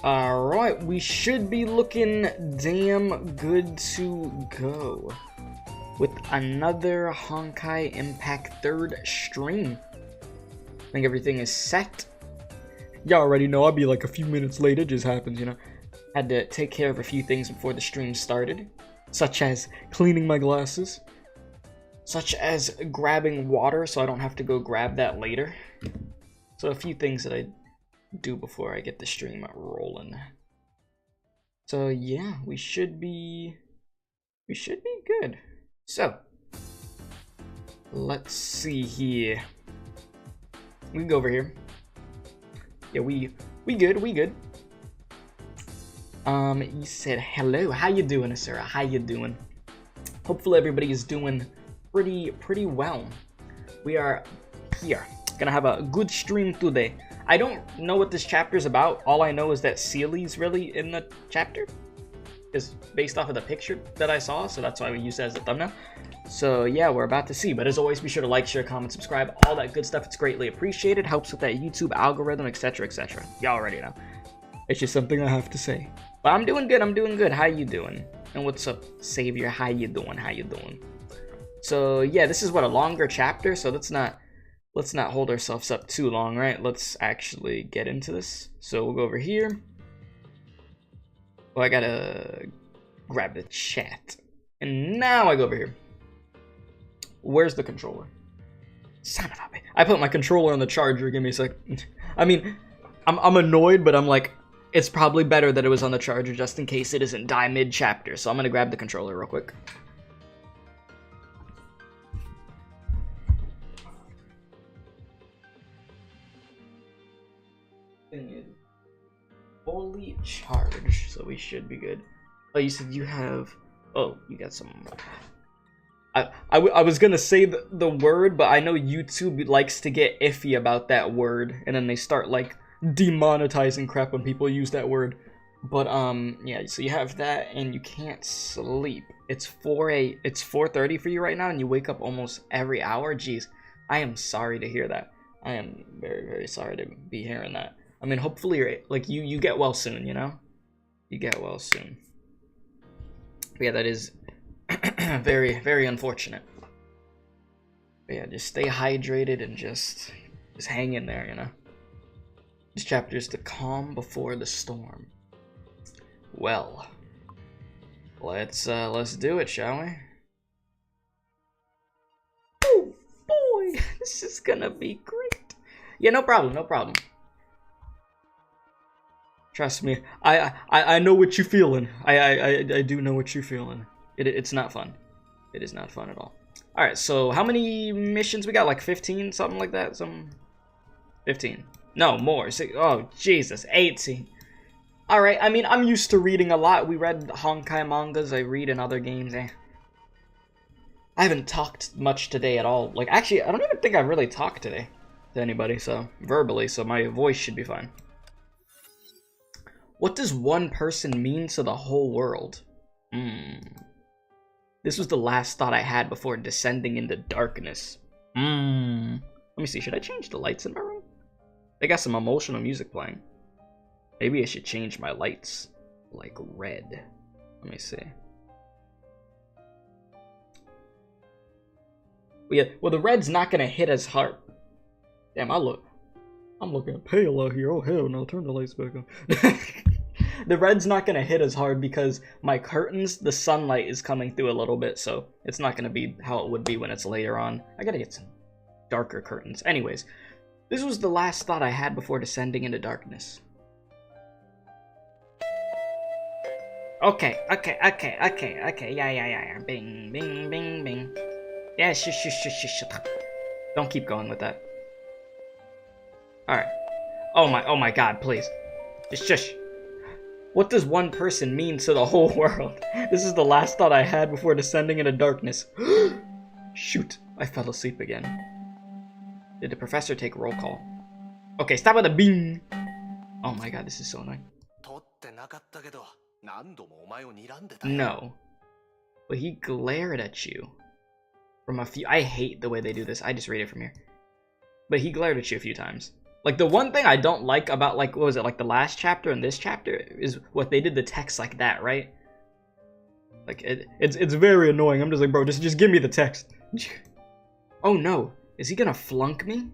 Alright, we should be looking damn good to go with another Honkai Impact 3rd stream. I think everything is set. Y'all already know I'll be like a few minutes late, it just happens, you know. Had to take care of a few things before the stream started, such as cleaning my glasses, such as grabbing water so I don't have to go grab that later. So a few things that I do before I get the stream rolling. So yeah, we should be good. So let's see here. We can go over here. Yeah, we good. You said hello. How you doing, Asura? How you doing? Hopefully everybody is doing pretty well. We are here. Gonna have a good stream today. I don't know what this chapter is about. All I know is that Seele's really in the chapter. Is based off of the picture that I saw, so that's why we use it as a thumbnail. So yeah, we're about to see. But as always, be sure to like, share, comment, subscribe, all that good stuff. It's greatly appreciated. Helps with that YouTube algorithm, etc., etc. Y'all already know. It's just something I have to say. But I'm doing good. How you doing? And what's up, Savior? How you doing? So yeah, this is what, a longer chapter, so let's not hold ourselves up too long, right? Let's actually get into this. So we'll go over here. Oh, I gotta grab the chat. And now I go over here. Where's the controller? Son of a bitch. I put my controller on the charger. Give me a sec. I mean, I'm annoyed, but I'm like, it's probably better that it was on the charger just in case it doesn't die mid-chapter. So I'm gonna grab the controller real quick. Thing is fully charged, so we should be good. Oh, you said you have... Oh, you got some... I was gonna say the word, but I know YouTube likes to get iffy about that word, and then they start, like, demonetizing crap when people use that word. But, yeah, so you have that, and you can't sleep. It's 4:30 for you right now, and you wake up almost every hour? Jeez, I am sorry to hear that. I am very, very sorry to be hearing that. I mean, hopefully you're, like, you get well soon, you know? You get well soon. But yeah, that is very, very unfortunate. But yeah, just stay hydrated and just hang in there, you know? This chapter is the calm before the storm. Well, let's do it, shall we? Oh boy, this is gonna be great. Yeah, no problem. Trust me, I know what you're feeling. I do know what you're feeling. It's not fun. It is not fun at all. All right, so how many missions we got? Like 15, something like that. 15. No, more. Oh Jesus, 18. All right. I mean, I'm used to reading a lot. We read Honkai mangas. I read in other games. I haven't talked much today at all. Like, actually, I don't even think I really talked today to anybody. So verbally, so my voice should be fine. What does one person mean to the whole world? This was the last thought I had before descending into darkness. Let me see, should I change the lights in my room? They got some emotional music playing. Maybe I should change my lights, like red. Let me see. Well, the red's not gonna hit as hard. Damn, I'm looking pale out here. Oh hell no, turn the lights back on. The red's not gonna hit as hard because my curtains, the sunlight is coming through a little bit, so it's not gonna be how it would be when it's later on. I gotta get some darker curtains. Anyways, this was the last thought I had before descending into darkness. Okay. Yeah. Bing. Yeah, shush. Don't keep going with that. Alright. Oh my god, please. Just shush. What does one person mean to the whole world? This is the last thought I had before descending into darkness. Shoot, I fell asleep again. Did the professor take roll call? Okay, stop with the bing! Oh my god, this is so annoying. No. But he glared at you. From a few... I hate the way they do this. I just read it from here. But he glared at you a few times. Like, the one thing I don't like about, like, what was it, like, the last chapter and this chapter is what they did the text like that, right? Like, it's very annoying. I'm just like, bro, just give me the text. Oh, no. Is he gonna flunk me?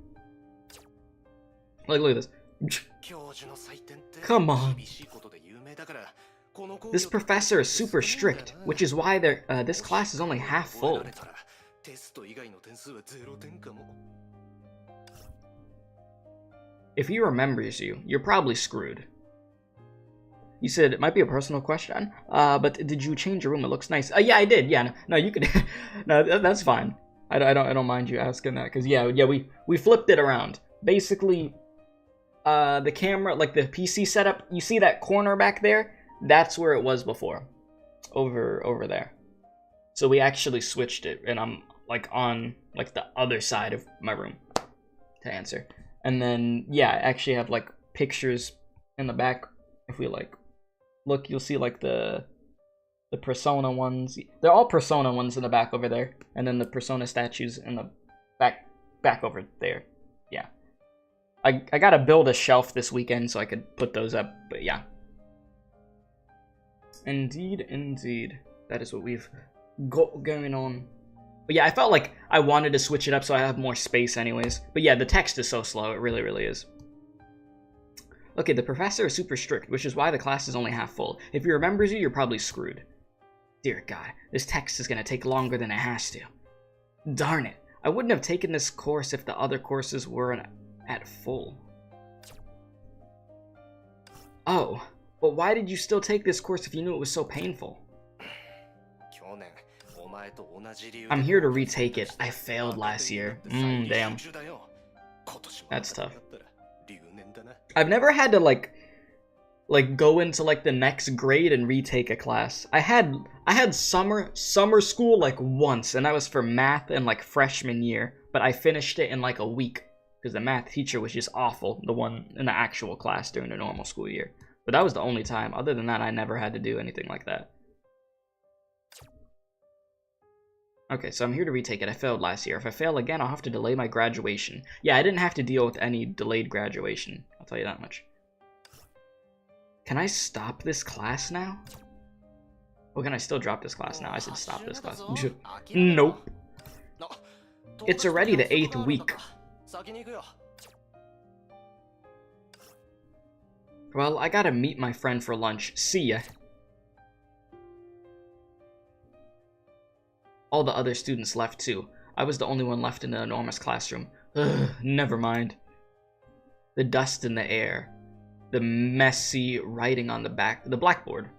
Like, look at this. Come on. This professor is super strict, which is why this class is only half full. If he remembers you, you're probably screwed. You said it might be a personal question, but did you change your room? It looks nice. Yeah, I did. Yeah, no, you could. No, that's fine. I don't mind you asking that, because yeah, we flipped it around. Basically, the camera, like the PC setup, you see that corner back there? That's where it was before, over there. So we actually switched it, and I'm like on like the other side of my room to answer. And then yeah, I actually have like pictures in the back. If we like look, you'll see like the Persona ones. They're all Persona ones in the back over there, and then the Persona statues in the back over there. Yeah, I gotta build a shelf this weekend so I could put those up. But yeah. Indeed. That is what we've got going on. But yeah, I felt like I wanted to switch it up so I have more space anyways. But yeah, the text is so slow. It really, really is. Okay, the professor is super strict, which is why the class is only half full. If he remembers you, you're probably screwed. Dear God, this text is going to take longer than it has to. Darn it. I wouldn't have taken this course if the other courses weren't at full. Oh. But why did you still take this course if you knew it was so painful? I'm here to retake it. I failed last year. Damn. That's tough. I've never had to like go into like the next grade and retake a class. I had summer school like once, and that was for math in like freshman year, but I finished it in like a week because the math teacher was just awful, the one in the actual class during the normal school year. But that was the only time. Other than that, I never had to do anything like that. Okay, so I'm here to retake it. I failed last year. If I fail again, I'll have to delay my graduation. Yeah, I didn't have to deal with any delayed graduation. I'll tell you that much. Can I stop this class now? Or can I still drop this class now? I said stop this class. Nope. It's already the 8th week. Well, I gotta meet my friend for lunch. See ya. All the other students left too. I was the only one left in the enormous classroom. Ugh, never mind. The dust in the air. The messy writing on the blackboard.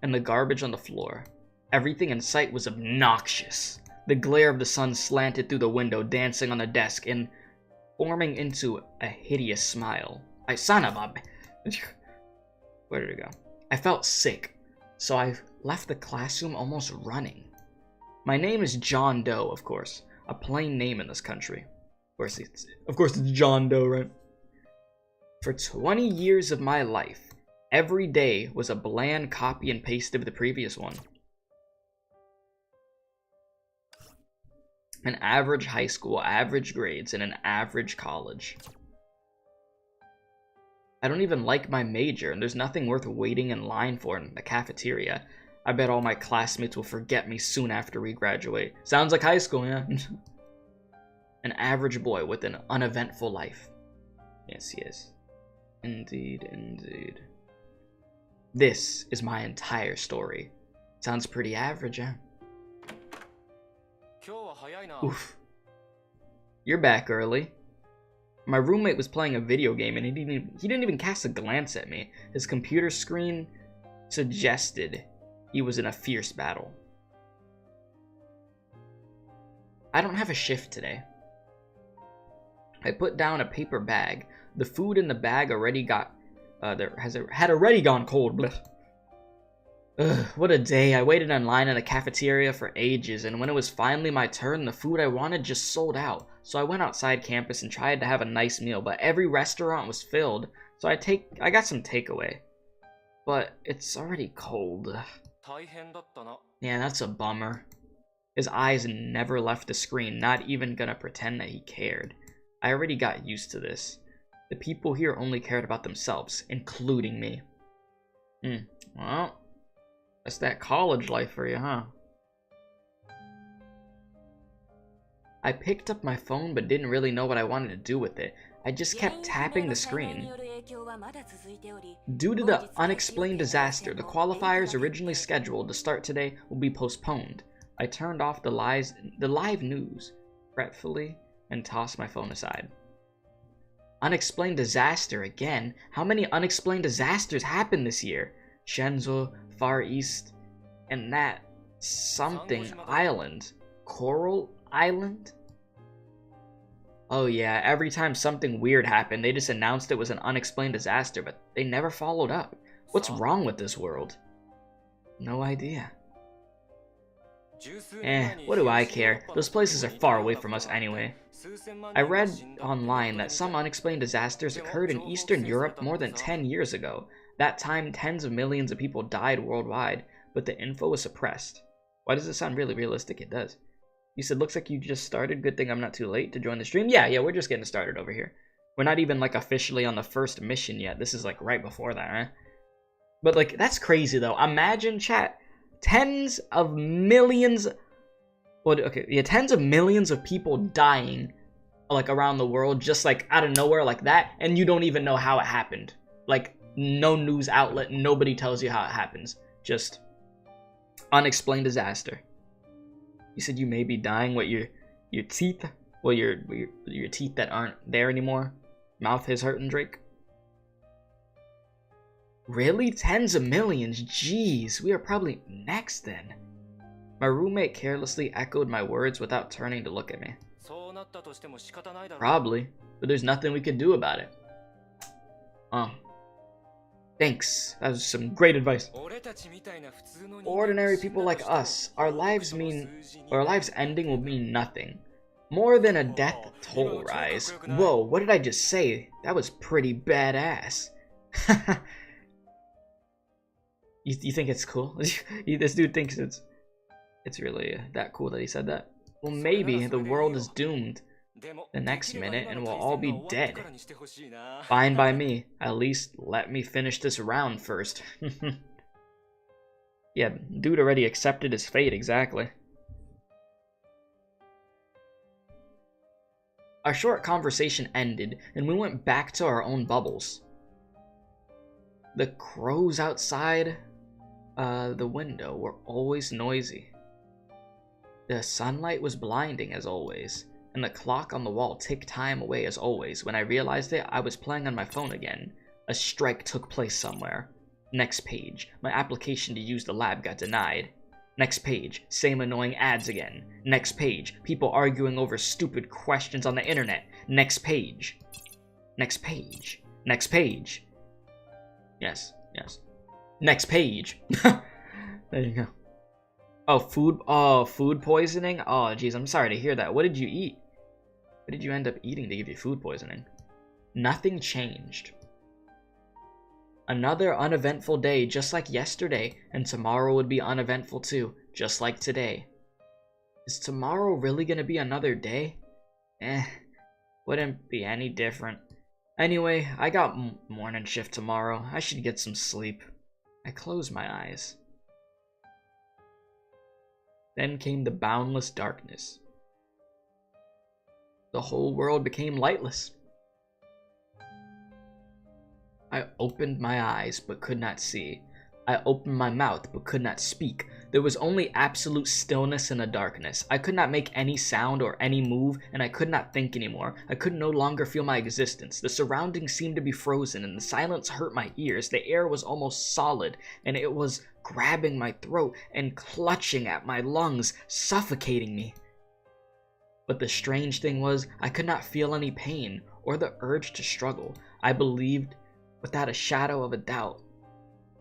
And the garbage on the floor. Everything in sight was obnoxious. The glare of the sun slanted through the window, dancing on the desk and forming into a hideous smile. Son of a... Where did it go? I felt sick, so I left the classroom almost running. My name is John Doe, of course. A plain name in this country. Of course it's John Doe, right? For 20 years of my life, every day was a bland copy and paste of the previous one. An average high school, average grades, and an average college. I don't even like my major, and there's nothing worth waiting in line for in the cafeteria. I bet all my classmates will forget me soon after we graduate. Sounds like high school, yeah? An average boy with an uneventful life. Yes. Indeed. This is my entire story. Sounds pretty average, huh? Oof. You're back early. My roommate was playing a video game and he didn't even cast a glance at me. His computer screen suggested he was in a fierce battle. I don't have a shift today. I put down a paper bag. The food in the bag already had already gone cold. Blech. Ugh, what a day. I waited in line in a cafeteria for ages, and when it was finally my turn, the food I wanted just sold out. So I went outside campus and tried to have a nice meal, but every restaurant was filled, so I got some takeaway. But it's already cold. Yeah, that's a bummer. His eyes never left the screen, not even gonna pretend that he cared. I already got used to this. The people here only cared about themselves, including me. Well, that's that college life for you, huh? I picked up my phone but didn't really know what I wanted to do with it. I just kept tapping the screen. Due to the unexplained disaster, the qualifiers originally scheduled to start today will be postponed. I turned off the live news fretfully and tossed my phone aside. Unexplained disaster again? How many unexplained disasters happened this year? Shenzhou, Far East, and that something island. Coral Island? Oh yeah, every time something weird happened, they just announced it was an unexplained disaster, but they never followed up. What's wrong with this world? No idea. What do I care? Those places are far away from us anyway. I read online that some unexplained disasters occurred in Eastern Europe more than 10 years ago. That time, tens of millions of people died worldwide, but the info was suppressed. Why does it sound really realistic? It does. You said, looks like you just started. Good thing I'm not too late to join the stream. Yeah, we're just getting started over here. We're not even, like, officially on the first mission yet. This is, like, right before that, huh? But, like, that's crazy, though. Imagine, chat, tens of millions... Well, okay, yeah, tens of millions of people dying, like, around the world, just, like, out of nowhere like that, and you don't even know how it happened. Like, no news outlet, nobody tells you how it happens. Just unexplained disaster. You said you may be dying. What, your teeth? Well, your teeth that aren't there anymore. Mouth is hurting, Drake. Really? Tens of millions? Jeez, we are probably next then. My roommate carelessly echoed my words without turning to look at me. Probably, but there's nothing we could do about it. Thanks. That was some great advice. Ordinary people like us, our lives ending will mean nothing. More than a death toll rise. Whoa, what did I just say? That was pretty badass. You think it's cool? This dude thinks it's really that cool that he said that. Well, maybe the world is doomed the next minute and we'll all be dead. Fine by me. At least let me finish this round first. Yeah, dude already accepted his fate, exactly. Our short conversation ended, and we went back to our own bubbles. The crows outside the window were always noisy. The sunlight was blinding as always, and the clock on the wall ticked time away as always. When I realized it, I was playing on my phone again. A strike took place somewhere. Next page. My application to use the lab got denied. Next page. Same annoying ads again. Next page. People arguing over stupid questions on the internet. Next page. Next page. Next page. Yes. Next page. There you go. Food poisoning? Oh, jeez, I'm sorry to hear that. What did you eat? What did you end up eating to give you food poisoning? Nothing changed. Another uneventful day, just like yesterday, and tomorrow would be uneventful too, just like today. Is tomorrow really gonna be another day? Wouldn't be any different. Anyway, I got morning shift tomorrow. I should get some sleep. I closed my eyes. Then came the boundless darkness. The whole world became lightless. I opened my eyes but could not see. I opened my mouth but could not speak. There was only absolute stillness in the darkness. I could not make any sound or any move, and I could not think anymore. I could no longer feel my existence. The surroundings seemed to be frozen, and the silence hurt my ears. The air was almost solid, and it was grabbing my throat and clutching at my lungs, suffocating me. But the strange thing was, I could not feel any pain or the urge to struggle. I believed, without a shadow of a doubt,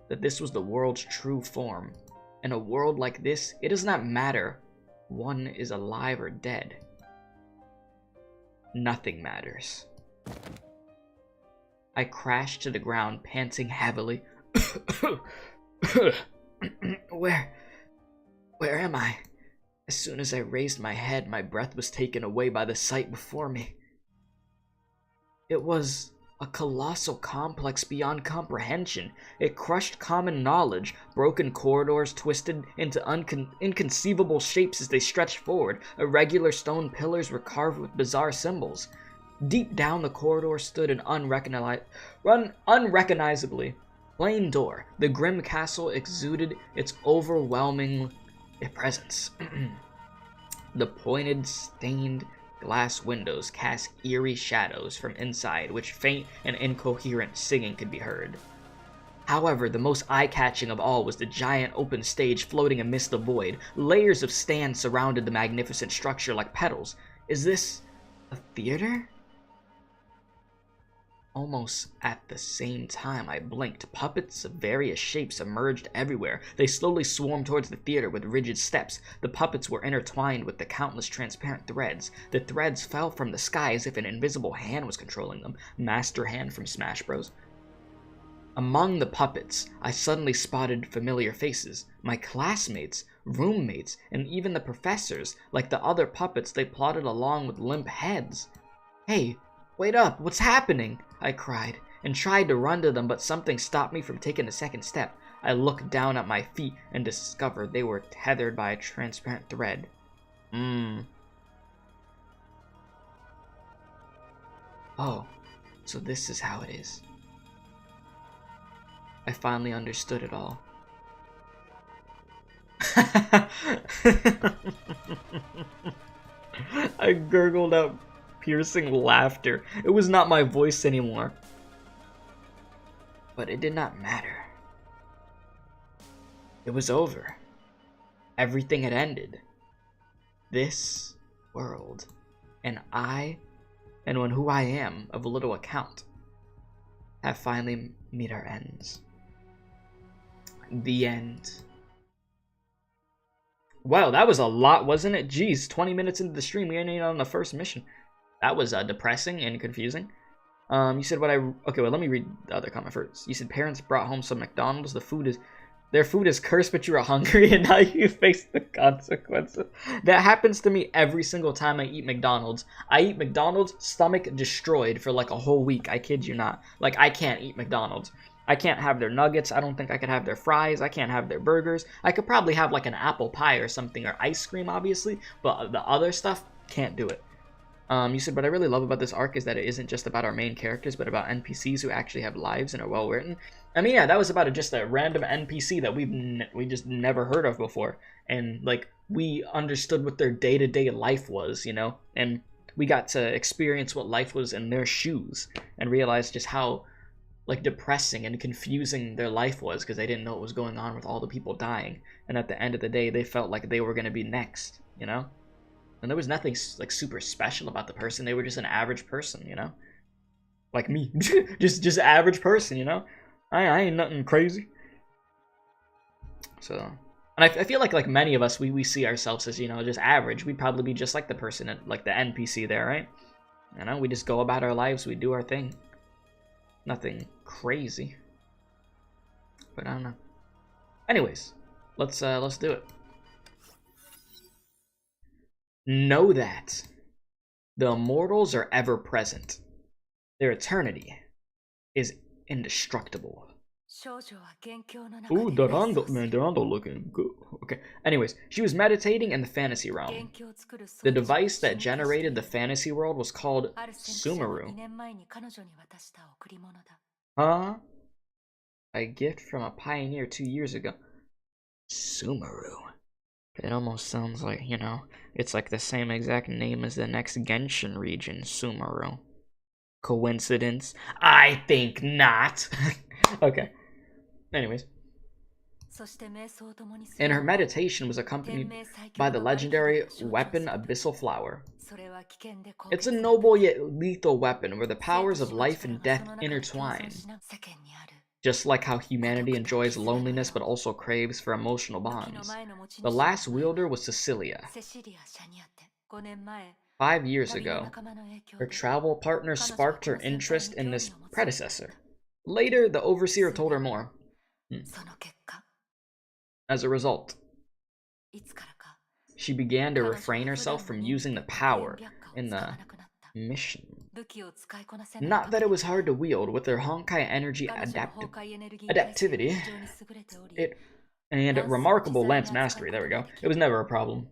that this was the world's true form. In a world like this, it does not matter one is alive or dead. Nothing matters. I crashed to the ground, panting heavily. Where am I? As soon as I raised my head, my breath was taken away by the sight before me. It was A colossal complex beyond comprehension. It crushed common knowledge. Broken corridors twisted into inconceivable shapes as they stretched forward. Irregular stone pillars were carved with bizarre symbols. Deep down the corridor stood an unrecognizably plain door. The grim castle exuded its overwhelming presence. The pointed, stained glass windows cast eerie shadows from inside, which faint and incoherent singing could be heard. However, the most eye-catching of all was the giant open stage floating amidst the void. Layers of stands surrounded the magnificent structure like petals. Is this a theater? Almost at the same time I blinked, puppets of various shapes emerged everywhere. They slowly swarmed towards the theater with rigid steps. The puppets were intertwined with the countless transparent threads. The threads fell from the sky as if an invisible hand was controlling them. Master Hand from Smash Bros. Among the puppets, I suddenly spotted familiar faces. My classmates, roommates, and even the professors. Like the other puppets, they plodded along with limp heads. Hey, wait up, what's happening? I cried, and tried to run to them, but something stopped me from taking a second step. I looked down at my feet and discovered they were tethered by a transparent thread. Oh, so this is how it is. I finally understood it all. I gurgled out piercing laughter. It was not my voice anymore. But it did not matter. It was over. Everything had ended. This world, and who I am of little account, have finally met our ends. The end. Wow, that was a lot, wasn't it? Jeez, 20 minutes into the stream, we ain't even on the first mission. That was depressing and confusing. You said okay, well, let me read the other comment first. You said parents brought home some McDonald's. Their food is cursed, but you are hungry, and now you face the consequences. That happens to me every single time I eat McDonald's. I eat McDonald's, stomach destroyed for like a whole week. I kid you not. Like, I can't eat McDonald's. I can't have their nuggets. I don't think I could have their fries. I can't have their burgers. I could probably have like an apple pie or something, or ice cream, obviously, but the other stuff, can't do it. You said, what I really love about this arc is that it isn't just about our main characters, but about NPCs who actually have lives and are well written. I mean, yeah, that was about just a random NPC that we just never heard of before, and like we understood what their day-to-day life was, you know, and we got to experience what life was in their shoes and realize just how like depressing and confusing their life was because they didn't know what was going on with all the people dying, and at the end of the day, they felt like they were going to be next, you know. And there was nothing like super special about the person. They were just an average person, you know? Like me. just average person, you know? I ain't nothing crazy. So, and I feel like many of us, we see ourselves as, you know, just average. We'd probably be just like the person, like the NPC there, right? You know, we just go about our lives, we do our thing. Nothing crazy. But I don't know. Anyways, let's do it. Know that the immortals are ever present. Their eternity is indestructible. Ooh, Dorando looking good. Okay. Anyways, she was meditating in the fantasy realm. The device that generated the fantasy world was called Sumeru. Huh? A gift from a pioneer 2 years ago. Sumeru. It almost sounds like, you know, it's like the same exact name as the next Genshin region, Sumeru. Coincidence? I think not. Okay. Anyways. And her meditation was accompanied by the legendary weapon Abyssal Flower. It's a noble yet lethal weapon where the powers of life and death intertwine. Just like how humanity enjoys loneliness but also craves for emotional bonds. The last wielder was Cecilia. 5 years ago, her travel partner sparked her interest in this predecessor. Later, the overseer told her more. As a result, she began to refrain herself from using the power in the mission. Not that it was hard to wield with their Honkai energy adaptivity and remarkable lance mastery. There we go. It was never a problem.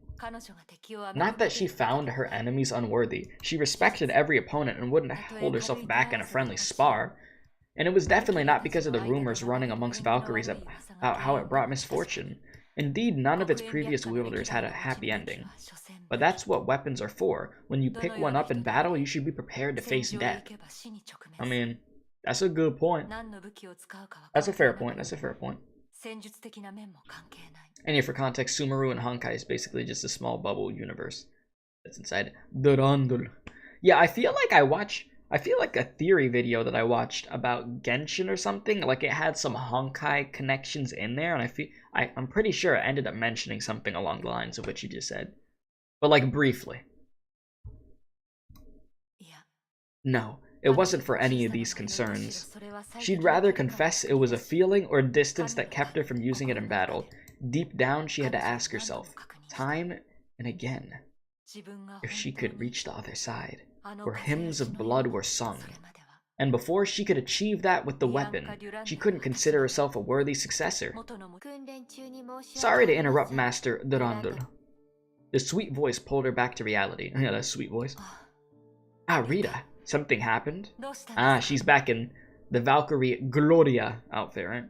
Not that she found her enemies unworthy. She respected every opponent and wouldn't hold herself back in a friendly spar. And it was definitely not because of the rumors running amongst Valkyries about how it brought misfortune. Indeed, none of its previous wielders had a happy ending. But that's what weapons are for. When you pick one up in battle, you should be prepared to face death. I mean, that's a good point. That's a fair point. That's a fair point. And yeah, for context, Sumeru and Honkai is basically just a small bubble universe that's inside Durandul. Yeah, I feel like a theory video that I watched about Genshin or something, like it had some Honkai connections in there, and I'm pretty sure it ended up mentioning something along the lines of what you just said. But like briefly. No, it wasn't for any of these concerns. She'd rather confess it was a feeling or distance that kept her from using it in battle. Deep down, she had to ask herself, time and again, if she could reach the other side, where hymns of blood were sung. And before she could achieve that with the weapon, she couldn't consider herself a worthy successor. Sorry to interrupt, Master Durandul. The sweet voice pulled her back to reality. Yeah, that sweet voice. Ah, Rita, something happened? Ah, she's back in the Valkyrie Gloria outfit, right?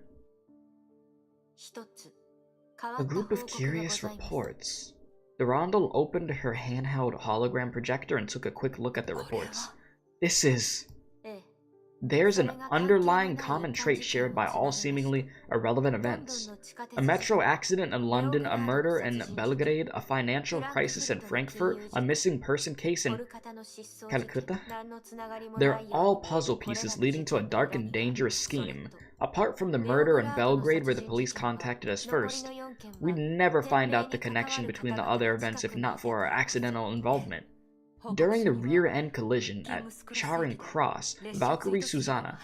A group of curious reports. Durandul opened her handheld hologram projector and took a quick look at the reports. There's an underlying common trait shared by all seemingly irrelevant events. A metro accident in London, a murder in Belgrade, a financial crisis in Frankfurt, a missing person case in Calcutta. They're all puzzle pieces leading to a dark and dangerous scheme. Apart from the murder in Belgrade where the police contacted us first, we'd never find out the connection between the other events if not for our accidental involvement. During the rear-end collision at Charing Cross, Valkyrie Susanna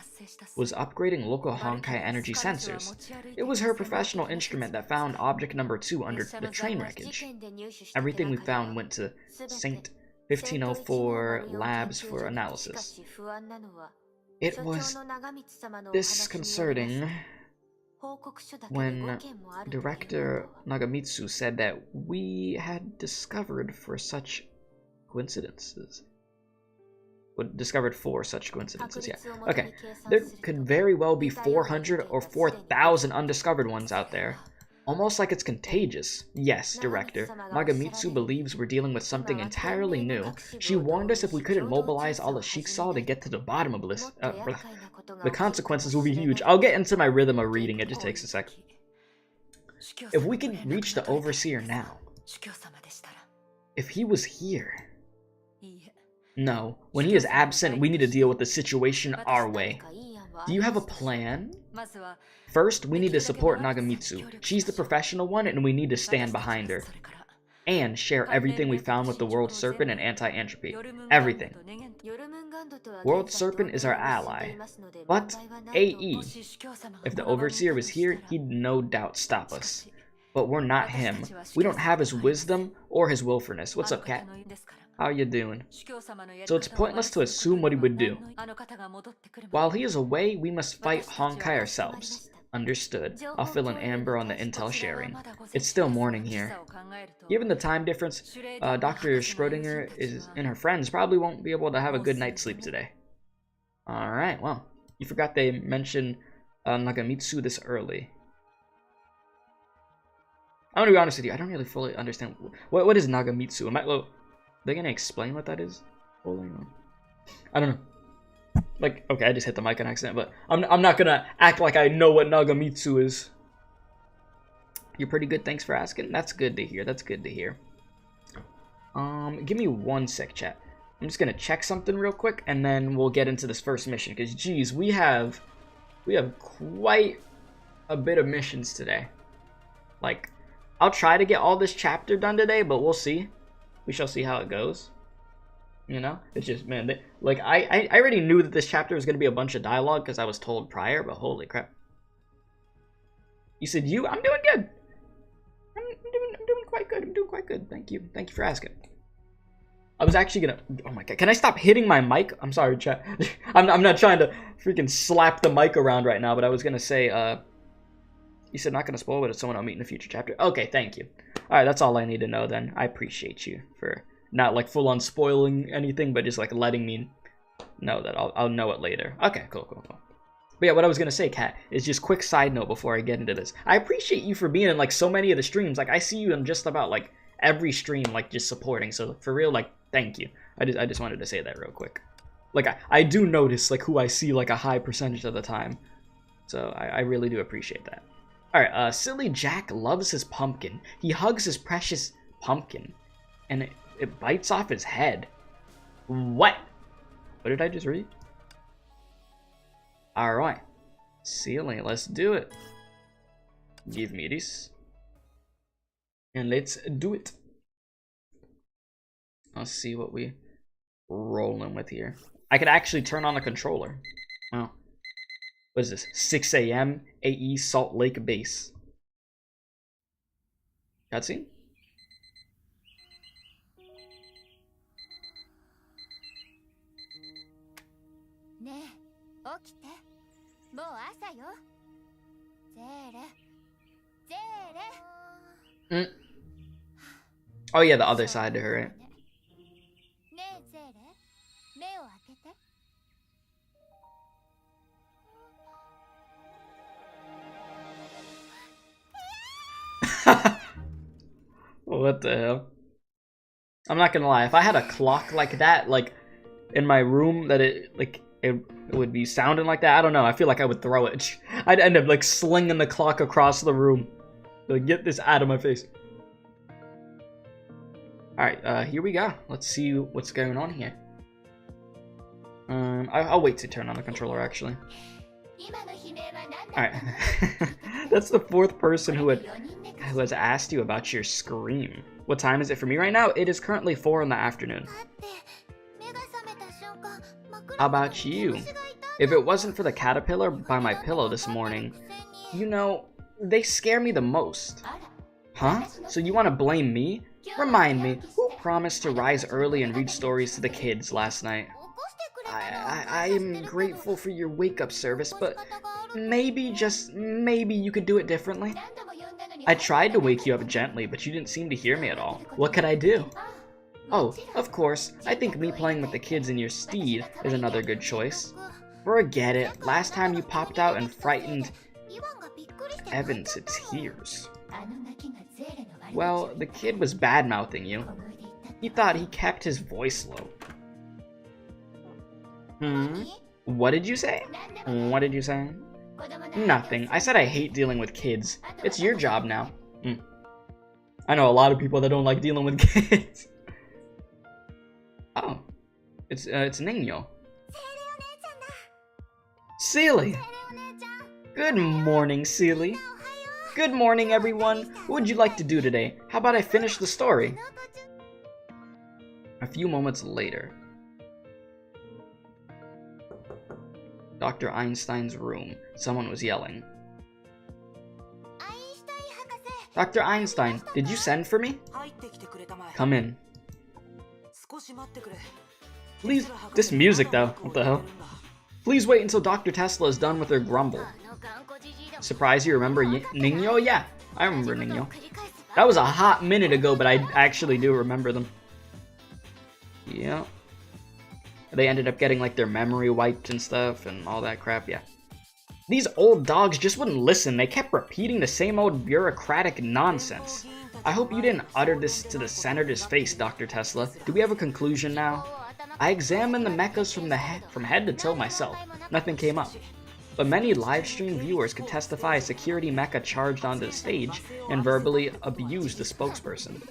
was upgrading local Honkai energy sensors. It was her professional instrument that found object number 2 under the train wreckage. Everything we found went to St. 1504 Labs for analysis. It was disconcerting when Director Nagamitsu said that we had discovered for such coincidences. Discovered 4 such coincidences, yeah. Okay, there could very well be 400 or 4,000 undiscovered ones out there. Almost like it's contagious. Yes, Director. Nagamitsu believes we're dealing with something entirely new. She warned us if we couldn't mobilize all that she saw to get to the bottom of this. The consequences will be huge. I'll get into my rhythm of reading, it just takes a sec. If we could reach the Overseer now. If he was here. No, when he is absent, we need to deal with the situation our way. Do you have a plan? First, we need to support Nagamitsu. She's the professional one, and we need to stand behind her. And share everything we found with the World Serpent and Anti-Entropy. Everything. World Serpent is our ally. But, AE. If the Overseer was here, he'd no doubt stop us. But we're not him. We don't have his wisdom or his willfulness. What's up, Cat? How you doing? So it's pointless to assume what he would do. While he is away, we must fight Honkai ourselves. Understood. I'll fill in Amber on the intel sharing. It's still morning here. Given the time difference, Dr. Schrodinger and her friends probably won't be able to have a good night's sleep today. Alright, well, you forgot they mentioned Nagamitsu this early. I'm gonna be honest with you, I don't really fully understand. What is Nagamitsu? Are they gonna explain what that is? Holding on. I don't know. Like, okay, I just hit the mic on accident, but I'm not gonna act like I know what Nagamitsu is. You're pretty good, thanks for asking. That's good to hear, that's good to hear. Give me 1 sec, chat. I'm just gonna check something real quick, and then we'll get into this first mission, because, geez, we have quite a bit of missions today. Like, I'll try to get all this chapter done today, but we'll see. We shall see how it goes. You know? It's just, man, I already knew that this chapter was going to be a bunch of dialogue because I was told prior, but holy crap. You said you? I'm doing good. I'm doing quite good. I'm doing quite good. Thank you. Thank you for asking. I was actually gonna... Oh my god. Can I stop hitting my mic? I'm sorry, chat. I'm not trying to freaking slap the mic around right now, but I was gonna say, you said not gonna spoil, but it's someone I'll meet in a future chapter. Okay, thank you. Alright, that's all I need to know then. I appreciate you for not, like, full-on spoiling anything, but just, like, letting me know that I'll know it later. Okay, cool. But yeah, what I was gonna say, Kat, is just quick side note before I get into this. I appreciate you for being in, like, so many of the streams. Like, I see you in just about, like, every stream, like, just supporting. So, for real, like, thank you. I just wanted to say that real quick. Like, I do notice, like, who I see, like, a high percentage of the time. So, I really do appreciate that. Alright, Silly Jack loves his pumpkin. He hugs his precious pumpkin. And it bites off his head. What? What did I just read? Alright. Seele, let's do it. Give me this. And let's do it. Let's see what we rolling with here. I could actually turn on the controller. Wow. What is this? 6 a.m. AE Salt Lake Base. Cutscene? Oh yeah, the other side to her, right? What the hell? I'm not gonna lie, if I had a clock like that, like, in my room, that it would be sounding like that, I don't know, I feel like I would throw it. I'd end up, like, slinging the clock across the room. Like, get this out of my face. Alright, here we go. Let's see what's going on here. I'll wait to turn on the controller, actually. Alright. That's the fourth person who has asked you about your scream. What time is it for me right now? It is currently 4 in the afternoon. How about you? If it wasn't for the caterpillar by my pillow this morning, you know, they scare me the most. Huh? So you want to blame me? Remind me, who promised to rise early and read stories to the kids last night? I am grateful for your wake-up service, but maybe, just maybe, you could do it differently? I tried to wake you up gently, but you didn't seem to hear me at all. What could I do? Oh, of course, I think me playing with the kids in your steed is another good choice. Forget it, last time you popped out and frightened Evan to tears. Well, the kid was bad-mouthing you. He thought he kept his voice low. What did you say? What did you say? Nothing. I said I hate dealing with kids. It's your job now. I know a lot of people that don't like dealing with kids. Oh. It's Nino. Seele! Good morning, Seele. Good morning, everyone. What would you like to do today? How about I finish the story? A few moments later. Dr. Einstein's room. Someone was yelling. Dr. Einstein, did you send for me? Come in. Please, this music though, what the hell? Please wait until Dr. Tesla is done with her grumble. Surprised you remember Nino? Yeah, I remember Nino. That was a hot minute ago, but I actually do remember them. Yeah. They ended up getting, like, their memory wiped and stuff and all that crap, yeah. These old dogs just wouldn't listen. They kept repeating the same old bureaucratic nonsense. I hope you didn't utter this to the senator's face, Dr. Tesla. Do we have a conclusion now? I examined the mechas from head to toe myself. Nothing came up. But many livestream viewers could testify a security mecha charged onto the stage and verbally abused the spokesperson.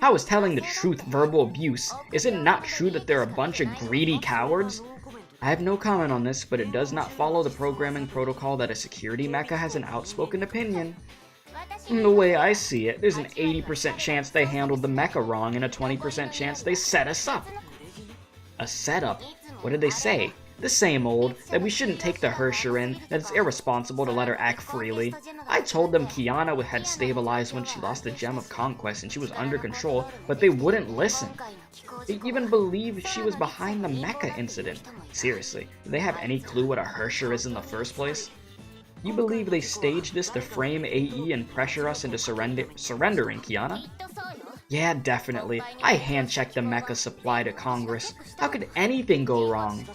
How is telling the truth verbal abuse? Is it not true that they're a bunch of greedy cowards? I have no comment on this, but it does not follow the programming protocol that a security mecha has an outspoken opinion. The way I see it, there's an 80% chance they handled the mecha wrong and a 20% chance they set us up. A setup? What did they say? The same old, that we shouldn't take the Hersher in, that it's irresponsible to let her act freely. I told them Kiana had stabilized when she lost the Gem of Conquest and she was under control, but they wouldn't listen. They even believed she was behind the Mecha incident. Seriously, do they have any clue what a Hersher is in the first place? You believe they staged this to frame AE and pressure us into surrendering, Kiana? Yeah, definitely. I hand-checked the Mecha supply to Congress. How could anything go wrong?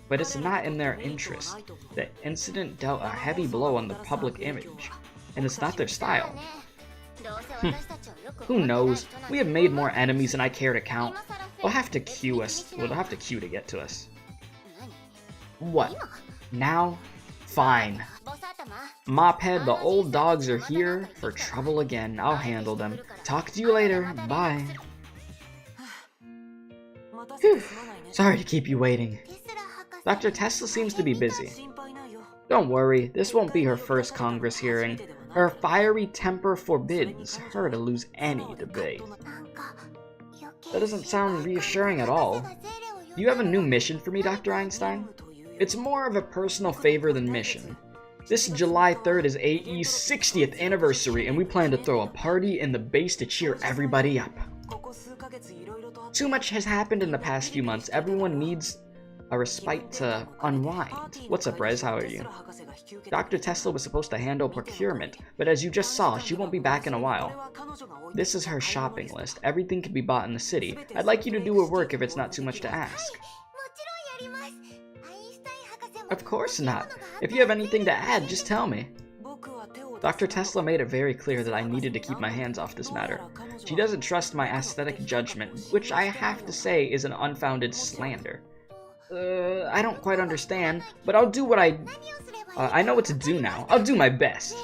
But it's not in their interest. The incident dealt a heavy blow on the public image, and it's not their style. Who knows? We have made more enemies than I care to count. They'll have to queue us. Well, they'll have to queue to get to us. What? Now? Fine. Mophead, the old dogs are here for trouble again. I'll handle them. Talk to you later. Bye. Whew. Sorry to keep you waiting. Dr. Tesla seems to be busy. Don't worry, this won't be her first Congress hearing. Her fiery temper forbids her to lose any debate. That doesn't sound reassuring at all. Do you have a new mission for me, Dr. Einstein? It's more of a personal favor than mission. This July 3rd is AE's 60th anniversary, and we plan to throw a party in the base to cheer everybody up. Too much has happened in the past few months. Everyone needs a respite to unwind. What's up, Rez? How are you? Dr. Tesla was supposed to handle procurement, but as you just saw, she won't be back in a while. This is her shopping list. Everything can be bought in the city. I'd like you to do her work if it's not too much to ask. Of course not. If you have anything to add, just tell me. Dr. Tesla made it very clear that I needed to keep my hands off this matter. She doesn't trust my aesthetic judgment, which I have to say is an unfounded slander. I don't quite understand, but I'll do what I know what to do now. I'll do my best.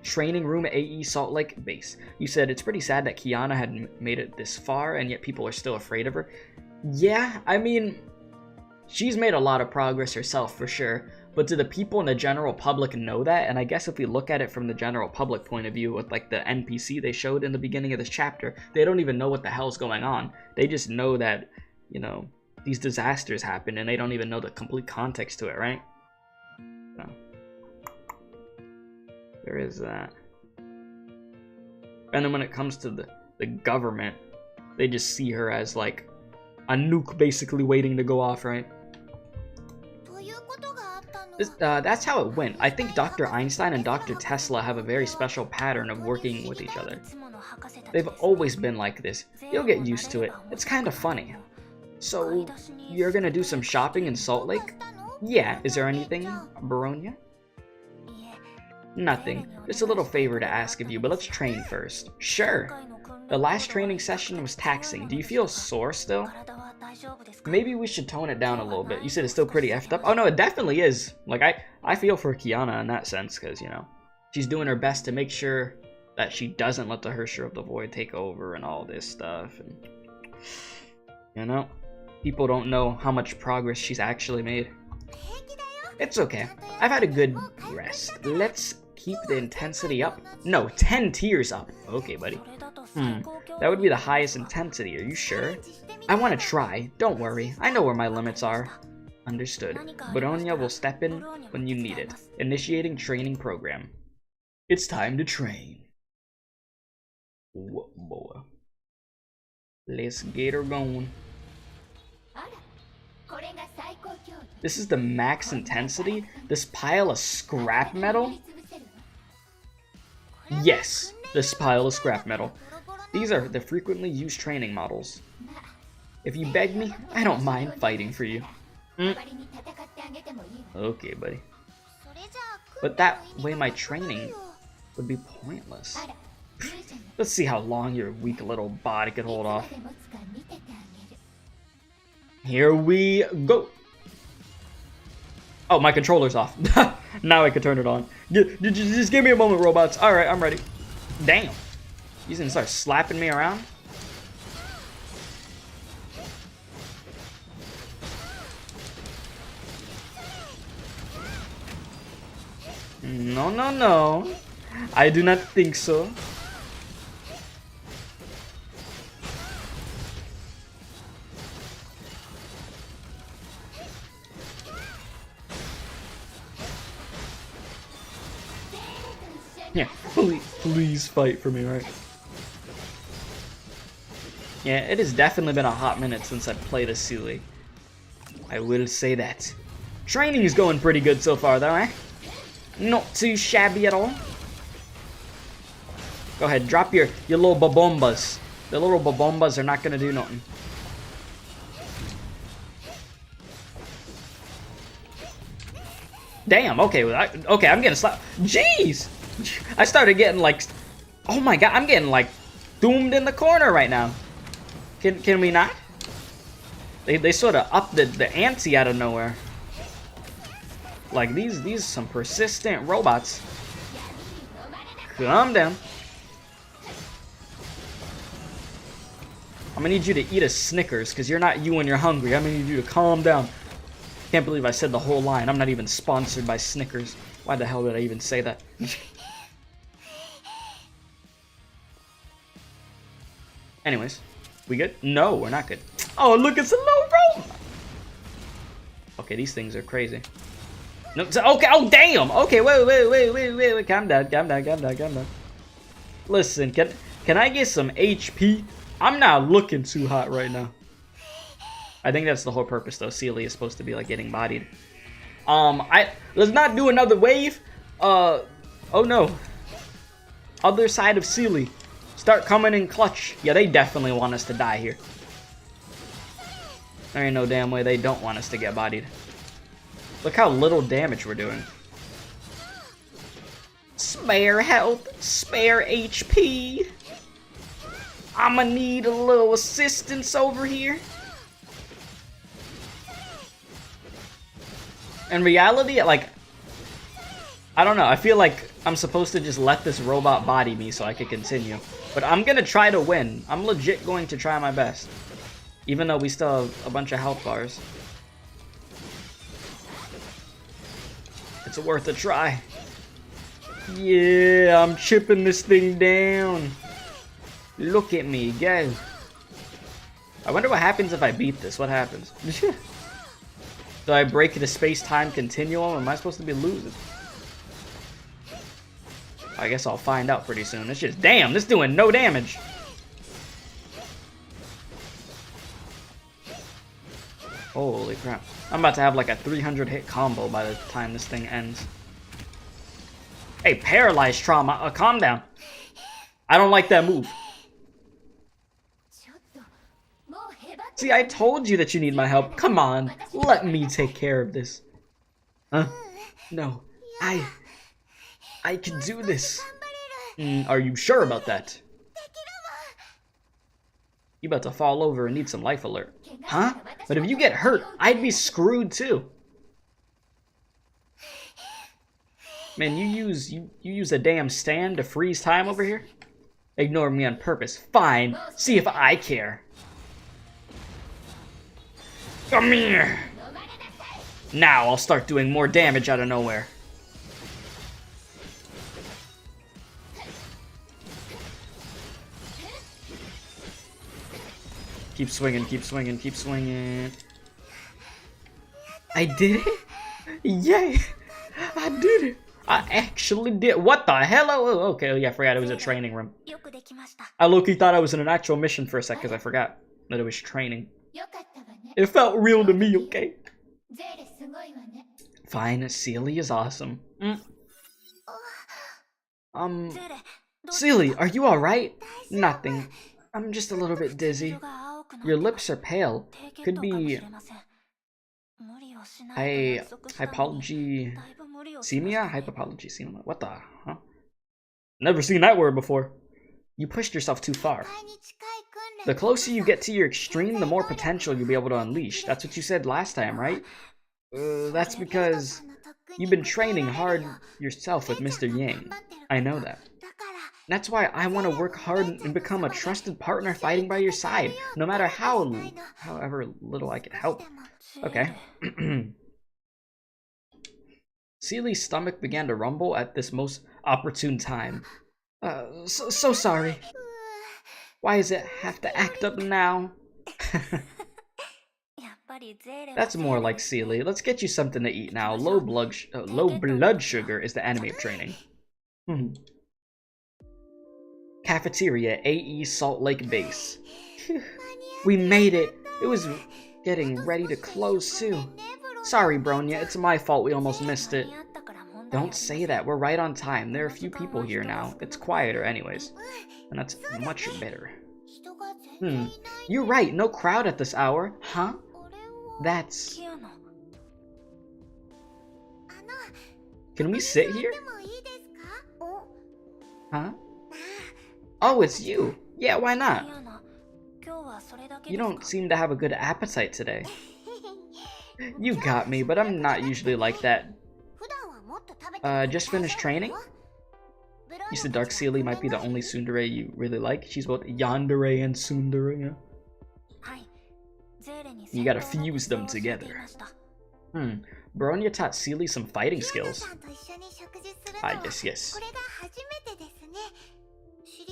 Training room AE Salt Lake base. You said it's pretty sad that Kiana had made it this far, and yet people are still afraid of her. Yeah, I mean, she's made a lot of progress herself for sure, but do the people in the general public know that? And I guess if we look at it from the general public point of view with like the NPC they showed in the beginning of this chapter, they don't even know what the hell's going on. They just know that, you know, these disasters happen and they don't even know the complete context to it, right? So, there is that. And then when it comes to the government, they just see her as like a nuke basically waiting to go off, right? That's how it went. I think Dr. Einstein and Dr. Tesla have a very special pattern of working with each other. They've always been like this. You'll get used to it. It's kind of funny. So, you're gonna do some shopping in Salt Lake? Yeah, is there anything, Baronia? Nothing. Just a little favor to ask of you, but let's train first. Sure. The last training session was taxing. Do you feel sore still? Maybe we should tone it down a little bit. You said it's still pretty effed up? Oh no, it definitely is. Like, I feel for Kiana in that sense, because, you know, she's doing her best to make sure that she doesn't let the Hersher of the Void take over and all this stuff. And, you know, people don't know how much progress she's actually made. It's okay. I've had a good rest. Let's keep the intensity up. No, 10 tiers up. Okay, buddy. That would be the highest intensity. Are you sure? I want to try. Don't worry. I know where my limits are. Understood. Baronia will step in when you need it. Initiating training program. It's time to train. Whoa, boy. Let's get her going. This is the max intensity? This pile of scrap metal? Yes, this pile of scrap metal. These are the frequently used training models. If you beg me, I don't mind fighting for you. Okay, buddy. But that way my training would be pointless. Let's see how long your weak little body could hold off. Here we go. Oh, my controller's off. Now I can turn it on. Just give me a moment, robots. Alright, I'm ready. Damn. He's gonna start slapping me around. No, no, no. I do not think so. Yeah, please fight for me, right? Yeah, it has definitely been a hot minute since I've played as Seele. I will say that. Training is going pretty good so far, though, eh? Not too shabby at all. Go ahead, drop your little babombas. The little babombas are not gonna do nothing. Damn, okay, okay, I'm getting slapped. Jeez! I started getting like, oh my god, I'm getting like doomed in the corner right now. Can we not? They sort of upped the ante out of nowhere. Like these some persistent robots. Calm down. I'm gonna need you to eat a Snickers because you're not you and you're hungry. I'm gonna need you to calm down. Can't believe I said the whole line. I'm not even sponsored by Snickers. Why the hell did I even say that? Anyways, we good? No, we're not good. Oh, look, it's a low rope. Okay, these things are crazy. No, okay, oh damn. Okay, wait. Calm down. Listen, can I get some HP? I'm not looking too hot right now. I think that's the whole purpose, though. Seele is supposed to be like getting bodied. Let's not do another wave. Oh no. Other side of Seele. Start coming in clutch. Yeah, they definitely want us to die here. There ain't no damn way they don't want us to get bodied. Look how little damage we're doing. Spare health, spare HP. I'ma need a little assistance over here. In reality, like, I don't know. I feel like I'm supposed to just let this robot body me so I can continue. But I'm gonna try to win. I'm legit going to try my best. Even though we still have a bunch of health bars. It's worth a try. Yeah, I'm chipping this thing down. Look at me, go. I wonder what happens if I beat this. What happens? Do I break the space-time continuum? Am I supposed to be losing? I guess I'll find out pretty soon. It's just, damn, this doing no damage. Holy crap. I'm about to have like a 300 hit combo by the time this thing ends. Hey, paralyzed trauma. Calm down. I don't like that move. See, I told you that you need my help. Come on, let me take care of this. Huh? No, I can do this. Are you sure about that? You about to fall over and need some life alert. Huh? But if you get hurt, I'd be screwed too. Man, you use a damn stand to freeze time over here? Ignore me on purpose. Fine. See if I care. Come here! Now I'll start doing more damage out of nowhere. Keep swinging, keep swinging, keep swinging. I did it? Yay! I did it! I actually did. What the hell? Oh, okay, yeah, I forgot it was a training room. I low-key thought I was in an actual mission for a sec because I forgot that it was training. It felt real to me, okay? Fine, Seele is awesome. Seele, are you alright? Nothing. I'm just a little bit dizzy. Your lips are pale. Could be... Hypopalgia? What the? Huh? Never seen that word before. You pushed yourself too far. The closer you get to your extreme, the more potential you'll be able to unleash. That's what you said last time, right? That's because you've been training hard yourself with Mr. Yang. I know that. That's why I want to work hard and become a trusted partner fighting by your side, no matter however little I can help. Okay. Seele's stomach began to rumble at this most opportune time. So sorry. Why does it have to act up now? That's more like Seele. Let's get you something to eat now. Low blood sugar is the enemy of training. Cafeteria, AE Salt Lake Base. We made it! It was getting ready to close soon. Sorry, Bronya, it's my fault we almost missed it. Don't say that, we're right on time. There are a few people here now. It's quieter anyways. And that's much better. You're right, no crowd at this hour. Huh? That's... Can we sit here? Huh? Oh, it's you. Yeah, why not? You don't seem to have a good appetite today. You got me, but I'm not usually like that. Just finished training? You said Dark Seele might be the only tsundere you really like. She's both yandere and tsundere. You gotta fuse them together. Bronya taught Seele some fighting skills. Yes.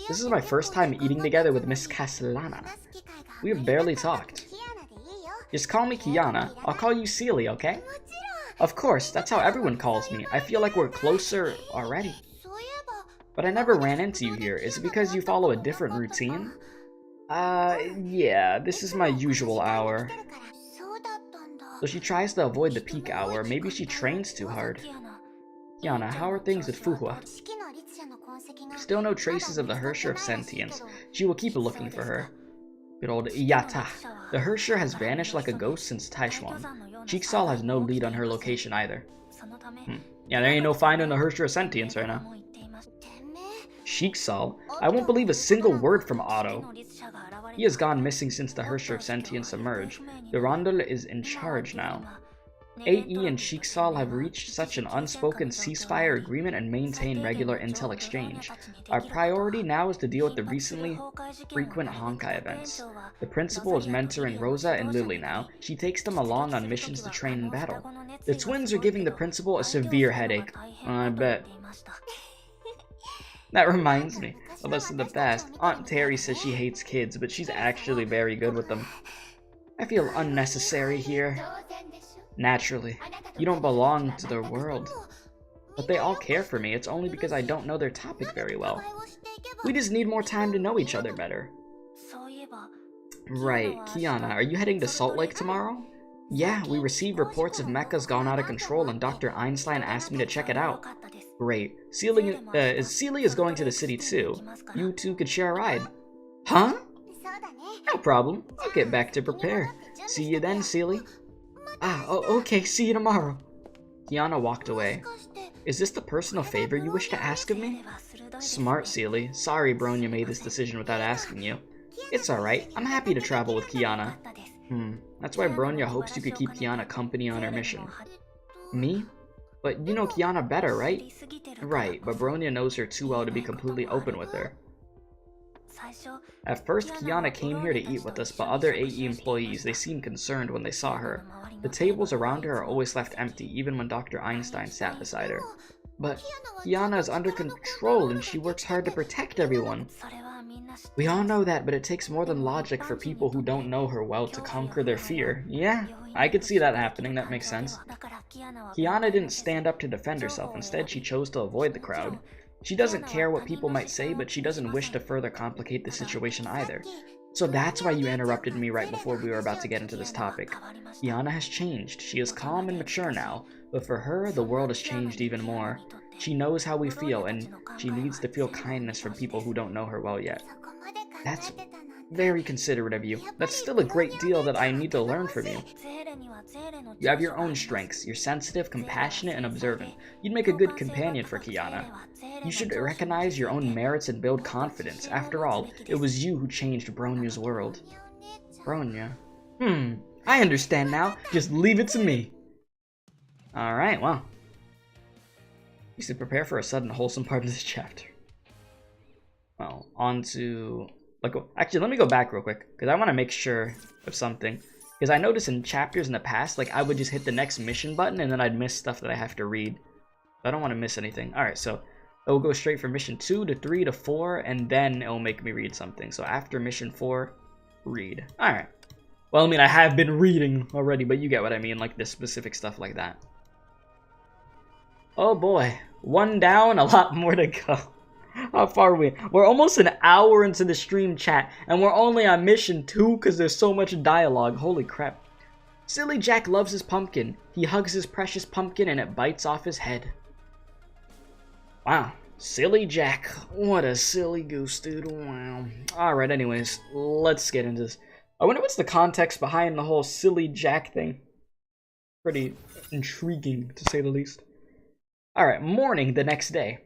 This is my first time eating together with Miss Castellana. We have barely talked. Just call me Kiana. I'll call you Seele, okay? Of course, that's how everyone calls me. I feel like we're closer already. But I never ran into you here. Is it because you follow a different routine? Yeah, this is my usual hour. So she tries to avoid the peak hour. Maybe she trains too hard. Kiana, how are things with Fuhua? Still no traces of the Hersher of Sentience. She will keep looking for her. Good old Iyata. The Hersher has vanished like a ghost since Taishuan. Cheeksal has no lead on her location either. Yeah, there ain't no finding the Hersher of Sentience right now. Cheeksal? I won't believe a single word from Otto. He has gone missing since the Hersher of Sentience emerged. The Rondel is in charge now. AE and Cheeksal have reached such an unspoken ceasefire agreement and maintain regular intel exchange. Our priority now is to deal with the recently frequent Honkai events. The principal is mentoring Rosa and Lily now. She takes them along on missions to train in battle. The twins are giving the principal a severe headache. I bet. That reminds me of us in the past. Aunt Terry says she hates kids, but she's actually very good with them. I feel unnecessary here. Naturally, you don't belong to their world. But they all care for me, it's only because I don't know their topic very well. We just need more time to know each other better. Right, Kiana, are you heading to Salt Lake tomorrow? Yeah, we received reports of mechas gone out of control and Dr. Einstein asked me to check it out. Great. Seele is going to the city too. You two could share a ride. Huh? No problem. I'll get back to prepare. See you then, Seele. Okay, see you tomorrow. Kiana walked away. Is this the personal favor you wish to ask of me? Smart, Seele. Sorry Bronya made this decision without asking you. It's alright. I'm happy to travel with Kiana. That's why Bronya hopes you could keep Kiana company on her mission. Me? But you know Kiana better, right? Right, but Bronya knows her too well to be completely open with her. At first, Kiana came here to eat with us, but other AE employees, they seemed concerned when they saw her. The tables around her are always left empty, even when Dr. Einstein sat beside her. But Kiana is under control and she works hard to protect everyone. We all know that, but it takes more than logic for people who don't know her well to conquer their fear. Yeah, I could see that happening, that makes sense. Kiana didn't stand up to defend herself, instead she chose to avoid the crowd. She doesn't care what people might say, but she doesn't wish to further complicate the situation either. So that's why you interrupted me right before we were about to get into this topic. Kiana has changed. She is calm and mature now, but for her, the world has changed even more. She knows how we feel, and she needs to feel kindness from people who don't know her well yet. That's very considerate of you. That's still a great deal that I need to learn from you. You have your own strengths. You're sensitive, compassionate, and observant. You'd make a good companion for Kiana. You should recognize your own merits and build confidence. After all, it was you who changed Bronya's world. Bronya? I understand now. Just leave it to me. Alright, well. You should prepare for a sudden wholesome part of this chapter. Well, on to... Actually, let me go back real quick, because I want to make sure of something. Because I noticed in chapters in the past, I would just hit the next mission button, and then I'd miss stuff that I have to read. I don't want to miss anything. Alright, so it will go straight from mission 2 to 3 to 4, and then it will make me read something. So after mission 4, read. Alright. Well, I mean, I have been reading already, but you get what I mean, like this specific stuff like that. Oh boy. One down, a lot more to go. How far are we? We're almost an hour into the stream, chat, and we're only on mission 2 because there's so much dialogue. Holy crap. Silly Jack loves his pumpkin. He hugs his precious pumpkin and it bites off his head. Wow. Silly Jack. What a silly goose, dude. Wow. Alright, anyways, let's get into this. I wonder what's the context behind the whole Silly Jack thing. Pretty intriguing, to say the least. Alright, morning the next day.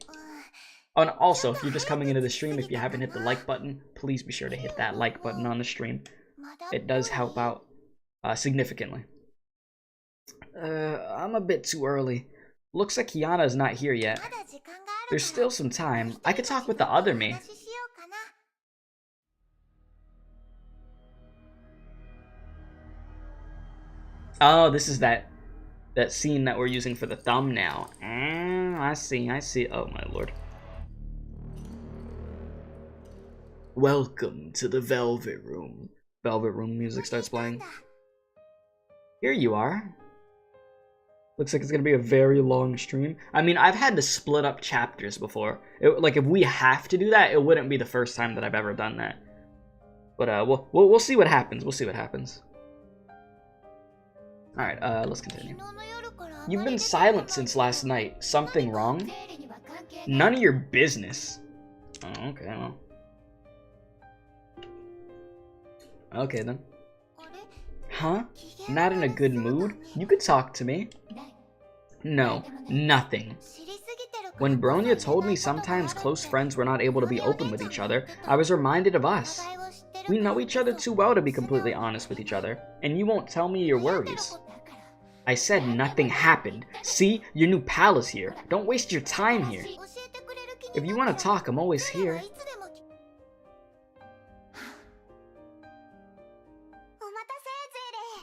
Oh, and also, if you're just coming into the stream, if you haven't hit the like button, please be sure to hit that like button on the stream. It does help out significantly. I'm a bit too early. Looks like Kiana's not here yet. There's still some time. I could talk with the other me. Oh, this is that scene that we're using for the thumbnail. I see. Oh my lord. Welcome to the Velvet Room. Velvet Room music starts playing. Here you are. Looks like it's gonna be a very long stream. I mean, I've had to split up chapters before. Like, if we have to do that, it wouldn't be the first time that I've ever done that. But we'll see what happens. We'll see what happens. All right, let's continue. You've been silent since last night. Something wrong? None of your business. Oh, okay, well. Okay then. Huh? Not in a good mood? You could talk to me. No, nothing. When Bronya told me sometimes close friends were not able to be open with each other, I was reminded of us. We know each other too well to be completely honest with each other, and you won't tell me your worries. I said nothing happened. See, your new pal is here. Don't waste your time here. If you want to talk, I'm always here.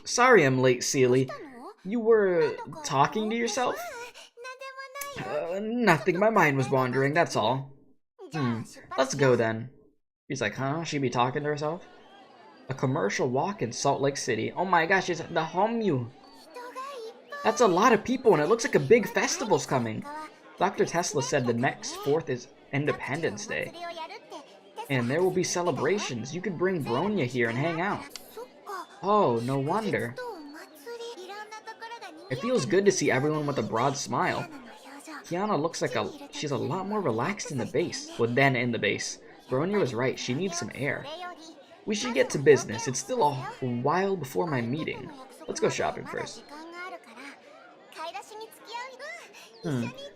Sorry I'm late, Seele. You were talking to yourself? Nothing. My mind was wandering, that's all. Let's go then. He's like, huh? She be talking to herself? A commercial walk in Salt Lake City. Oh my gosh, it's the Homyu. That's a lot of people and it looks like a big festival's coming. Dr. Tesla said the next 4th is Independence Day. And there will be celebrations. You could bring Bronya here and hang out. Oh, no wonder. It feels good to see everyone with a broad smile. Kiana looks like she's a lot more relaxed in the base. Well, then in the base. Bronya was right, she needs some air. We should get to business. It's still a while before my meeting. Let's go shopping first.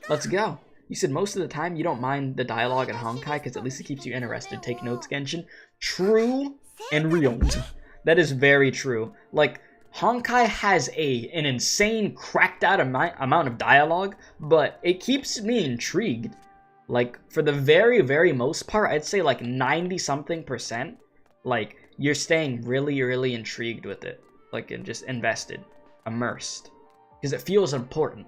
Let's go. You said most of the time you don't mind the dialogue in Honkai because at least it keeps you interested. Take notes, Genshin. True and real. That is very true. Like, Honkai has an insane cracked out amount of dialogue, but it keeps me intrigued. Like, for the very, very most part, I'd say like 90-something%, like, you're staying really, really intrigued with it. Like, and just invested, immersed. Because it feels important.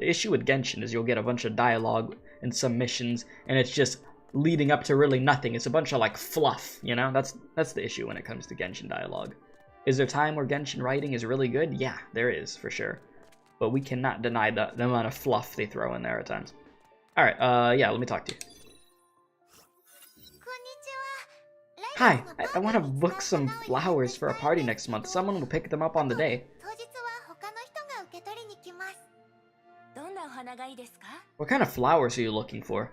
The issue with Genshin is you'll get a bunch of dialogue and some missions, and it's just leading up to really nothing. It's a bunch of like fluff, you know? That's the issue when it comes to Genshin dialogue. Is there time where Genshin writing is really good? Yeah, there is, for sure. But we cannot deny the amount of fluff they throw in there at times. Alright, yeah, let me talk to you. Hi, I want to book some flowers for a party next month. Someone will pick them up on the day. What kind of flowers are you looking for?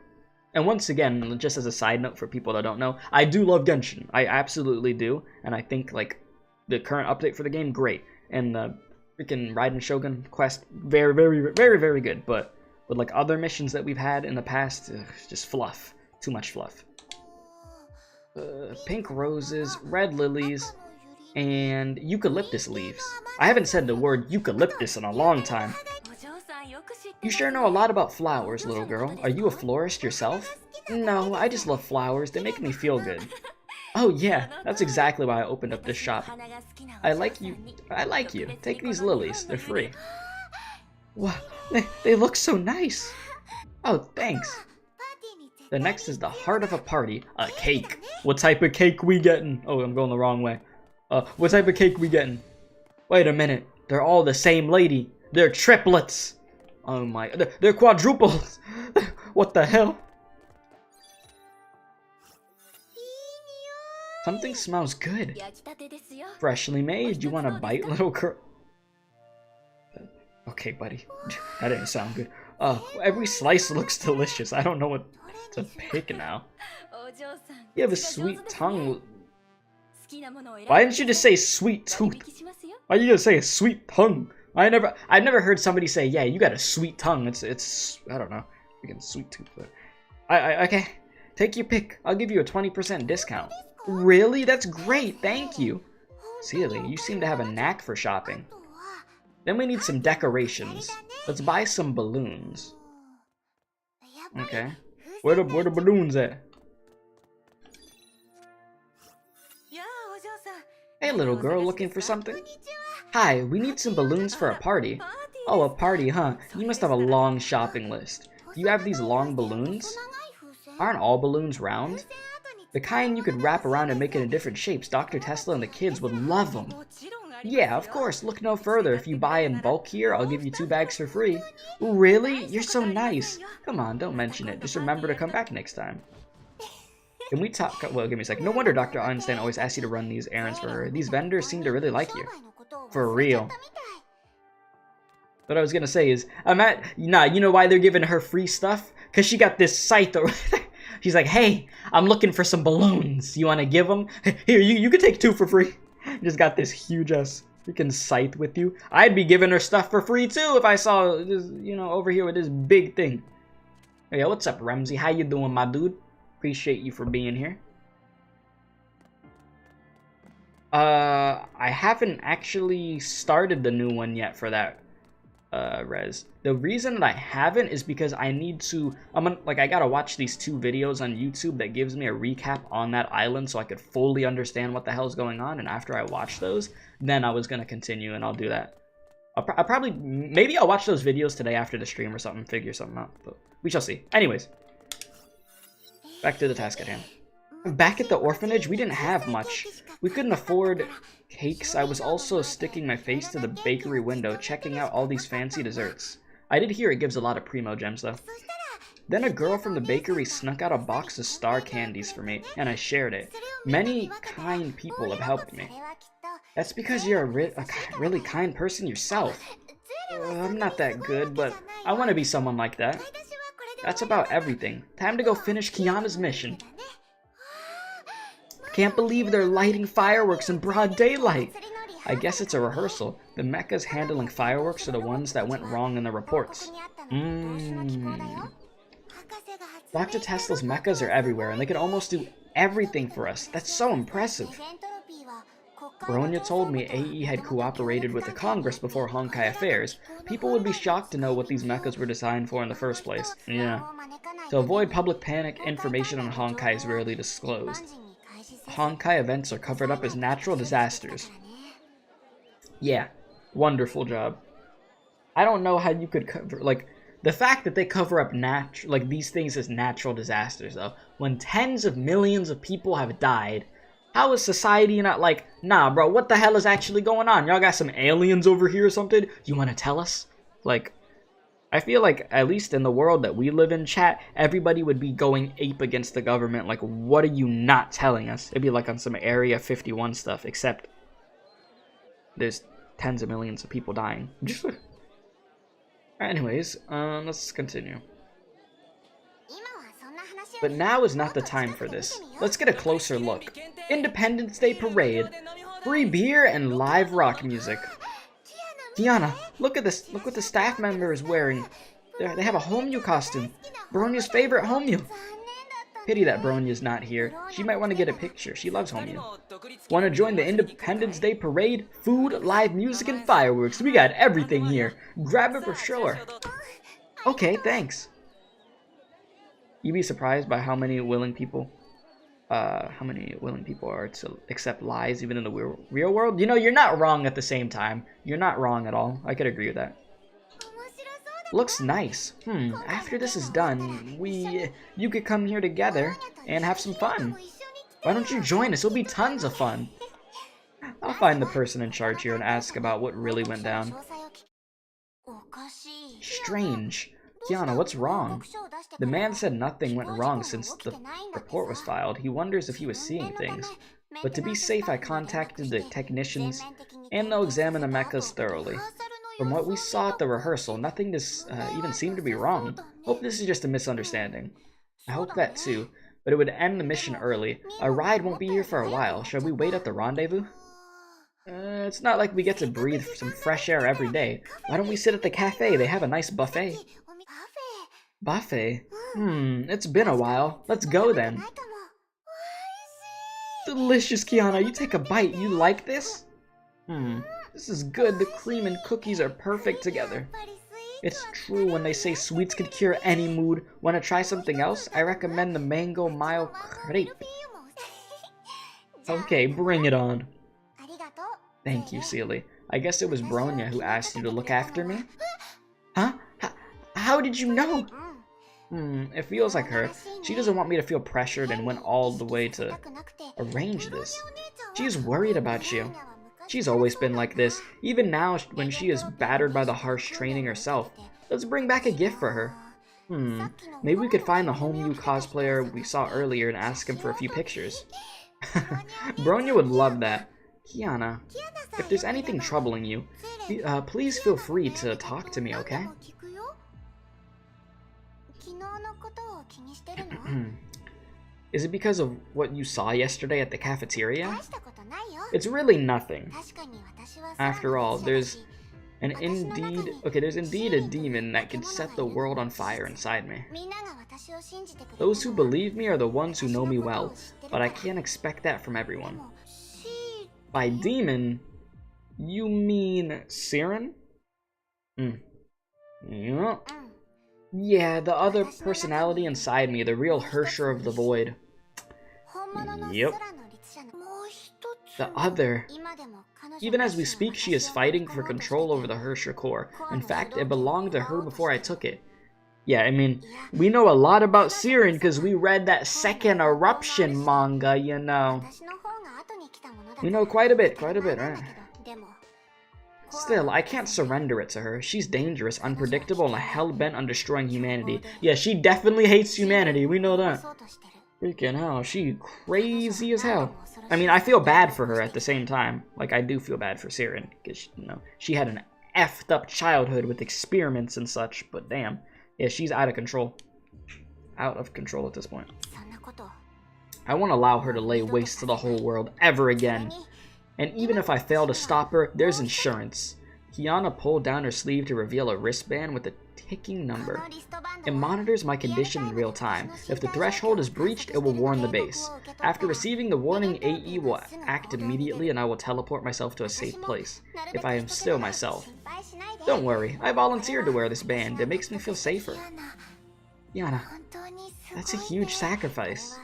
And once again, just as a side note for people that don't know, I do love Genshin. I absolutely do. And I think, like, the current update for the game, great. And the freaking Raiden Shogun quest, very, very, very, very good. But with, like, other missions that we've had in the past, just fluff. Too much fluff. Pink roses, red lilies, and eucalyptus leaves. I haven't said the word eucalyptus in a long time. You sure know a lot about flowers, little girl. Are you a florist yourself? No, I just love flowers. They make me feel good. Oh yeah, that's exactly why I opened up this shop. I like you. Take these lilies. They're free. Wow, they look so nice. Oh, thanks. The next is the heart of a party, a cake. What type of cake we getting? Oh, I'm going the wrong way. What type of cake we getting? Wait a minute. They're all the same lady. They're triplets. Oh my, they're quadruples. What the hell? Something smells good. Freshly made. You want to bite, little girl? Okay, buddy. That didn't sound good. Every slice looks delicious. I don't know what to pick now. You have a sweet tongue. Why didn't you just say sweet tooth? Why are you gonna say a sweet tongue? I've never heard somebody say, yeah, you got a sweet tongue. It's I don't know, freaking sweet tooth. But okay, take your pick. I'll give you a 20% discount. Really? That's great. Thank you. Seele, you seem to have a knack for shopping. Then we need some decorations. Let's buy some balloons. Okay. Where the balloons at? Hey, little girl, looking for something? Hi, we need some balloons for a party. Oh, a party, huh? You must have a long shopping list. Do you have these long balloons? Aren't all balloons round? The kind you could wrap around and make it in different shapes. Dr. Tesla and the kids would love them. Yeah, of course. Look no further. If you buy in bulk here, I'll give you 2 bags for free. Really? You're so nice. Come on, don't mention it. Just remember to come back next time. Can we talk? Well, give me a second. No wonder Dr. Einstein always asks you to run these errands for her. These vendors seem to really like you. For real. What I was gonna say is, you know why they're giving her free stuff? Because she got this scythe over there. She's like, hey, I'm looking for some balloons. You want to give them? Here, you can take 2 for free. Just got this huge ass freaking scythe with you. I'd be giving her stuff for free too if I saw this, over here with this big thing. Hey, what's up, Ramsey? How you doing, my dude? Appreciate you for being here. I haven't actually started the new one yet for that res. The reason that I haven't is because I need to, I gotta watch these 2 videos on YouTube that gives me a recap on that island so I could fully understand what the hell's going on, and after I watch those, then I was gonna continue, and I'll do that. I'll probably, maybe I'll watch those videos today after the stream or something, figure something out, but we shall see. Anyways, back to the task at hand. Back at the orphanage, we didn't have much. We couldn't afford cakes. I was also sticking my face to the bakery window, checking out all these fancy desserts. I did hear it gives a lot of primo gems, though. Then a girl from the bakery snuck out a box of star candies for me, and I shared it. Many kind people have helped me. That's because you're a really kind person yourself. I'm not that good, but I want to be someone like that. That's about everything. Time to go finish Kiana's mission. Can't believe they're lighting fireworks in broad daylight. I guess it's a rehearsal. The mechas handling fireworks are the ones that went wrong in the reports. Dr. Tesla's mechas are everywhere, and they can almost do everything for us. That's so impressive. Bronya told me AE had cooperated with the Congress before Honkai affairs. People would be shocked to know what these mechas were designed for in the first place. Yeah. To avoid public panic, information on Honkai is rarely disclosed. Honkai events are covered up as natural disasters. Yeah, wonderful job. I don't know how you could cover, the fact that they cover up these things as natural disasters, though. When tens of millions of people have died, how is society not like, nah, bro, what the hell is actually going on? Y'all got some aliens over here or something? You want to tell us? I feel like, at least in the world that we live in, chat, everybody would be going ape against the government. Like, what are you not telling us? It'd be like on some Area 51 stuff, except there's tens of millions of people dying. Anyways, let's continue. But now is not the time for this. Let's get a closer look. Independence Day Parade. Free beer and live rock music. Tiana, look at this. Look what the staff member is wearing. They have a Homyu costume. Bronya's favorite Homyu. Pity that Bronya's not here. She might want to get a picture. She loves Homyu. Want to join the Independence Day Parade? Food, live music, and fireworks. We got everything here. Grab it for sure. Okay, thanks. You'd be surprised by how many willing people are to accept lies even in the real world. You know, you're not wrong at the same time. You're not wrong at all. I could agree with that. Looks nice. After this is done, you could come here together and have some fun. Why don't you join us? It'll be tons of fun. I'll find the person in charge here and ask about what really went down. Strange. Kiana, what's wrong? The man said nothing went wrong since the report was filed. He wonders if he was seeing things. But to be safe, I contacted the technicians, and they'll examine the mechas thoroughly. From what we saw at the rehearsal, nothing even seemed to be wrong. Hope this is just a misunderstanding. I hope that too, but it would end the mission early. Our ride won't be here for a while. Shall we wait at the rendezvous? It's not like we get to breathe some fresh air every day. Why don't we sit at the cafe? They have a nice buffet. Buffet? It's been a while. Let's go then. Delicious, Kiana. You take a bite. You like this? This is good. The cream and cookies are perfect together. It's true when they say sweets can cure any mood. Want to try something else? I recommend the mango mayo crepe. Okay, bring it on. Thank you, Seele. I guess it was Bronya who asked you to look after me? Huh? How did you know? It feels like her. She doesn't want me to feel pressured and went all the way to arrange this. She's worried about you. She's always been like this, even now when she is battered by the harsh training herself. Let's bring back a gift for her. Maybe we could find the Homyu cosplayer we saw earlier and ask him for a few pictures. Bronya would love that. Kiana, if there's anything troubling you, please feel free to talk to me, okay? Is it because of what you saw yesterday at the cafeteria? It's really nothing. After all, there's indeed a demon that can set the world on fire inside me. Those who believe me are the ones who know me well, but I can't expect that from everyone. By demon, you mean Siren? Yeah, the other personality inside me, the real Hersher of the Void. Yep. The other. Even as we speak, she is fighting for control over the Hersher core. In fact, it belonged to her before I took it. Yeah, I mean, we know a lot about Siren because we read that second Eruption manga, you know. We know quite a bit, right? Still, I can't surrender it to her. She's dangerous, unpredictable, and hell-bent on destroying humanity. Yeah, she definitely hates humanity, we know that. Freaking hell, she crazy as hell. I mean, I feel bad for her at the same time. Like, I do feel bad for Siren, because, you know, she had an effed up childhood with experiments and such, but damn. Yeah, she's out of control. Out of control at this point. I won't allow her to lay waste to the whole world ever again. And even if I fail to stop her, there's insurance. Kiana pulled down her sleeve to reveal a wristband with a ticking number. It monitors my condition in real time. If the threshold is breached, it will warn the base. After receiving the warning, AE will act immediately and I will teleport myself to a safe place, if I am still myself. Don't worry, I volunteered to wear this band. It makes me feel safer. Kiana, that's a huge sacrifice.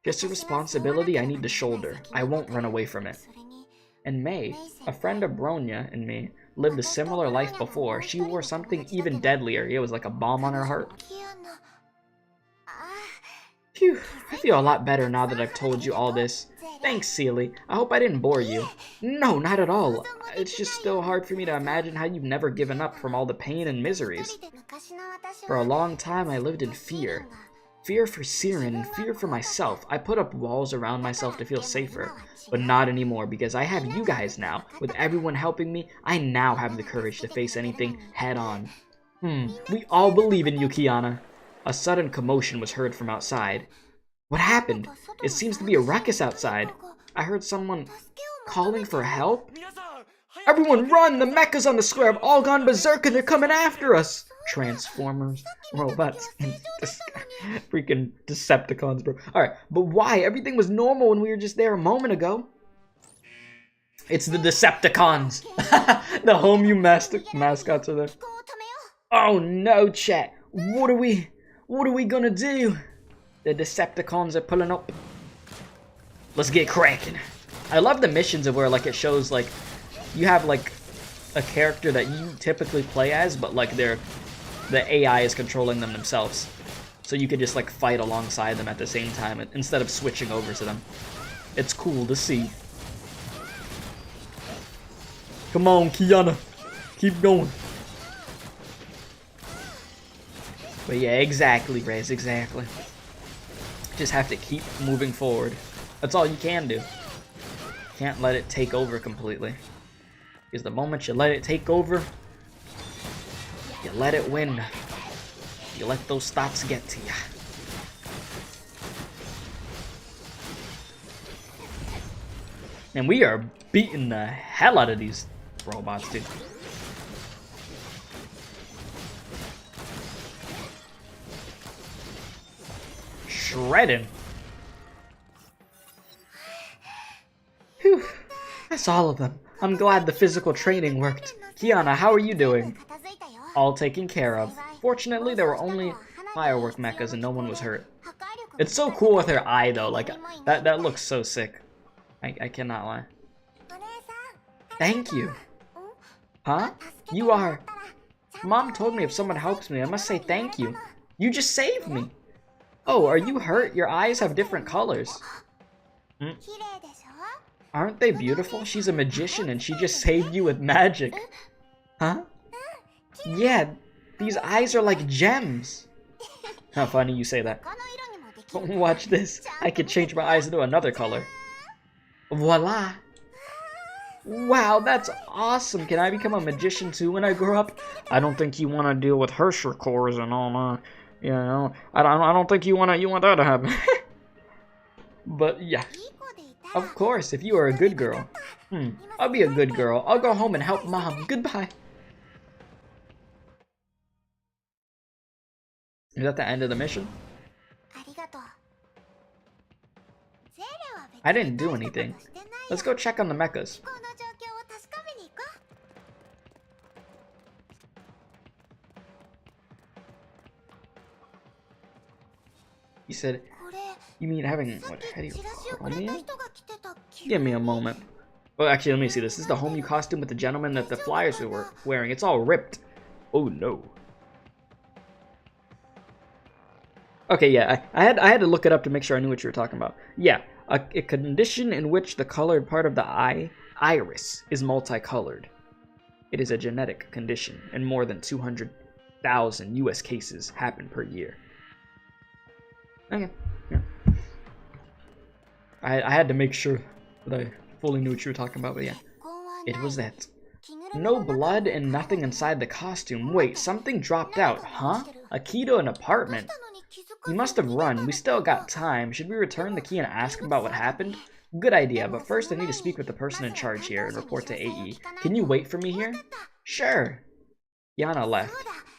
Just a responsibility I need to shoulder. I won't run away from it. And May, a friend of Bronya and me, lived a similar life before. She wore something even deadlier. It was like a bomb on her heart. Phew, I feel a lot better now that I've told you all this. Thanks, Seele. I hope I didn't bore you. No, not at all. It's just still hard for me to imagine how you've never given up from all the pain and miseries. For a long time, I lived in fear. Fear for Siren and fear for myself. I put up walls around myself to feel safer, but not anymore because I have you guys now. With everyone helping me, I now have the courage to face anything head on. We all believe in you, Kiana. A sudden commotion was heard from outside. What happened? It seems to be a ruckus outside. I heard someone calling for help. Everyone run! The mechas on the square have all gone berserk and they're coming after us! Transformers, robots, and freaking Decepticons, bro. Alright, but why? Everything was normal when we were just there a moment ago. It's the Decepticons. The Homyu mascots are there. Oh no, chat. What are we gonna do? The Decepticons are pulling up. Let's get cracking. I love the missions of where like it shows like you have like a character that you typically play as, but like the AI is controlling them themselves. So you could just like fight alongside them at the same time instead of switching over to them. It's cool to see. Come on, Kiana. Keep going. But yeah, exactly, Rez, exactly. Just have to keep moving forward. That's all you can do. can't let it take over completely. Because the moment you let it take over, you let it win. You let those thoughts get to you. And we are beating the hell out of these robots, dude. Shredding. Whew. That's all of them. I'm glad the physical training worked. Kiana, how are you doing? All taken care of. Fortunately, there were only firework mechas and no one was hurt. It's so cool with her eye, though. Like, that looks so sick. I cannot lie. Thank you. Huh? You are... Mom told me if someone helps me, I must say thank you. You just saved me. Oh, are you hurt? Your eyes have different colors. Hmm? Aren't they beautiful? She's a magician and she just saved you with magic. Huh? Yeah, these eyes are like gems. How funny you say that. Watch this. I could change my eyes into another color. Voila. Wow, that's awesome. Can I become a magician too when I grow up? I don't think you want to deal with Hershey cores and all that. You know, I don't think you want that to happen. But yeah. Of course, if you are a good girl. I'll be a good girl. I'll go home and help Mom. Goodbye. Is that the end of the mission? I didn't do anything. Let's go check on the mechas. He said, you mean having what, heterochromia? Give me a moment. Oh, actually, let me see this. This is the homey costume with the gentleman that the flyers were wearing. It's all ripped. Oh no. Okay, yeah, I had to look it up to make sure I knew what you were talking about. Yeah, a condition in which the colored part of the iris, is multicolored. It is a genetic condition, and more than 200,000 US cases happen per year. Okay, yeah. I had to make sure that I fully knew what you were talking about, but yeah. It was that. No blood and nothing inside the costume. Wait, something dropped out, huh? A key to an apartment? You must have run. We still got time. Should we return the key and ask him about what happened? Good idea, but first I need to speak with the person in charge here and report to AE. Can you wait for me here? Sure. Yana left.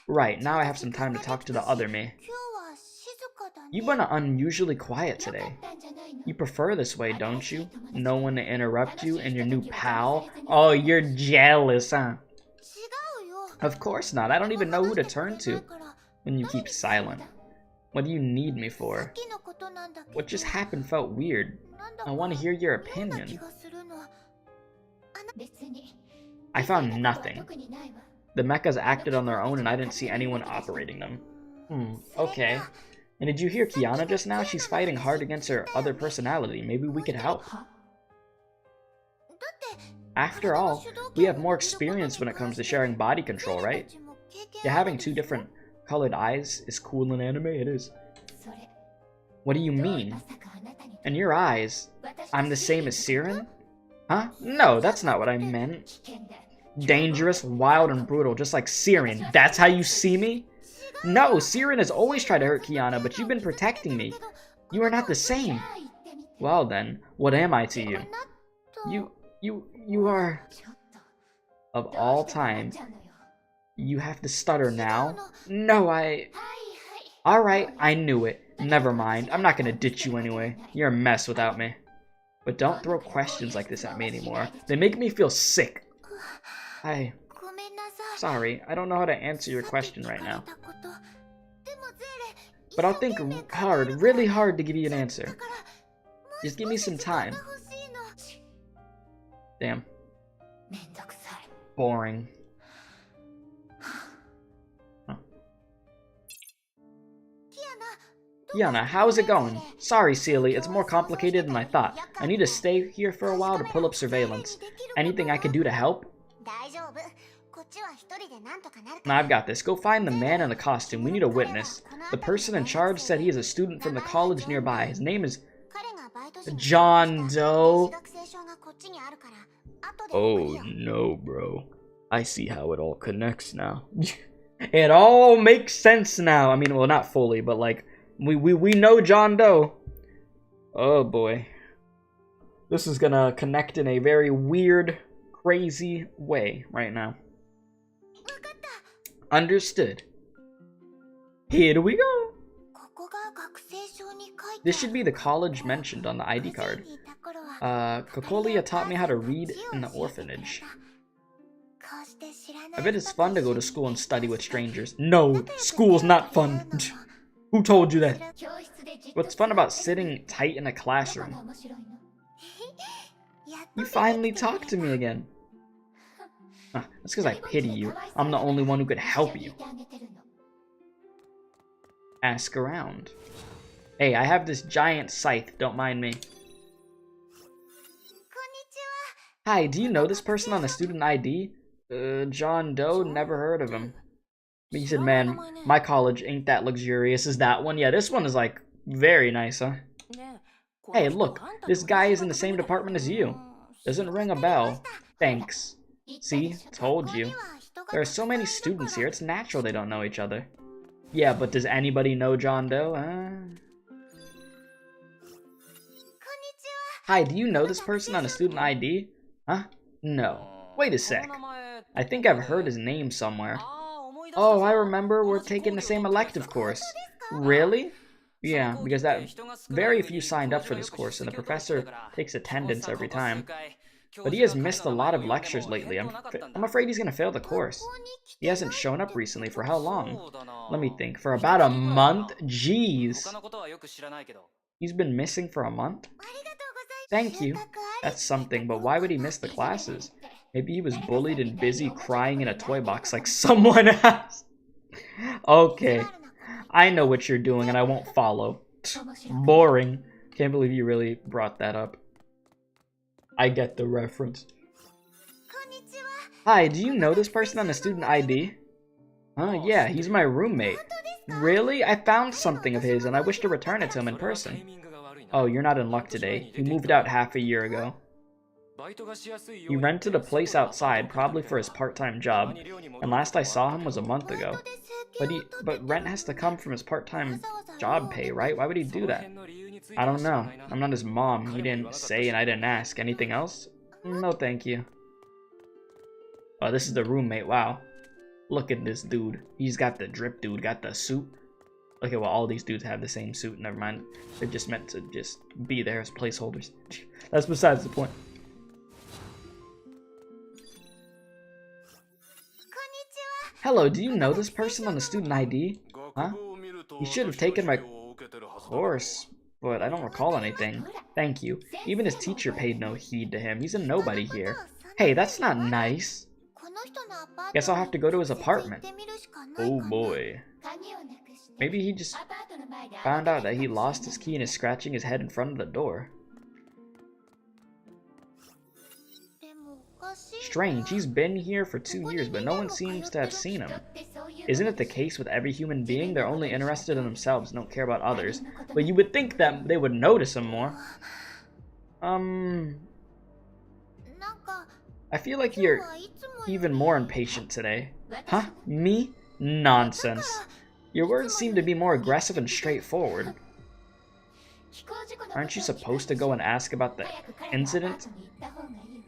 Right, now I have some time to talk to the other me. You've been unusually quiet today. You prefer this way, don't you? No one to interrupt you and your new pal? Oh, you're jealous, huh? Of course not. I don't even know who to turn to when you keep silent. What do you need me for? What just happened felt weird. I want to hear your opinion. I found nothing. The mechas acted on their own and I didn't see anyone operating them. Okay. And did you hear Kiana just now? She's fighting hard against her other personality. Maybe we could help. After all, we have more experience when it comes to sharing body control, right? Yeah, having two different colored eyes is cool in anime, it is. What do you mean? In your eyes, I'm the same as Siren? Huh? No, that's not what I meant. Dangerous, wild, and brutal, just like Siren. That's how you see me? No, Siren has always tried to hurt Kiana, but you've been protecting me. You are not the same. Well then, what am I to you? You are... Of all time, you have to stutter now? No, Alright, I knew it. Never mind, I'm not gonna ditch you anyway. You're a mess without me. But don't throw questions like this at me anymore. They make me feel sick. Sorry, I don't know how to answer your question right now. But I'll think hard, really hard to give you an answer. Just give me some time. Damn. Boring. Huh. Kiana, how's it going? Sorry, Seele, it's more complicated than I thought. I need to stay here for a while to pull up surveillance. Anything I can do to help? Nah, I've got this. Go find the man in the costume. We need a witness. The person in charge said he is a student from the college nearby. His name is John Doe. Oh no, bro. I see how it all connects now. It all makes sense now. I mean, well, not fully, but like, we know John Doe. Oh boy. This is gonna connect in a very weird, crazy way right now. Understood. Here we go. This should be the college mentioned on the ID card. Kokolia taught me how to read in the orphanage. I bet it's fun to go to school and study with strangers. No, school's not fun. Who told you that? What's fun about sitting tight in a classroom? You finally talked to me again. That's because I pity you. I'm the only one who could help you. Ask around. Hey, I have this giant scythe. Don't mind me. Hi, do you know this person on the student ID? John Doe? Never heard of him. He said, man, my college ain't that luxurious as that one. Yeah, this one is like very nice, huh? Hey, look, this guy is in the same department as you. Doesn't ring a bell. Thanks. See? Told you. There are so many students here, it's natural they don't know each other. Yeah, but does anybody know John Doe? Hi, do you know this person on a student ID? Huh? No. Wait a sec. I think I've heard his name somewhere. Oh, I remember, we're taking the same elective course. Really? Yeah, because very few signed up for this course, and the professor takes attendance every time. But he has missed a lot of lectures lately. I'm afraid he's gonna fail the course. He hasn't shown up recently. For how long? Let me think. For about a month? Jeez. He's been missing for a month? Thank you. That's something, but why would he miss the classes? Maybe he was bullied and busy crying in a toy box like someone else. Okay. I know what you're doing and I won't follow. Boring. Can't believe you really brought that up. I get the reference. Hi, do you know this person on the student ID? Yeah, he's my roommate. Really? I found something of his and I wish to return it to him in person. Oh, you're not in luck today. He moved out half a year ago. He rented a place outside, probably for his part-time job, and last I saw him was a month ago. But rent has to come from his part-time job pay, right? Why would he do that? I don't know. I'm not his mom. He didn't say and I didn't ask. Anything else? No, thank you. Oh, this is the roommate. Wow. Look at this dude. He's got the drip dude, got the suit. Okay, well, all these dudes have the same suit. Never mind. They're just meant to just be there as placeholders. That's besides the point. Hello, do you know this person on the student ID? Huh? He should have taken my course, but I don't recall anything. Thank you. Even his teacher paid no heed to him. He's a nobody here. Hey, that's not nice. Guess I'll have to go to his apartment. Oh boy. Maybe he just found out that he lost his key and is scratching his head in front of the door. Strange, he's been here for 2 years, but no one seems to have seen him. Isn't it the case with every human being? They're only interested in themselves and don't care about others. But you would think that they would notice him more. I feel like you're even more impatient today. Huh? Me? Nonsense. Your words seem to be more aggressive and straightforward. Aren't you supposed to go and ask about the incident?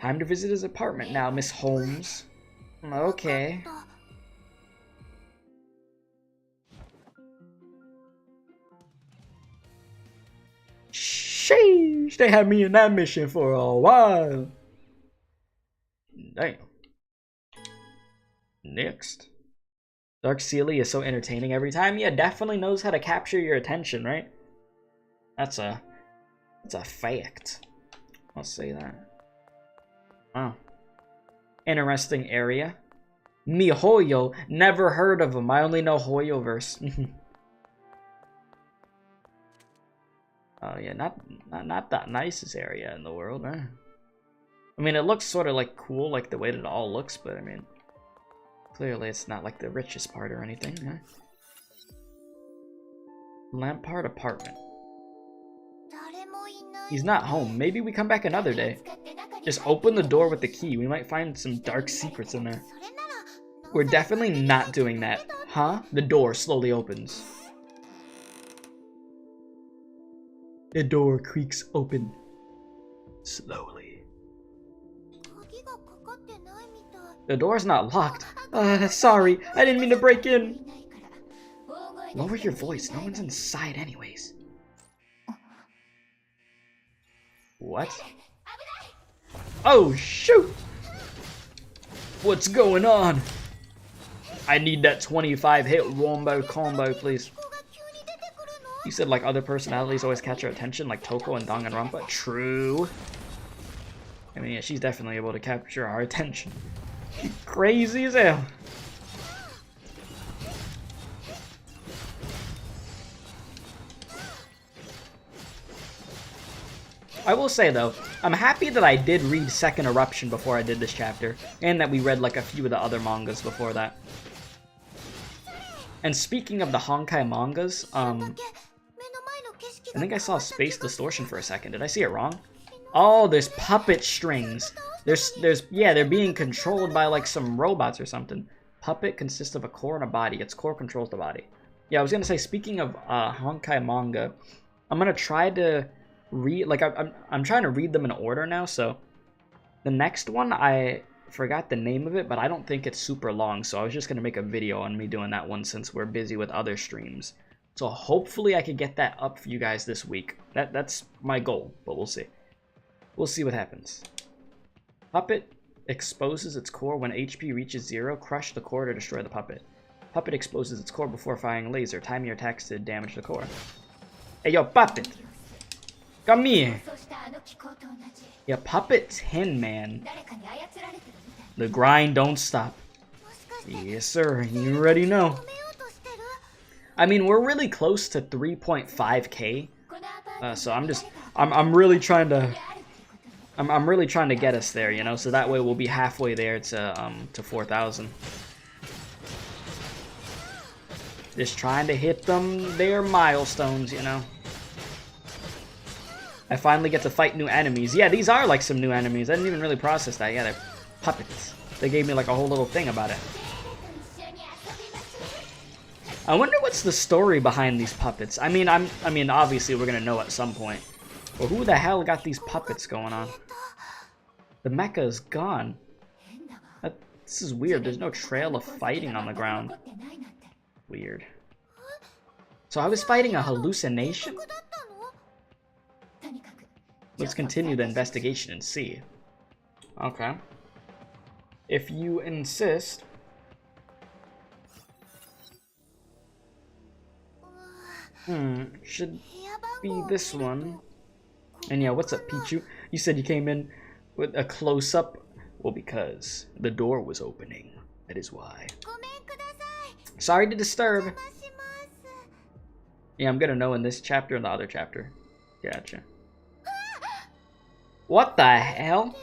Time to visit his apartment now, Miss Holmes. Okay. Sheesh, they had me in that mission for a while. Damn. Next. Dark Seele is so entertaining every time. Yeah, definitely knows how to capture your attention, right? That's a fact. I'll say that. Wow. Interesting area. Mihoyo. Never heard of him. I only know hoyoverse. Oh yeah, not that nicest area in the world, huh? I mean, it looks sort of like cool, like the way that it all looks, but I mean, clearly it's not like the richest part or anything, huh? Lampard apartment. He's not home. Maybe we come back another day. Just open the door with the key. We might find some dark secrets in there. We're definitely not doing that. Huh? The door slowly opens. The door creaks open. Slowly. The door's not locked. Sorry. I didn't mean to break in. Lower your voice. No one's inside anyways. What? Oh, shoot! What's going on? I need that 25 hit wombo combo, please. You said like other personalities always catch your attention, like Toko and Danganronpa. True. I mean, yeah, she's definitely able to capture our attention. She's crazy as hell. I will say though, I'm happy that I did read Second Eruption before I did this chapter, and that we read like a few of the other mangas before that. And speaking of the Honkai mangas, I think I saw Space Distortion for a second. Did I see it wrong? Oh, there's puppet strings. Yeah, they're being controlled by like some robots or something. Puppet consists of a core and a body. Its core controls the body. Yeah, I was gonna say, speaking of Honkai manga, I'm gonna try to read, like I'm trying to read them in order now. So the next one, I forgot the name of it, but I don't think it's super long, so I was just gonna make a video on me doing that one since we're busy with other streams. So hopefully I could get that up for you guys this week. That's my goal, but we'll see. We'll see what happens. Puppet exposes its core when HP reaches 0. Crush the core to destroy the puppet. Puppet exposes its core before firing a laser. Time your attacks to damage the core. Hey yo, Puppet! Come here! Yeah, Puppet 10, man. The grind don't stop. Yes, sir. You already know. I mean, we're really close to 3.5k. So I'm really trying to... I'm really trying to get us there, you know, so that way we'll be halfway there to 4,000. Just trying to hit their milestones, you know. I finally get to fight new enemies. Yeah, these are like some new enemies. I didn't even really process that. Yeah, they're puppets. They gave me like a whole little thing about it. I wonder what's the story behind these puppets. I mean, obviously we're gonna know at some point. But who the hell got these puppets going on? The mecha is gone. This is weird. There's no trail of fighting on the ground. Weird. So I was fighting a hallucination? Let's continue the investigation and see. Okay. If you insist. Should be this one. And yeah, what's up, Pichu? You said you came in with a close-up? Well, because the door was opening. That is why. Sorry to disturb. Yeah, I'm gonna know in this chapter and the other chapter. Gotcha. What the hell?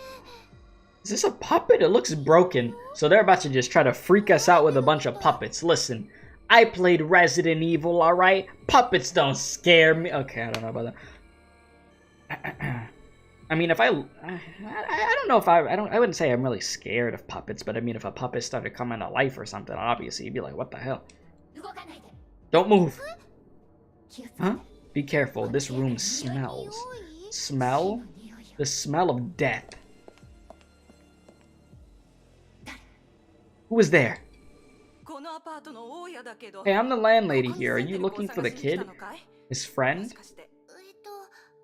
Is this a puppet? It looks broken. So they're about to just try to freak us out with a bunch of puppets. Listen, I played Resident Evil, alright? Puppets don't scare me. Okay, I don't know about that. I mean, if I don't know if I wouldn't say I'm really scared of puppets, but I mean, if a puppet started coming to life or something, obviously you'd be like, what the hell? Don't move. Huh? Be careful. This room smells. Smell? The smell of death. Who is there? Hey, I'm the landlady here. Are you looking for the kid? His friend?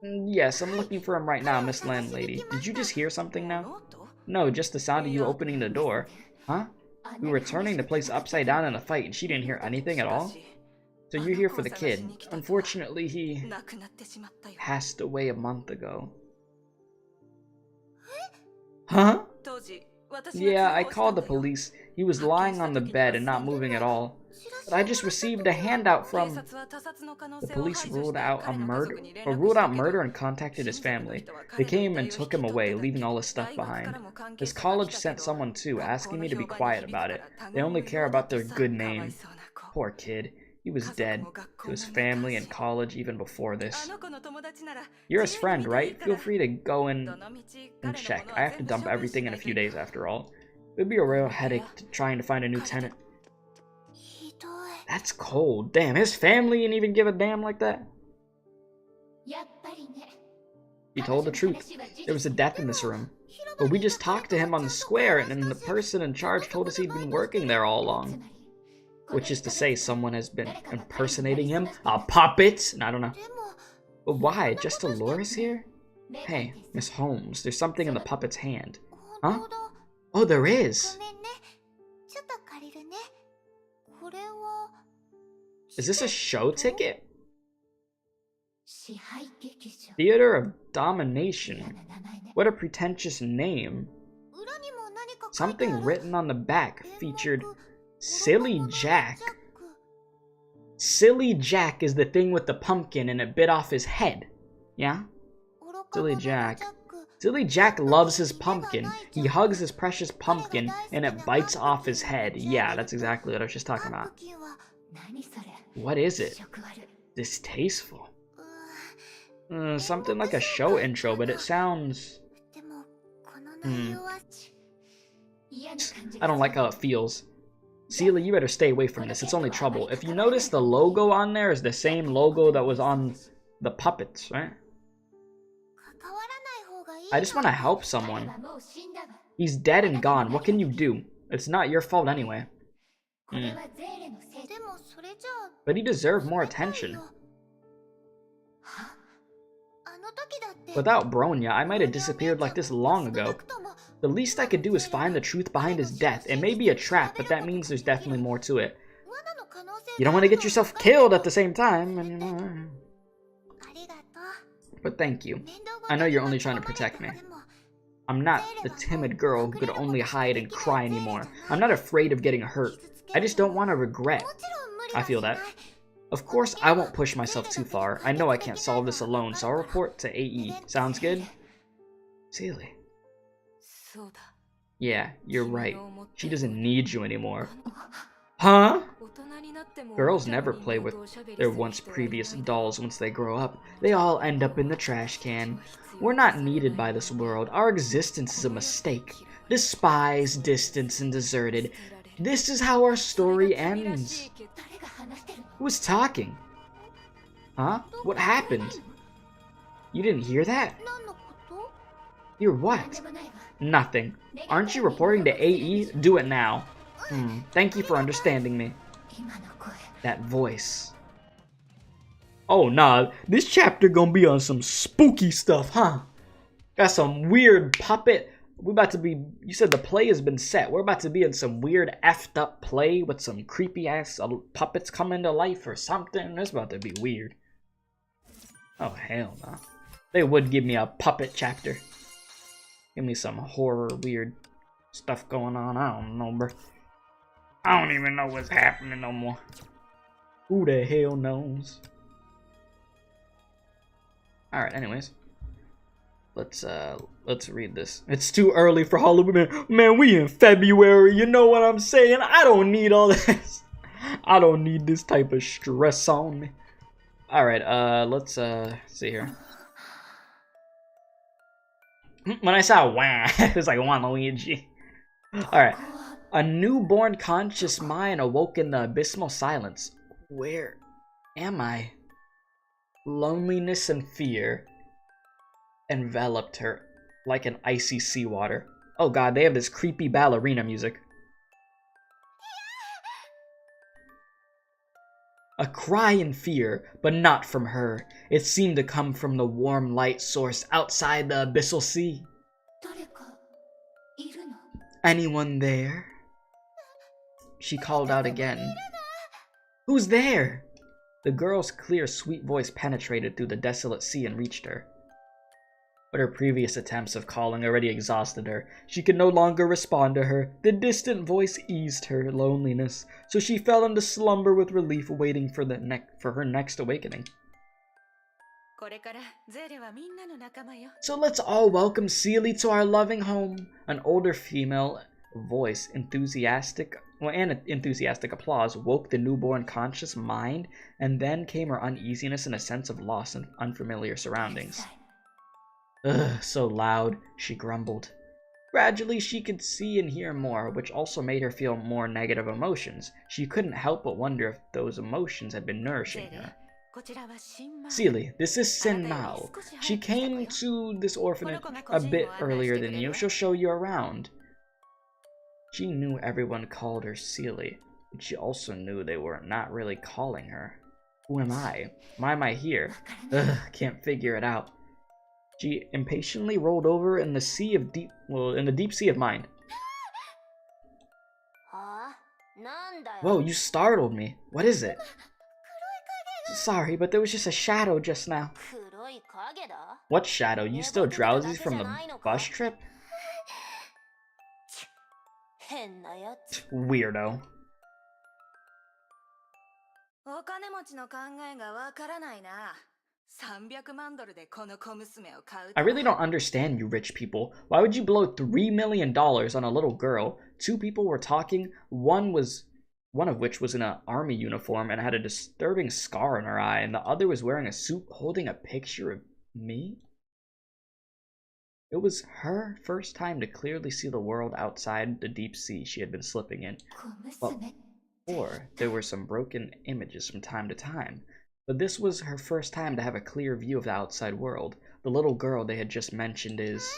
Yes, I'm looking for him right now, Miss Landlady. Did you just hear something now? No, just the sound of you opening the door. Huh? We were turning the place upside down in a fight and she didn't hear anything at all? So you're here for the kid. Unfortunately, he passed away a month ago. Huh? Yeah, I called the police. He was lying on the bed and not moving at all. But I just received a handout from... The police ruled out murder and contacted his family. They came and took him away, leaving all his stuff behind. His college sent someone too, asking me to be quiet about it. They only care about their good name. Poor kid. He was dead. To his family and college even before this. You're his friend, right? Feel free to go in and check. I have to dump everything in a few days after all. It would be a real headache trying to find a new tenant. That's cold. Damn, his family didn't even give a damn like that? He told the truth. There was a death in this room. But we just talked to him on the square, and then the person in charge told us he'd been working there all along. Which is to say, someone has been impersonating him? A puppet? I don't know. But why? Just to lure us here? Hey, Miss Holmes, there's something in the puppet's hand. Huh? Oh, there is! Is this a show ticket? Theater of Domination. What a pretentious name. Something written on the back featured Silly Jack. Silly Jack is the thing with the pumpkin and it bit off his head. Yeah? Silly Jack. Silly Jack loves his pumpkin. He hugs his precious pumpkin and it bites off his head. Yeah, that's exactly what I was just talking about. What is it? Distasteful. Something like a show intro, but it sounds... I don't like how it feels. Seele, you better stay away from this. It's only trouble. If you notice, the logo on there is the same logo that was on the puppets, right? I just want to help someone. He's dead and gone. What can you do? It's not your fault anyway. But he deserved more attention. Without Bronya, I might have disappeared like this long ago. The least I could do is find the truth behind his death. It may be a trap, but that means there's definitely more to it. You don't want to get yourself killed at the same time. But thank you. I know you're only trying to protect me. I'm not the timid girl who could only hide and cry anymore. I'm not afraid of getting hurt. I just don't want to regret. I feel that. Of course, I won't push myself too far. I know I can't solve this alone, so I'll report to AE. Sounds good? Seele. Yeah, you're right. She doesn't need you anymore. Huh? Girls never play with their once previous dolls once they grow up. They all end up in the trash can. We're not needed by this world. Our existence is a mistake. Despised, distanced, and deserted. This is how our story ends. Who was talking? Huh? What happened? You didn't hear that? Hear what? Nothing. Aren't you reporting to AE? Do it now. Thank you for understanding me. That voice. Oh nah, this chapter gonna be on some spooky stuff, huh? Got some weird puppet. We're about to be, you said the play has been set. We're about to be in some weird effed up play with some creepy ass puppets coming to life or something. It's about to be weird. Oh hell no. They would give me a puppet chapter. Give me some horror weird stuff going on. I don't know, bro. I don't even know what's happening no more. Who the hell knows? Alright, anyways. Let's read this. It's too early for Halloween. Man, we in February, you know what I'm saying? I don't need all this. I don't need this type of stress on me. Alright, let's see here. When I saw wah, it was like Waluigi. Alright. A newborn conscious mind awoke in the abysmal silence. Where am I? Loneliness and fear enveloped her like an icy seawater. Oh god, they have this creepy ballerina music. A cry in fear, but not from her. It seemed to come from the warm light source outside the abyssal sea. Anyone there? She called out again. Who's there? The girl's clear, sweet voice penetrated through the desolate sea and reached her. But her previous attempts of calling already exhausted her. She could no longer respond to her. The distant voice eased her loneliness, so she fell into slumber with relief, waiting for her next awakening. So let's all welcome Seele to our loving home. An older female voice, enthusiastic and enthusiastic applause woke the newborn conscious mind, and then came her uneasiness and a sense of loss in unfamiliar surroundings. Ugh, so loud, she grumbled. Gradually, she could see and hear more, which also made her feel more negative emotions. She couldn't help but wonder if those emotions had been nourishing her. Seele, this is Sin Mao. She came to this orphanage a bit earlier than you. She'll show you around. She knew everyone called her Seele, but she also knew they were not really calling her. Who am I? Why am I here? Ugh, can't figure it out. She impatiently rolled over in the deep sea of mind. Whoa, you startled me. What is it? Sorry, but there was just a shadow just now. What shadow? You still drowsy from the bus trip? Weirdo. I really don't understand you rich people. Why would you blow $3 million on a little girl? Two people were talking, one of which was in an army uniform and had a disturbing scar in her eye, and the other was wearing a suit holding a picture of me? It was her first time to clearly see the world outside the deep sea she had been slipping in. Well, before, there were some broken images from time to time. But this was her first time to have a clear view of the outside world. The little girl they had just mentioned is...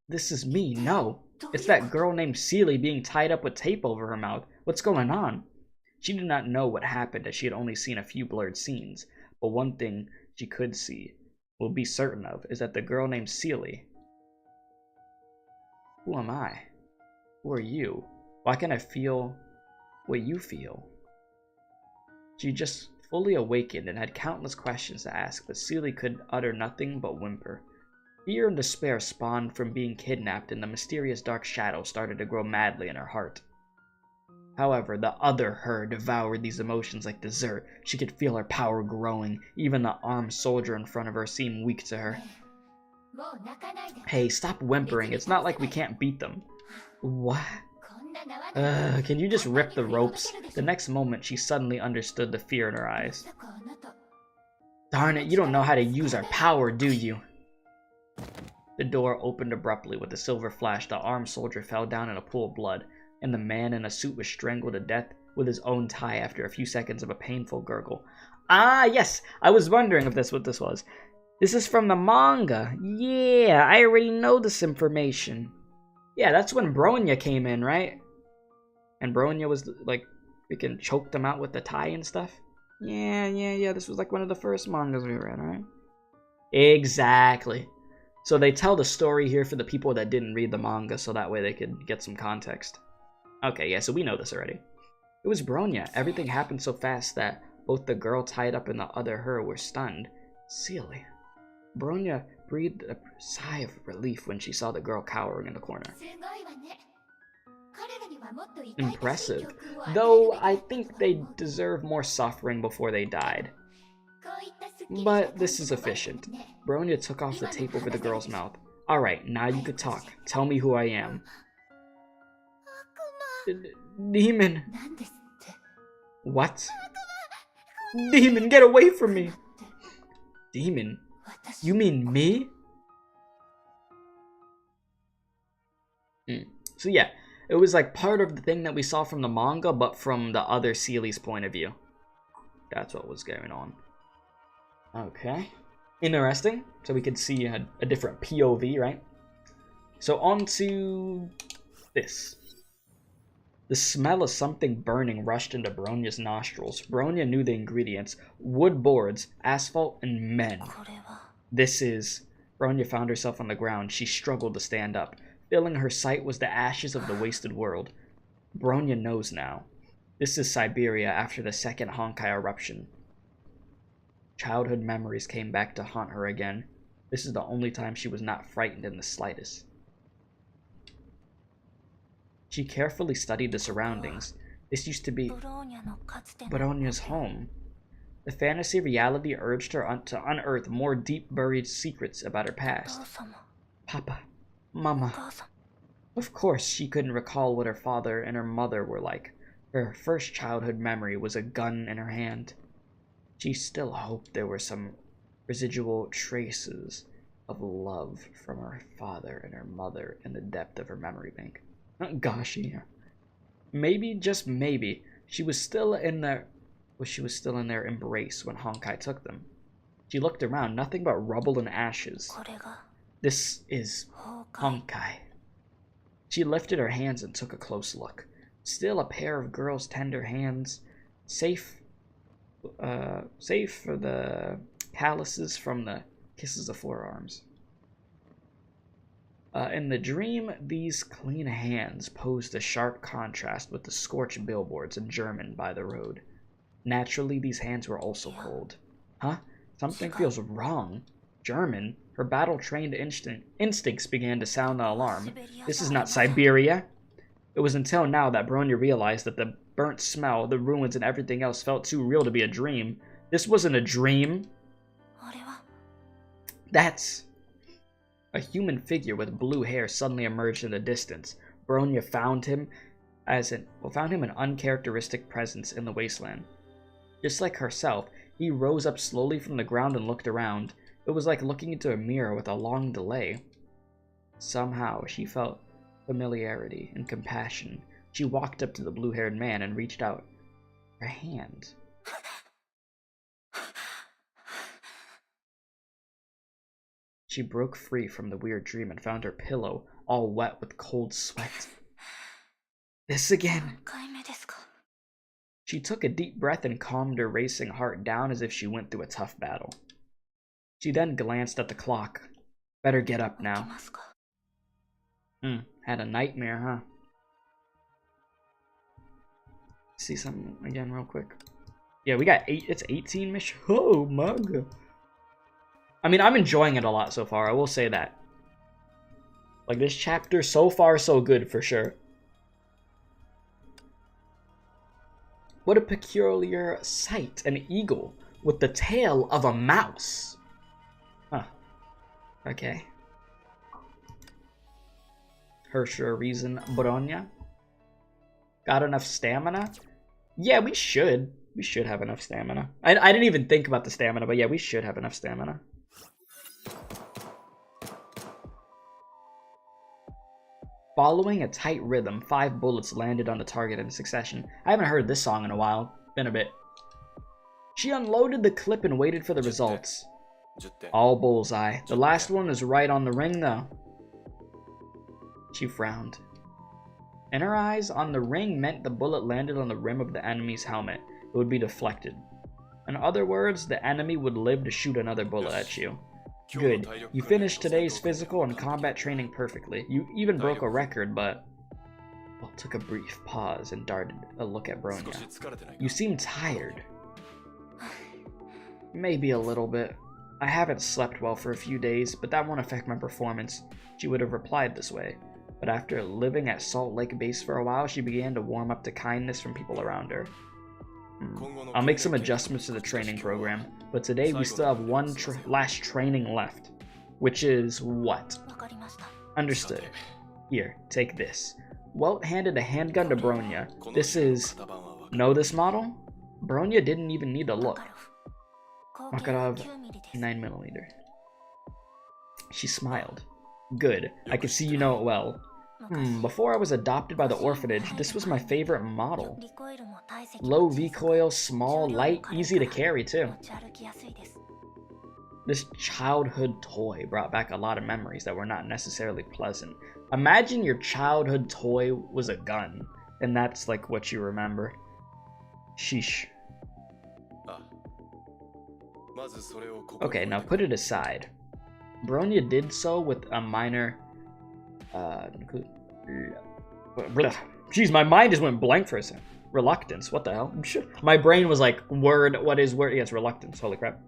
This is me, no. It's that girl named Seele being tied up with tape over her mouth. What's going on? She did not know what happened as she had only seen a few blurred scenes. But one thing she could see, will be certain of, is that the girl named Seele... Who am I? Who are you? Why can't I feel... what you feel? She just fully awakened and had countless questions to ask, but Seele could utter nothing but whimper. Fear and despair spawned from being kidnapped, and the mysterious dark shadow started to grow madly in her heart. However, the other her devoured these emotions like dessert. She could feel her power growing. Even the armed soldier in front of her seemed weak to her. Hey, stop whimpering. It's not like we can't beat them. What? Can you just rip the ropes? The next moment, she suddenly understood the fear in her eyes. Darn it, you don't know how to use our power, do you? The door opened abruptly with a silver flash. The armed soldier fell down in a pool of blood, and the man in a suit was strangled to death with his own tie after a few seconds of a painful gurgle. Ah, yes! I was wondering if what this was. This is from the manga. Yeah, I already know this information. Yeah, that's when Bronya came in, right? And Bronya was, like, freaking choked him out with the tie and stuff? Yeah, this was like one of the first mangas we read, right? Exactly. So they tell the story here for the people that didn't read the manga, so that way they could get some context. Okay, yeah, so we know this already. It was Bronya. Everything happened so fast that both the girl tied up and the other her were stunned. Seele. Bronya breathed a sigh of relief when she saw the girl cowering in the corner. Impressive. Though I think they deserve more suffering before they died. But this is efficient. Bronya took off the tape over the girl's mouth. Alright, now you could talk. Tell me who I am. Demon. What? Demon, get away from me! Demon? You mean me? So yeah, it was like part of the thing that we saw from the manga, but from the other Seele's point of view. That's what was going on. Okay. Interesting. So we could see a different POV, right? So on to this. The smell of something burning rushed into Bronya's nostrils. Bronya knew the ingredients: wood boards, asphalt, and men. This is... Bronya found herself on the ground. She struggled to stand up. Filling her sight was the ashes of the wasted world. Bronya knows now. This is Siberia after the second Honkai eruption. Childhood memories came back to haunt her again. This is the only time she was not frightened in the slightest. She carefully studied the surroundings. This used to be Bronya's home. The fantasy reality urged her to unearth more deep-buried secrets about her past. Papa, Mama. Of course, she couldn't recall what her father and her mother were like. Her first childhood memory was a gun in her hand. She still hoped there were some residual traces of love from her father and her mother in the depth of her memory bank. Gosh, yeah. Maybe, just maybe, she was still in their embrace when Honkai took them. She looked around, nothing but rubble and ashes. This is Honkai. She lifted her hands and took a close look. Still a pair of girls' tender hands, safe for the calluses from the kisses of forearms. In the dream, these clean hands posed a sharp contrast with the scorched billboards in German by the road. Naturally, these hands were also cold. Huh? Something feels wrong. German? Her battle-trained instincts began to sound the alarm. This is not Siberia. It was until now that Bronya realized that the burnt smell, the ruins, and everything else felt too real to be a dream. This wasn't a dream. That's... A human figure with blue hair suddenly emerged in the distance. Bronya found him an uncharacteristic presence in the wasteland. Just like herself, he rose up slowly from the ground and looked around. It was like looking into a mirror with a long delay. Somehow, she felt familiarity and compassion. She walked up to the blue-haired man and reached out her hand. She broke free from the weird dream and found her pillow all wet with cold sweat. This again. She took a deep breath and calmed her racing heart down as if she went through a tough battle. She then glanced at the clock. Better get up now. Had a nightmare, huh? See something again real quick. Yeah, we got it's 18 missions. Oh, mug. I mean, I'm enjoying it a lot so far, I will say that. Like, this chapter, so far, so good, for sure. What a peculiar sight, an eagle with the tail of a mouse. Huh. Okay. Hersher reason, Bronya. Got enough stamina? Yeah, we should. We should have enough stamina. I didn't even think about the stamina, but yeah, we should have enough stamina. Following a tight rhythm, 5 bullets landed on the target in succession. I haven't heard this song in a while. Been a bit. She unloaded the clip and waited for the results. All bullseye. The last one was right on the ring, though. She frowned. In her eyes, on the ring meant the bullet landed on the rim of the enemy's helmet. It would be deflected. In other words, the enemy would live to shoot another bullet at you. Good. You finished today's physical and combat training perfectly. You even broke a record, but... Well, took a brief pause and darted a look at Bronya. You seem tired. Maybe a little bit. I haven't slept well for a few days, but that won't affect my performance. She would have replied this way. But after living at Salt Lake Base for a while, she began to warm up to kindness from people around her. I'll make some adjustments to the training program, but today we still have one last training left. Which is what? Understood. Here, take this. Welt handed a handgun to Bronya. This is... Know this model? Bronya didn't even need to look. Makarov 9mm. She smiled. Good, I can see you know it well. Before I was adopted by the orphanage, this was my favorite model. Low recoil, small, light, easy to carry too. This childhood toy brought back a lot of memories that were not necessarily pleasant. Imagine your childhood toy was a gun, and that's like what you remember. Sheesh. Okay, now put it aside. Bronya did so with a minor... Jeez, my mind just went blank for a second. Reluctance, what the hell? My brain was like, word, what is word? Yeah, it's reluctance, holy crap.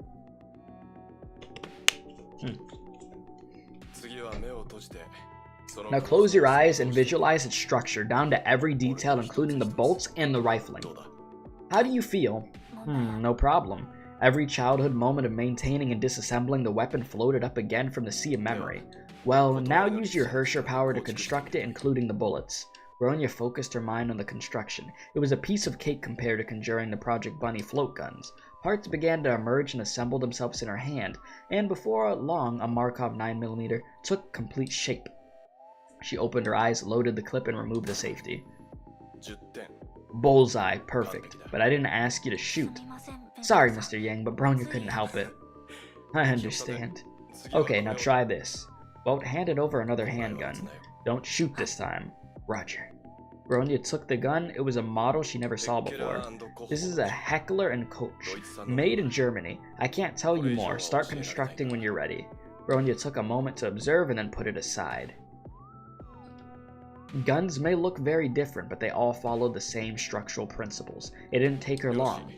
Now close your eyes and visualize its structure down to every detail, including the bolts and the rifling. How do you feel? No problem. Every childhood moment of maintaining and disassembling the weapon floated up again from the sea of memory. Well, now use your Hersher power to construct it, including the bullets. Bronya focused her mind on the construction. It was a piece of cake compared to conjuring the Project Bunny float guns. Parts began to emerge and assemble themselves in her hand, and before long, a Markov 9mm took complete shape. She opened her eyes, loaded the clip, and removed the safety. Bullseye, perfect. But I didn't ask you to shoot. Sorry, Mr. Yang, but Bronya couldn't help it. I understand. Okay, now try this. Boat handed over another handgun. Don't shoot this time. Roger. Bronya took the gun. It was a model she never saw before. This is a Heckler & Koch, made in Germany. I can't tell you more. Start constructing when you're ready. Bronya took a moment to observe and then put it aside. Guns may look very different, but they all follow the same structural principles. It didn't take her long.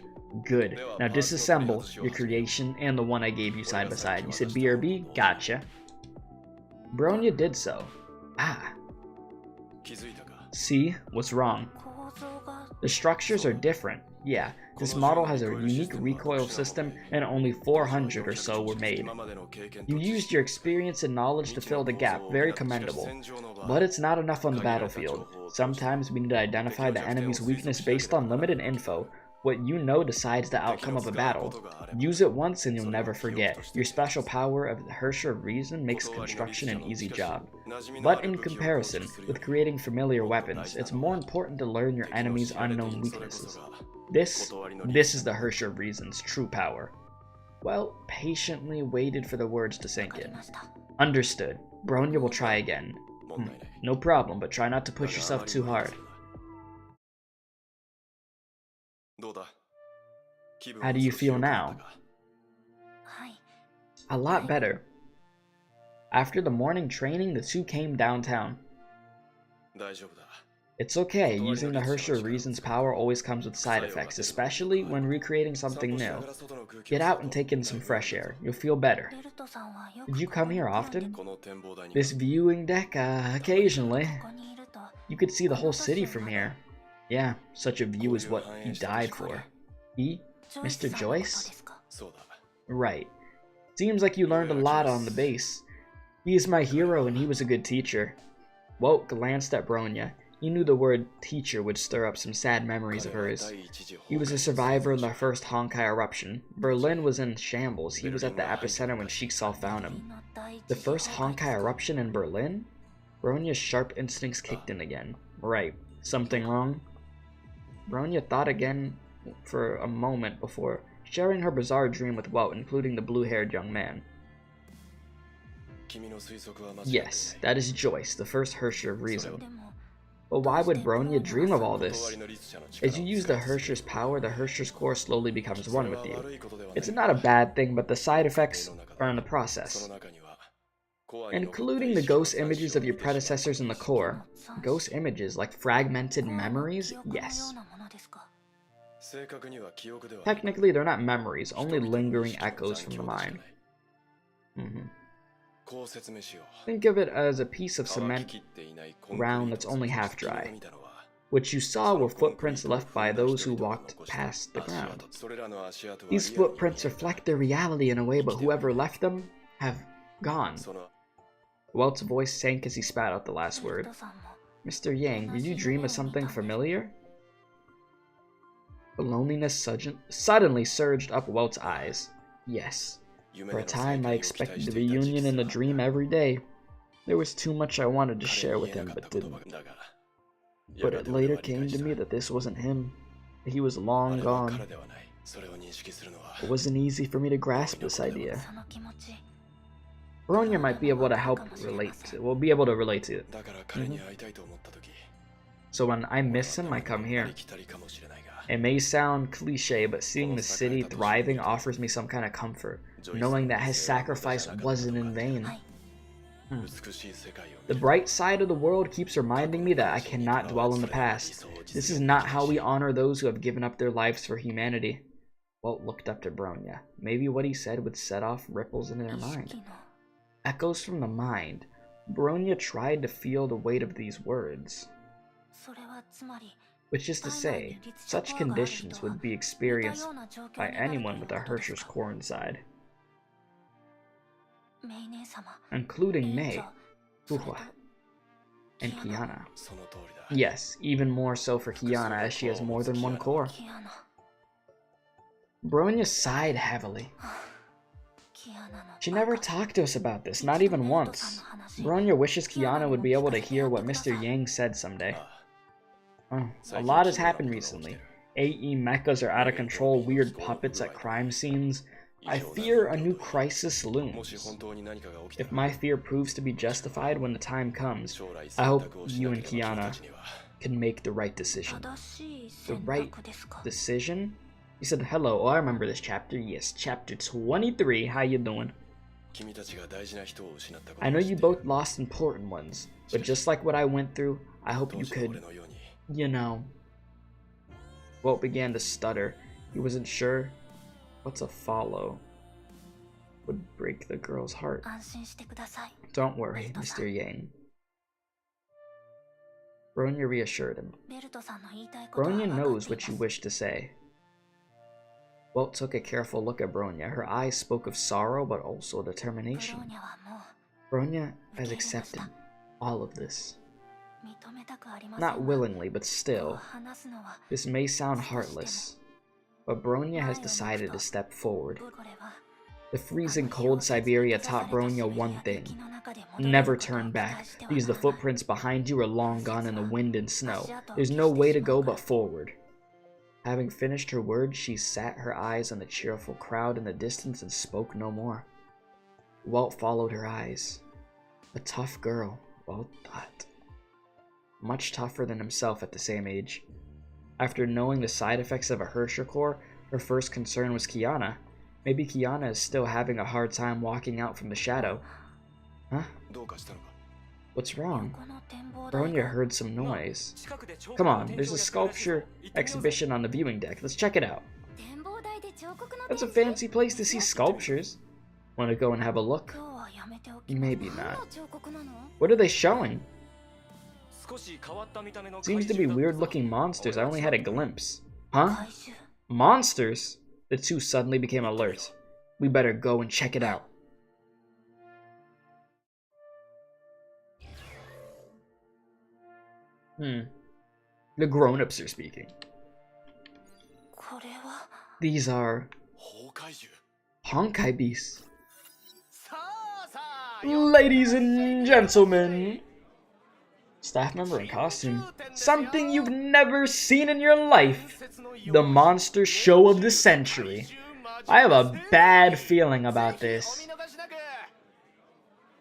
Good. Now disassemble your creation and the one I gave you side by side. You said BRB? Gotcha. Bronya did so. Ah. See? What's wrong? The structures are different. Yeah, this model has a unique recoil system and only 400 or so were made. You used your experience and knowledge to fill the gap, very commendable. But it's not enough on the battlefield. Sometimes we need to identify the enemy's weakness based on limited info. What you know decides the outcome of a battle. Use it once and you'll never forget. Your special power of the Hersher of Reason makes construction an easy job. But in comparison, with creating familiar weapons, it's more important to learn your enemy's unknown weaknesses. This is the Hersher of Reason's true power. Well, patiently waited for the words to sink in. Understood. Bronya will try again. No problem, but try not to push yourself too hard. How do you feel now? A lot better. After the morning training, the two came downtown. It's okay, using the Hersher Reason's power always comes with side effects, especially when recreating something new. Get out and take in some fresh air, you'll feel better. Did you come here often? This viewing deck, occasionally. You could see the whole city from here. Yeah, such a view is what he died for. He? Mr. Joyce? Right. Seems like you learned a lot on the base. He is my hero and he was a good teacher. Walt glanced at Bronya. He knew the word teacher would stir up some sad memories of hers. He was a survivor in the first Honkai eruption. Berlin was in shambles. He was at the epicenter when Shiksal found him. The first Honkai eruption in Berlin? Bronya's sharp instincts kicked in again. Right. Something wrong? Bronya thought again for a moment before sharing her bizarre dream with Walt, including the blue-haired young man. Yes, that is Joyce, the first Hersher of Reason. But why would Bronya dream of all this? As you use the Hersher's power, the Hersher's core slowly becomes one with you. It's not a bad thing, but the side effects are in the process. Including the ghost images of your predecessors in the core. Ghost images, like fragmented memories? Yes. Technically, they're not memories, only lingering echoes from the mind. Think of it as a piece of cement ground that's only half dry. What you saw were footprints left by those who walked past the ground. These footprints reflect their reality in a way, but whoever left them have gone. Walt's voice sank as he spat out the last word. Mr. Yang, did you dream of something familiar? The loneliness suddenly surged up Walt's eyes. Yes. For a time, I expected the reunion in a dream every day. There was too much I wanted to share with him, but didn't. But it later came to me that this wasn't him. He was long gone. It wasn't easy for me to grasp this idea. Bronya might be able to relate to it. So when I miss him, I come here. It may sound cliche, but seeing the city thriving offers me some kind of comfort, knowing that his sacrifice wasn't in vain. The bright side of the world keeps reminding me that I cannot dwell in the past. This is not how we honor those who have given up their lives for humanity. Walt looked up to Bronya. Maybe what he said would set off ripples in their mind. Echoes from the mind. Bronya tried to feel the weight of these words. Which is to say, such conditions would be experienced by anyone with a Hersher's core inside. Including May. Uhua. And Kiana. Yes, even more so for Kiana, as she has more than one core. Bronya sighed heavily. She never talked to us about this, not even once. Bronya wishes Kiana would be able to hear what Mr. Yang said someday. Oh, a lot has happened recently. AE mechas are out of control, weird puppets at crime scenes. I fear a new crisis looms. If my fear proves to be justified when the time comes, I hope you and Kiana can make the right decision. The right decision? You said hello. Oh, I remember this chapter. Yes, chapter 23. How you doing? I know you both lost important ones, but just like what I went through, I hope you could, you know. Walt began to stutter. He wasn't sure. What's a follow? Would break the girl's heart. Don't worry, Mr. Yang. Bronya reassured him. Bronya knows what you wish to say. Walt took a careful look at Bronya. Her eyes spoke of sorrow, but also determination. Bronya has accepted all of this. Not willingly, but still. This may sound heartless, but Bronya has decided to step forward. The freezing cold Siberia taught Bronya one thing. Never turn back, because the footprints behind you are long gone in the wind and snow. There's no way to go but forward. Having finished her words, she sat her eyes on the cheerful crowd in the distance and spoke no more. Walt followed her eyes. A tough girl, Walt thought. Much tougher than himself at the same age. After knowing the side effects of a Herrscher core, her first concern was Kiana. Maybe Kiana is still having a hard time walking out from the shadow. Huh? What's wrong? Bronya heard some noise. Come on, there's a sculpture exhibition on the viewing deck. Let's check it out. That's a fancy place to see sculptures. Want to go and have a look? Maybe not. What are they showing? Seems to be weird-looking monsters. I only had a glimpse. Huh? Monsters? The two suddenly became alert. We better go and check it out. The grown-ups are speaking. These are Honkai beasts. Ladies and gentlemen. Staff member in costume. Something you've never seen in your life. The monster show of the century. I have a bad feeling about this.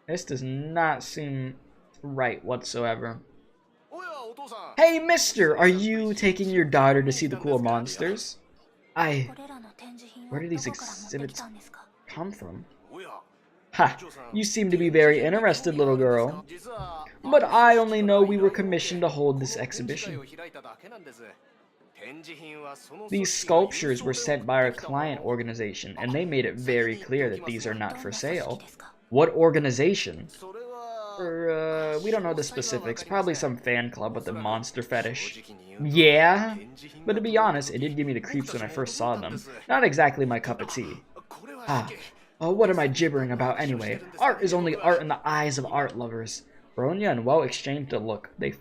This does not seem right whatsoever. Hey, mister, are you taking your daughter to see the cool monsters? Where do these exhibits come from? Ha, you seem to be very interested, little girl. But I only know we were commissioned to hold this exhibition. These sculptures were sent by our client organization, and they made it very clear that these are not for sale. What organization? We don't know the specifics. Probably some fan club with a monster fetish. Yeah? But to be honest, it did give me the creeps when I first saw them. Not exactly my cup of tea. What am I gibbering about anyway? Art is only art in the eyes of art lovers. Bronya and Walt exchanged a look. They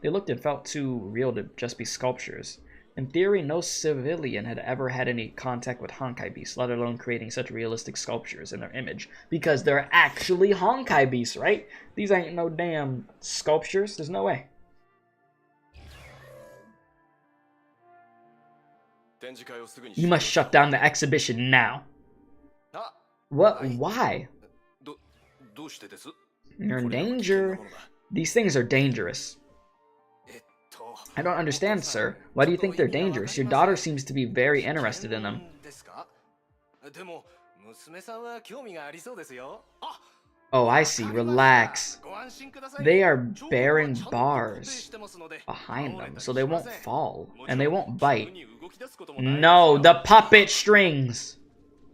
looked and felt too real to just be sculptures. In theory, no civilian had ever had any contact with Honkai beasts, let alone creating such realistic sculptures in their image. Because they're actually Honkai beasts, right? These ain't no damn sculptures. There's no way. You must shut down the exhibition now. What? Why? You're in danger. These things are dangerous. I don't understand, sir. Why do you think they're dangerous? Your daughter seems to be very interested in them. Oh, I see. Relax. They are bearing bars behind them, so they won't fall. And they won't bite. No, the puppet strings!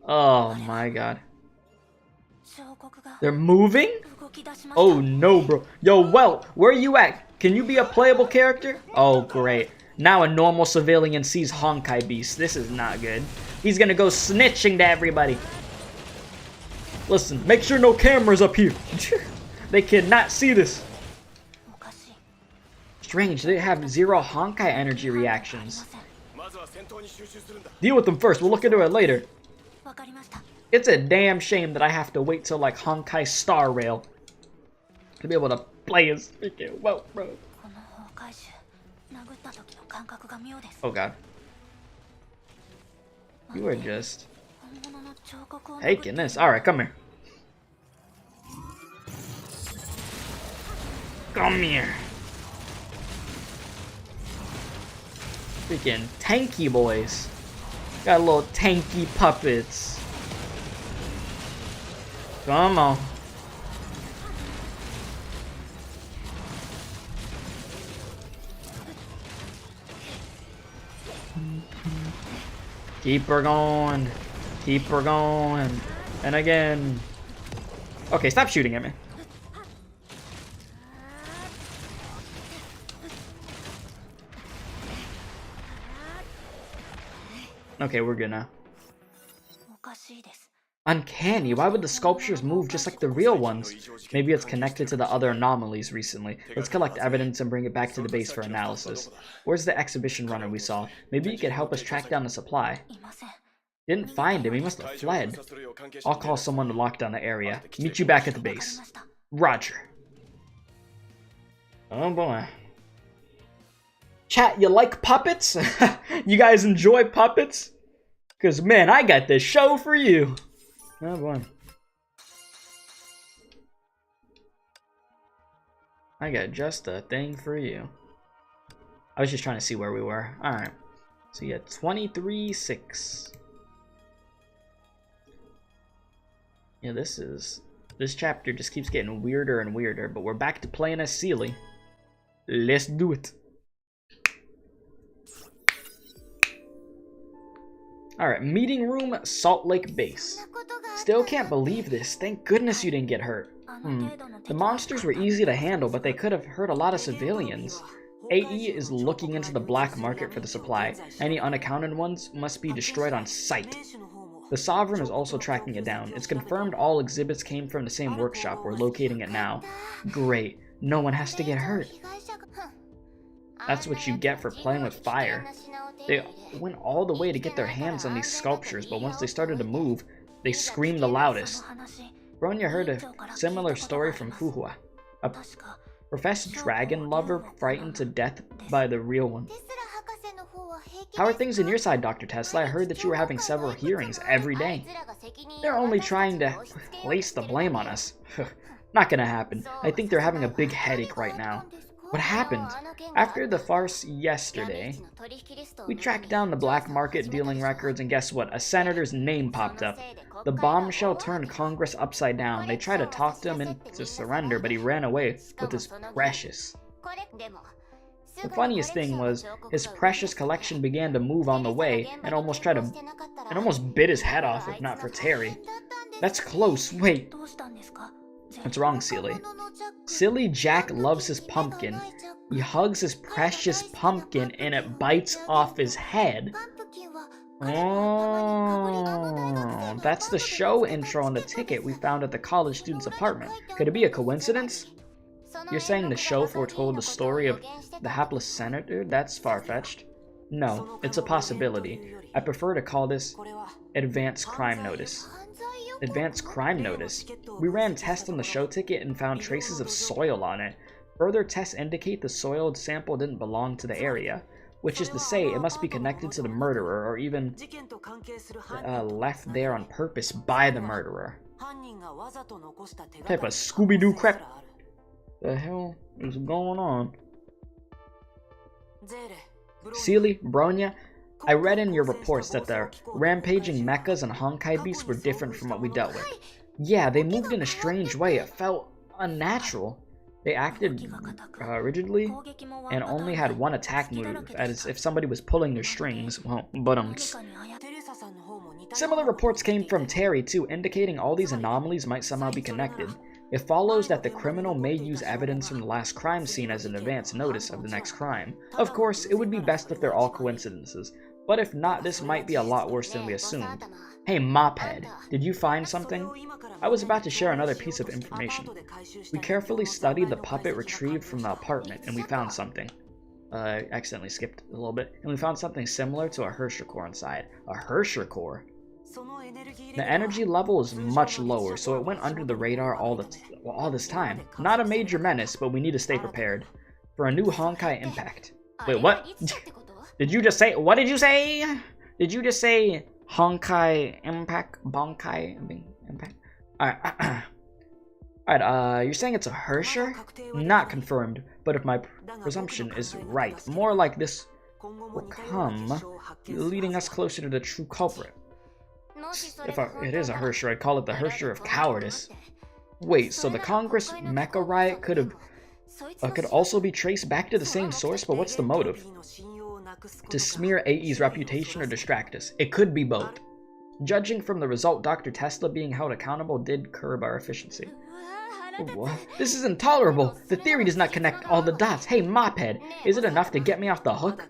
Oh my god. They're moving? Oh no, bro. Yo, Welt, where are you at? Can you be a playable character? Oh, great. Now a normal civilian sees Honkai beasts. This is not good. He's gonna go snitching to everybody. Listen, make sure no cameras up here. They cannot see this. Strange, they have zero Honkai energy reactions. Deal with them first, we'll look into it later. It's a damn shame that I have to wait till like Honkai Star Rail to be able to play as freaking well, bro. Oh god. You are just taking this. Alright, come here. Come here. Freaking tanky boys. Got little tanky puppets. Come on. Keep her going. Keep her going. And again. Okay, stop shooting at me. Okay, we're good now. Uncanny. Why would the sculptures move just like the real ones? Maybe it's connected to the other anomalies recently. Let's collect evidence and bring it back to the base for analysis. Where's the exhibition runner we saw? Maybe he could help us track down the supply. Didn't find him. He must have fled. I'll call someone to lock down the area. Meet you back at the base. Roger. Oh boy. Chat, you like puppets? You guys enjoy puppets? Because, man, I got this show for you. Oh boy. I got just a thing for you. I was just trying to see where we were. Alright. So yeah, 23-6. Yeah, this chapter just keeps getting weirder and weirder, but we're back to playing as Seele. Let's do it. Alright, meeting room, Salt Lake Base. Still can't believe this. Thank goodness you didn't get hurt. The monsters were easy to handle, but they could have hurt a lot of civilians. AE is looking into the black market for the supply. Any unaccounted ones must be destroyed on sight. The Sovereign is also tracking it down. It's confirmed all exhibits came from the same workshop. We're locating it now. Great. No one has to get hurt. That's what you get for playing with fire. They went all the way to get their hands on these sculptures, but once they started to move, they screamed the loudest. Bronya heard a similar story from Fuhua, a professed dragon lover frightened to death by the real one. How are things on your side, Dr. Tesla? I heard that you were having several hearings every day. They're only trying to place the blame on us. Not gonna happen. I think they're having a big headache right now. What happened? After the farce yesterday, we tracked down the black market dealing records, and guess what? A senator's name popped up. The bombshell turned Congress upside down. They tried to talk to him into surrender, but he ran away with his precious. The funniest thing was, his precious collection began to move on the way, and almost bit his head off if not for Terry. That's close. Wait. What's wrong, Seele? Silly Jack loves his pumpkin. He hugs his precious pumpkin and it bites off his head. Oh, that's the show intro on the ticket we found at the college student's apartment. Could it be a coincidence? You're saying the show foretold the story of the hapless senator? That's far-fetched. No, it's a possibility. I prefer to call this advanced crime notice. Advanced crime notice. We ran tests on the show ticket and found traces of soil on it. Further tests indicate the soiled sample didn't belong to the area, which is to say it must be connected to the murderer or even left there on purpose by the murderer. What type of Scooby-Doo crap the hell is going on? Seele, Bronya, I read in your reports that the rampaging mechas and Honkai beasts were different from what we dealt with. Yeah, they moved in a strange way. It felt unnatural. They acted rigidly and only had one attack move, as if somebody was pulling their strings. Well, Similar reports came from Terry too, indicating all these anomalies might somehow be connected. It follows that the criminal may use evidence from the last crime scene as an advance notice of the next crime. Of course, it would be best if they're all coincidences, but if not, this might be a lot worse than we assumed. Hey, Mophead, did you find something? I was about to share another piece of information. We carefully studied the puppet retrieved from the apartment, and we found something. I accidentally skipped a little bit. And we found something similar to a Hersher core inside. A Hersher core? The energy level is much lower, so it went under the radar all this time. Not a major menace, but we need to stay prepared for a new Honkai impact. Wait, what? Did you just say? What did you say? Did you just say Honkai impact? Bonkai impact? Alright, you're saying it's a Hersher? Not confirmed, but if my presumption is right, more like this will come, leading us closer to the true culprit. If it is a Hersher, I'd call it the Hersher of cowardice. Wait, so the Congress Mecha riot could also be traced back to the same source, but what's the motive? To smear AE's reputation or distract us? It could be both. Judging from the result, Dr. Tesla being held accountable did curb our efficiency. What? This is intolerable! The theory does not connect all the dots. Hey, Mophead, is it enough to get me off the hook?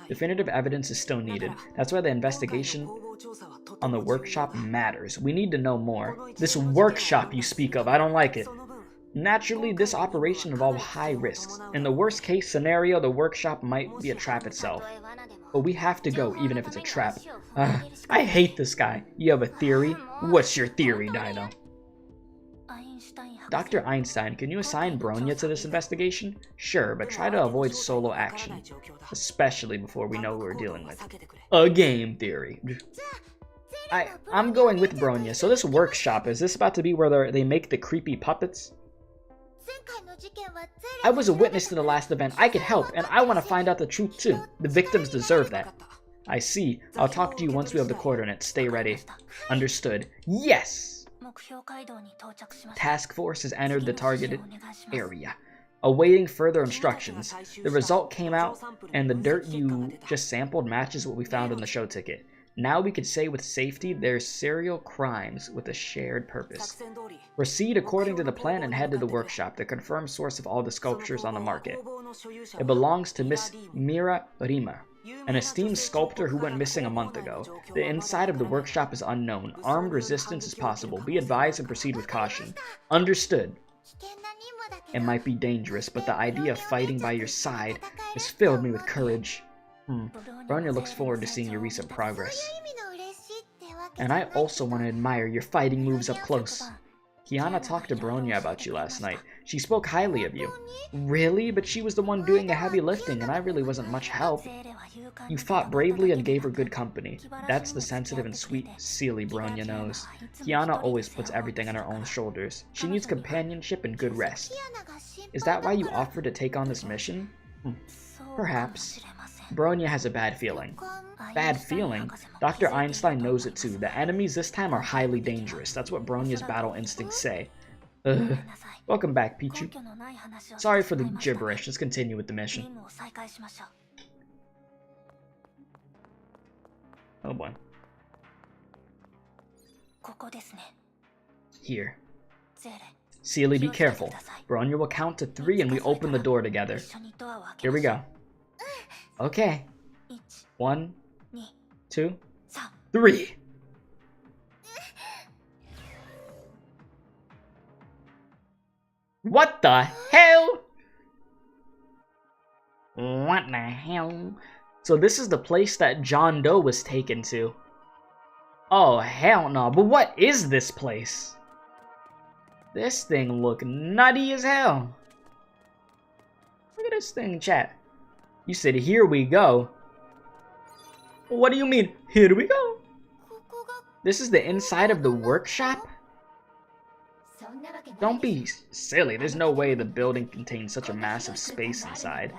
Definitive evidence is still needed. That's why the investigation on the workshop matters. We need to know more. This workshop you speak of, I don't like it. Naturally, this operation involves high risks. In the worst case scenario, the workshop might be a trap itself. But we have to go, even if it's a trap. I hate this guy. You have a theory? What's your theory, Dino? Dr. Einstein, can you assign Bronya to this investigation? Sure, but try to avoid solo action. Especially before we know who we're dealing with. A game theory. I'm going with Bronya. So this workshop, is this about to be where they make the creepy puppets? I was a witness to the last event. I could help, and I want to find out the truth too. The victims deserve that. I see. I'll talk to you once we have the coordinates. Stay ready. Understood. Yes! Task force has entered the targeted area, awaiting further instructions. The result came out, and the dirt you just sampled matches what we found in the show ticket. Now we could say with safety there's serial crimes with a shared purpose. Proceed according to the plan and head to the workshop, the confirmed source of all the sculptures on the market. It belongs to Miss Mira Rima, an esteemed sculptor who went missing a month ago. The inside of the workshop is unknown. Armed resistance is possible. Be advised and proceed with caution. Understood. It might be dangerous, but the idea of fighting by your side has filled me with courage. Bronya looks forward to seeing your recent progress. And I also want to admire your fighting moves up close. Kiana talked to Bronya about you last night. She spoke highly of you. Really? But she was the one doing the heavy lifting, and I really wasn't much help. You fought bravely and gave her good company. That's the sensitive and sweet Seele Bronya knows. Kiana always puts everything on her own shoulders. She needs companionship and good rest. Is that why you offered to take on this mission? Perhaps. Bronya has a bad feeling. Bad feeling? Dr. Einstein knows it too. The enemies this time are highly dangerous. That's what Bronya's battle instincts say. Welcome back, Pichu. Sorry for the gibberish. Let's continue with the mission. Oh boy. Here. Seele, be careful. Bronya will count to 3 and we open the door together. Here we go. Okay. 1, 2, 3. What the hell? What the hell? So this is the place that John Doe was taken to. Oh, hell no. But what is this place? This thing look nutty as hell. Look at this thing, chat. You said, here we go. What do you mean, here we go? This is the inside of the workshop? Don't be silly. There's no way the building contains such a massive space inside.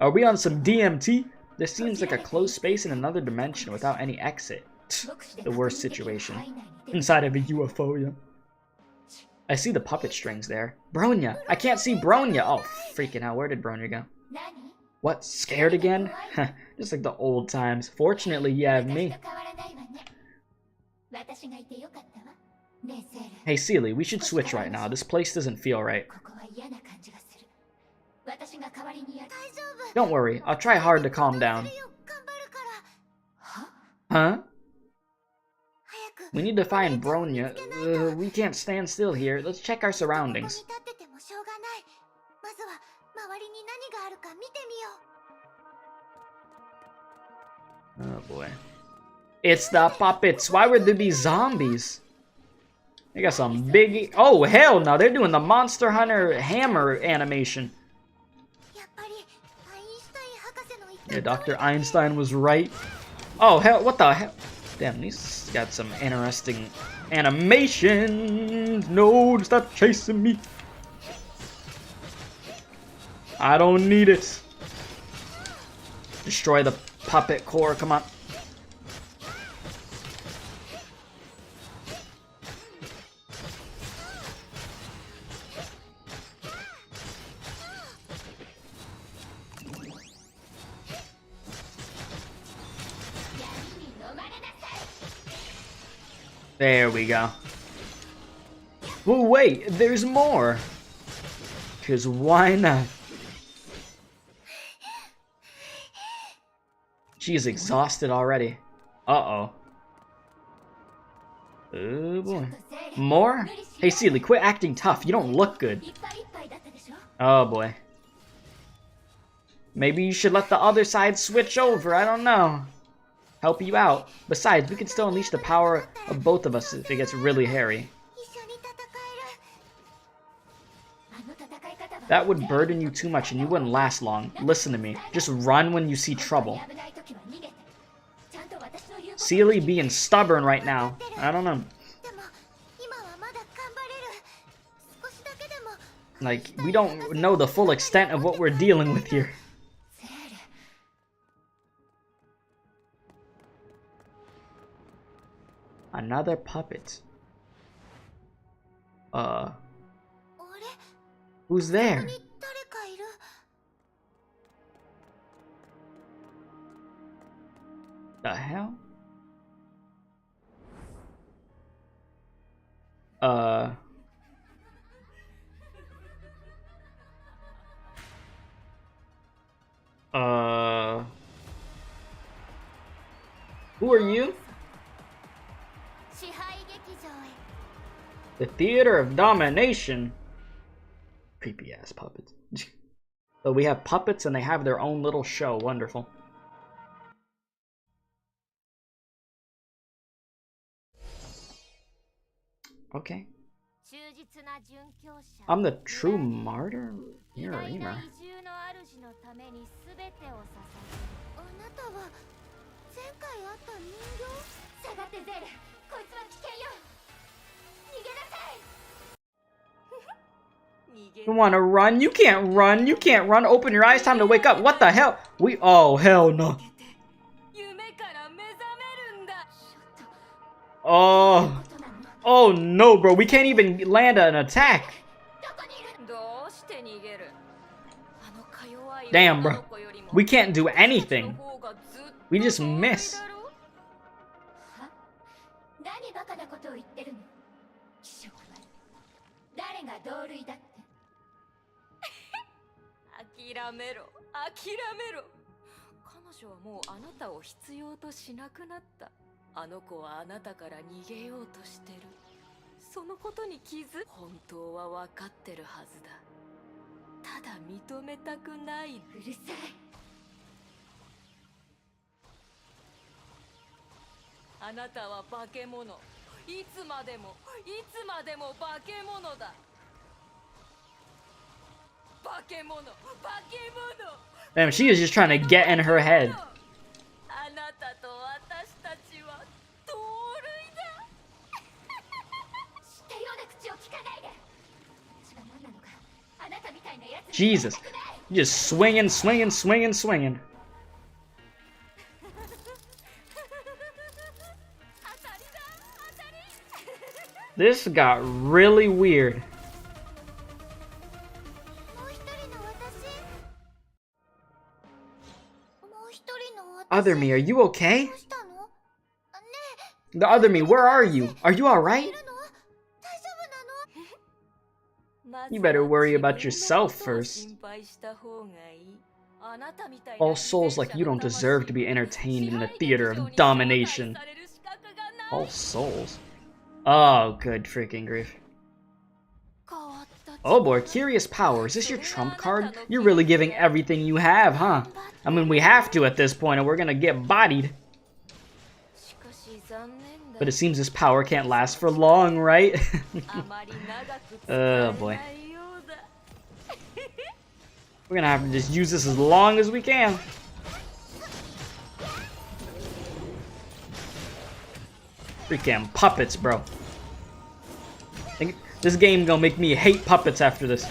Are we on some DMT? This seems like a closed space in another dimension without any exit. The worst situation. Inside of a UFO, yeah. I see the puppet strings there. Bronya! I can't see Bronya! Oh, freaking hell, where did Bronya go? What, scared again? Just like the old times. Fortunately, you have me. Hey, Seele, we should switch right now. This place doesn't feel right. Don't worry, I'll try hard to calm down. Huh? We need to find Bronya. We can't stand still here. Let's check our surroundings. Oh boy. It's the puppets. Why would there be zombies? They got some big... Oh, hell no. They're doing the Monster Hunter hammer animation. Yeah, Dr. Einstein was right. Oh, hell. What the hell? Damn, these got some interesting animations. No, stop chasing me. I don't need it. Destroy the puppet core. Come on. There we go. Well, wait, there's more. Because why not? She's exhausted already. Uh-oh. Oh, boy. More? Hey, Seele, quit acting tough. You don't look good. Oh, boy. Maybe you should let the other side switch over. I don't know. Help you out. Besides, we can still unleash the power of both of us if it gets really hairy. That would burden you too much and you wouldn't last long. Listen to me. Just run when you see trouble. Seele being stubborn right now. I don't know. Like, we don't know the full extent of what we're dealing with here. Another puppet. Who's there? The hell? Who are you? The Theater of Domination. Creepy ass puppets. So we have puppets and they have their own little show. Wonderful. Okay. I'm the true martyr? You're a reamer. You wanna run? You can't run. You can't run. Open your eyes. Time to wake up. What the hell? Oh, hell no. Oh. Oh no, bro. We can't even land an attack. Damn, bro. We can't do anything. We just miss. Damn, she is just trying to get in her head. Jesus. Just swinging, swinging, swinging, swinging. This got really weird. Other me, are you okay? The other me, where are you? Are you alright? You better worry about yourself first. All souls like you don't deserve to be entertained in the theater of domination. All souls. Oh, good freaking grief. Oh boy, curious power. Is this your trump card? You're really giving everything you have, huh? I mean, we have to at this point, or we're gonna get bodied. But it seems this power can't last for long, right? Oh boy. We're gonna have to just use this as long as we can. Freaking puppets, bro. I think this game gonna make me hate puppets after this.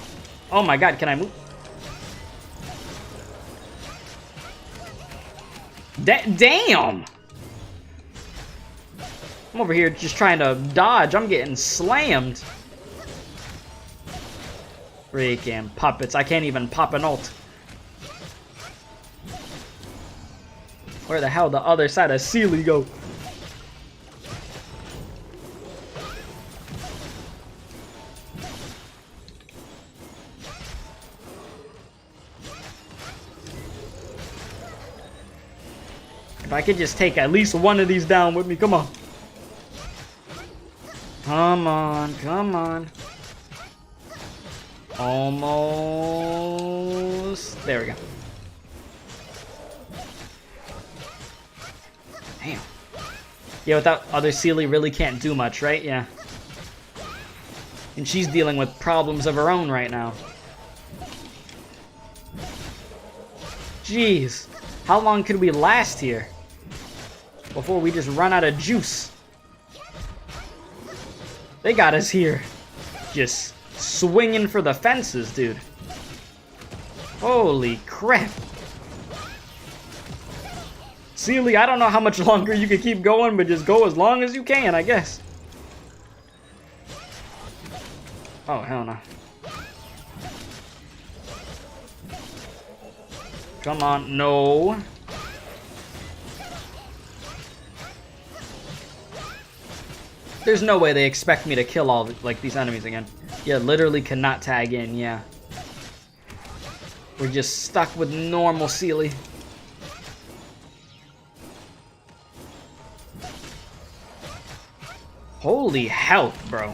Oh my god, can I move? Damn! I'm over here just trying to dodge. I'm getting slammed. Freaking puppets. I can't even pop an ult. Where the hell the other side of Seele go? If I could just take at least one of these down with me, come on. Come on, come on. Almost. There we go. Damn. Yeah, without other Seele really can't do much, right? Yeah. And she's dealing with problems of her own right now. Jeez. How long could we last here before we just run out of juice? They got us here. Just swinging for the fences, dude. Holy crap. Seele, I don't know how much longer you can keep going, but just go as long as you can, I guess. Oh, hell no. Come on, no. There's no way they expect me to kill all like these enemies again. Yeah, literally cannot tag in, yeah. We're just stuck with normal Seele. Holy health, bro.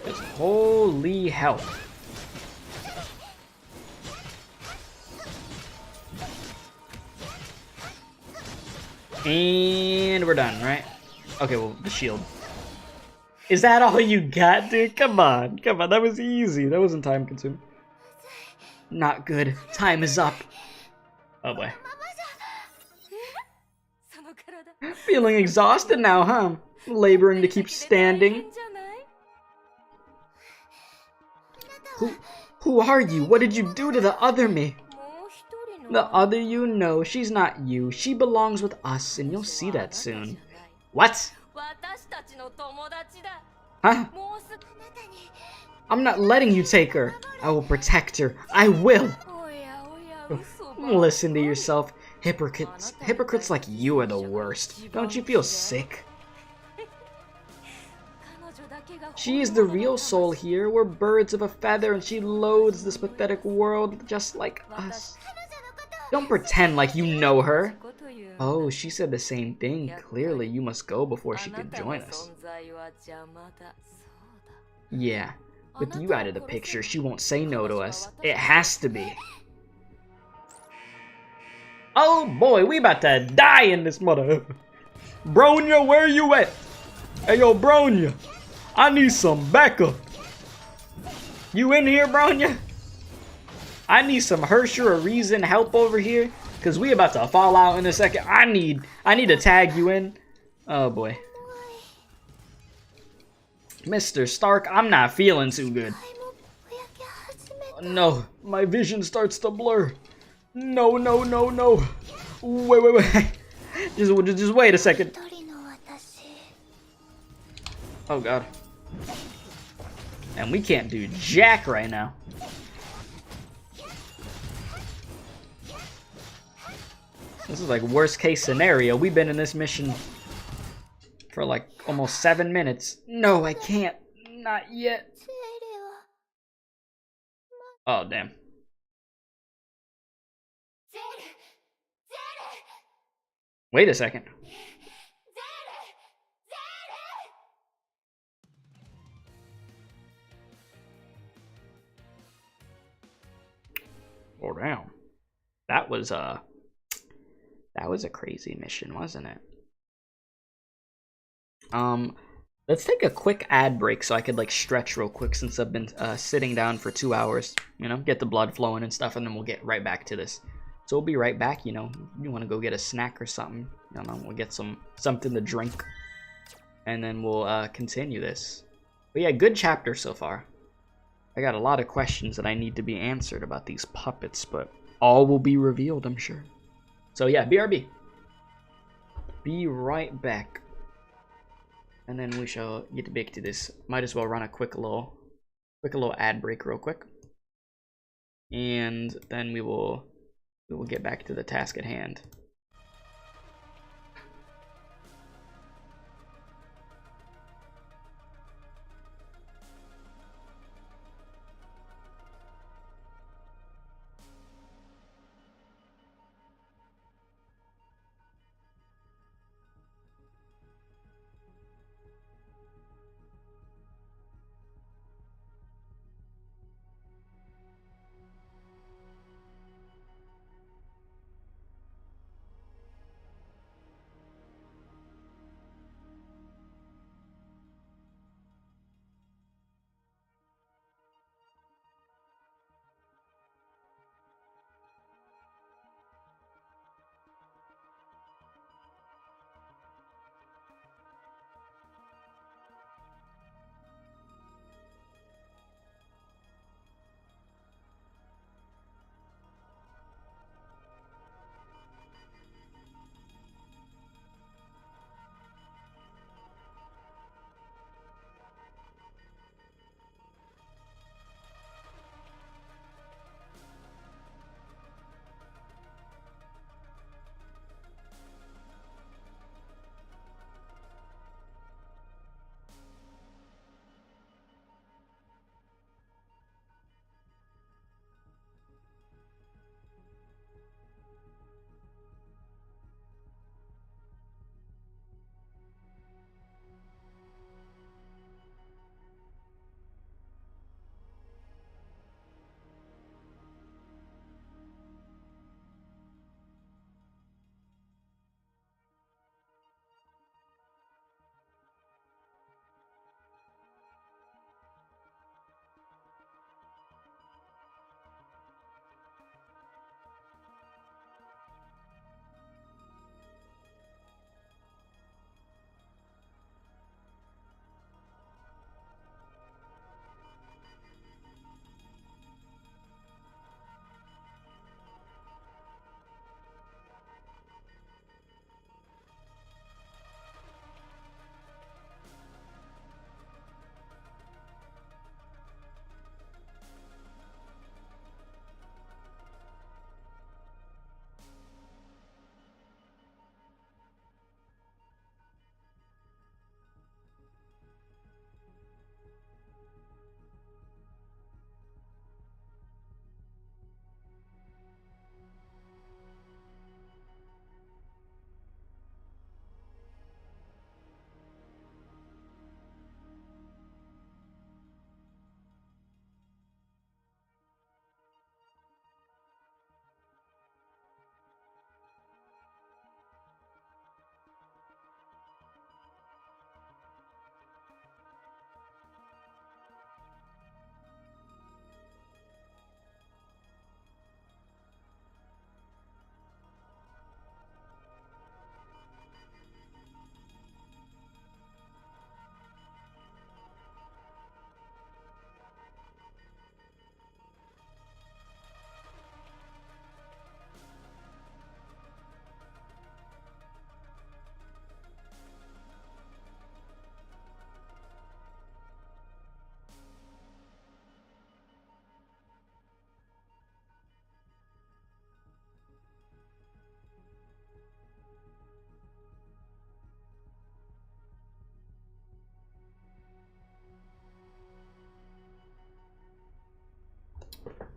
It's holy health. And we're done, right? Okay, well, the shield. Is that all you got, dude? Come on. Come on, that was easy. That wasn't time consuming. Not good. Time is up. Oh boy. Feeling exhausted now, huh? Laboring to keep standing. Who are you? What did you do to the other me? The other you? No, she's not you. She belongs with us, and you'll see that soon. What? Huh? I'm not letting you take her. I will protect her. I will. Listen to yourself. Hypocrites like you are the worst. Don't you feel sick? She is the real soul here. We're birds of a feather, and she loathes this pathetic world just like us. Don't pretend like you know her. Oh, she said the same thing. Clearly, you must go before she can join us. Yeah, with you out of the picture, she won't say no to us. It has to be. Oh boy, we about to die in this mother. Bronya, where you at? Hey yo, Bronya, I need some backup. You in here, Bronya? I need some Hersher or Reason help over here, cause we about to fall out in a second. I need to tag you in. Oh boy. Mr. Stark, I'm not feeling too good. No, my vision starts to blur. No, no, no, no. Wait. Just wait a second. Oh god. And we can't do jack right now. This is like worst case scenario. We've been in this mission for like almost 7 minutes. No, I can't. Not yet. Oh, damn. Wait a second. Oh damn. That was a crazy mission, wasn't it? Let's take a quick ad break so I could like stretch real quick since I've been sitting down for 2 hours. You know, get the blood flowing and stuff, and then we'll get right back to this. So we'll be right back. You know, you want to go get a snack or something? You know, we'll get something to drink, and then we'll continue this. But yeah, good chapter so far. I got a lot of questions that I need to be answered about these puppets, but all will be revealed, I'm sure. So yeah, BRB. Be right back. And then we shall get back to this. Might as well run a quick little ad break real quick. And then we will get back to the task at hand.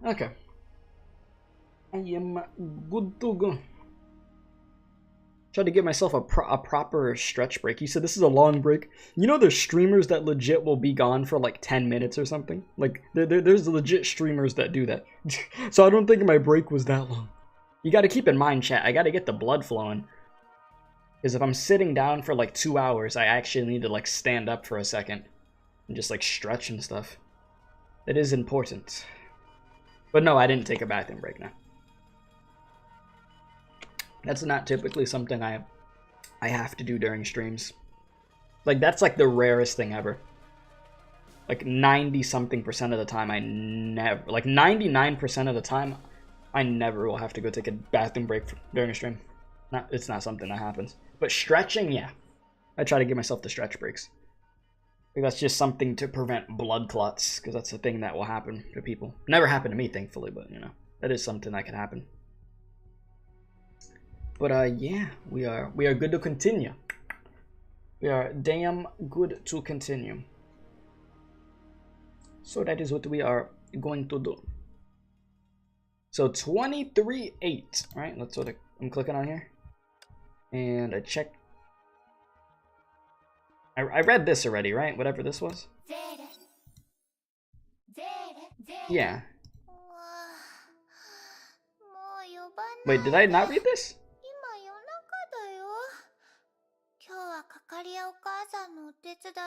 Okay. I am good to go. Tried to give myself a proper stretch break. You said this is a long break. You know there's streamers that legit will be gone for like 10 minutes or something? Like, there's legit streamers that do that. So I don't think my break was that long. You gotta keep in mind, chat, I gotta get the blood flowing. Because if I'm sitting down for like 2 hours, I actually need to like stand up for a second. And just like stretch and stuff. It is important. But no, I didn't take a bathroom break now. That's not typically something I have to do during streams. Like, that's like the rarest thing ever. Like 90-something% of the time, I never, like 99% of the time, I never will have to go take a bathroom break during a stream. It's not something that happens. But stretching, yeah. I try to give myself the stretch breaks. I think that's just something to prevent blood clots, because that's a thing that will happen to people. Never happened to me, thankfully, but, you know, that is something that can happen. But, yeah, we are good to continue. We are damn good to continue. So that is what we are going to do. So 23.8, right? That's what I'm clicking on here. And I check. I read this already, right? Whatever this was. Yeah. Wait, did I not read this?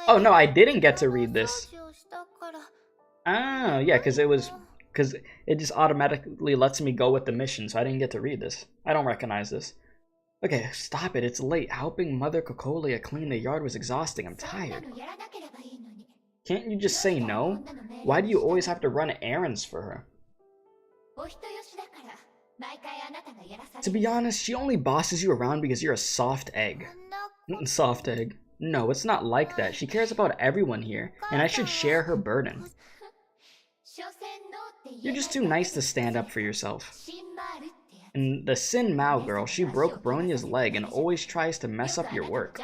Oh no, I didn't get to read this. Oh, yeah, because it just automatically lets me go with the mission, so I didn't get to read this. I don't recognize this. Okay, stop it, it's late. Helping Mother Cocolia clean the yard was exhausting. I'm tired. Can't you just say no? Why do you always have to run errands for her? To be honest, she only bosses you around because you're a soft egg. Soft egg. No, it's not like that. She cares about everyone here, and I should share her burden. You're just too nice to stand up for yourself. And the Sin Mao girl, she broke Bronya's leg and always tries to mess up your work.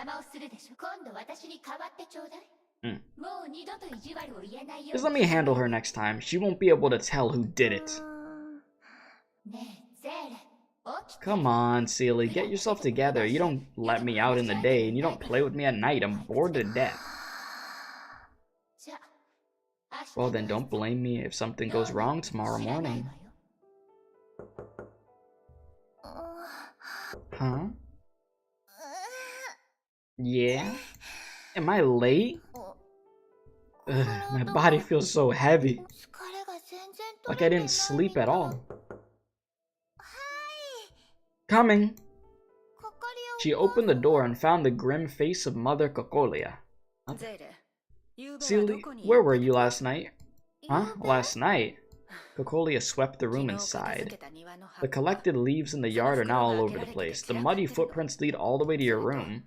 Just let me handle her next time. She won't be able to tell who did it. Come on, Seele, get yourself together. You don't let me out in the day, and you don't play with me at night. I'm bored to death. Well then, don't blame me if something goes wrong tomorrow morning. Huh? Yeah? Am I late? Ugh, my body feels so heavy. Like I didn't sleep at all. Coming! She opened the door and found the grim face of Mother Cocolia. Huh? Seele, where were you last night? Huh? Last night? Cocolia swept the room and sighed. The collected leaves in the yard are now all over the place. The muddy footprints lead all the way to your room.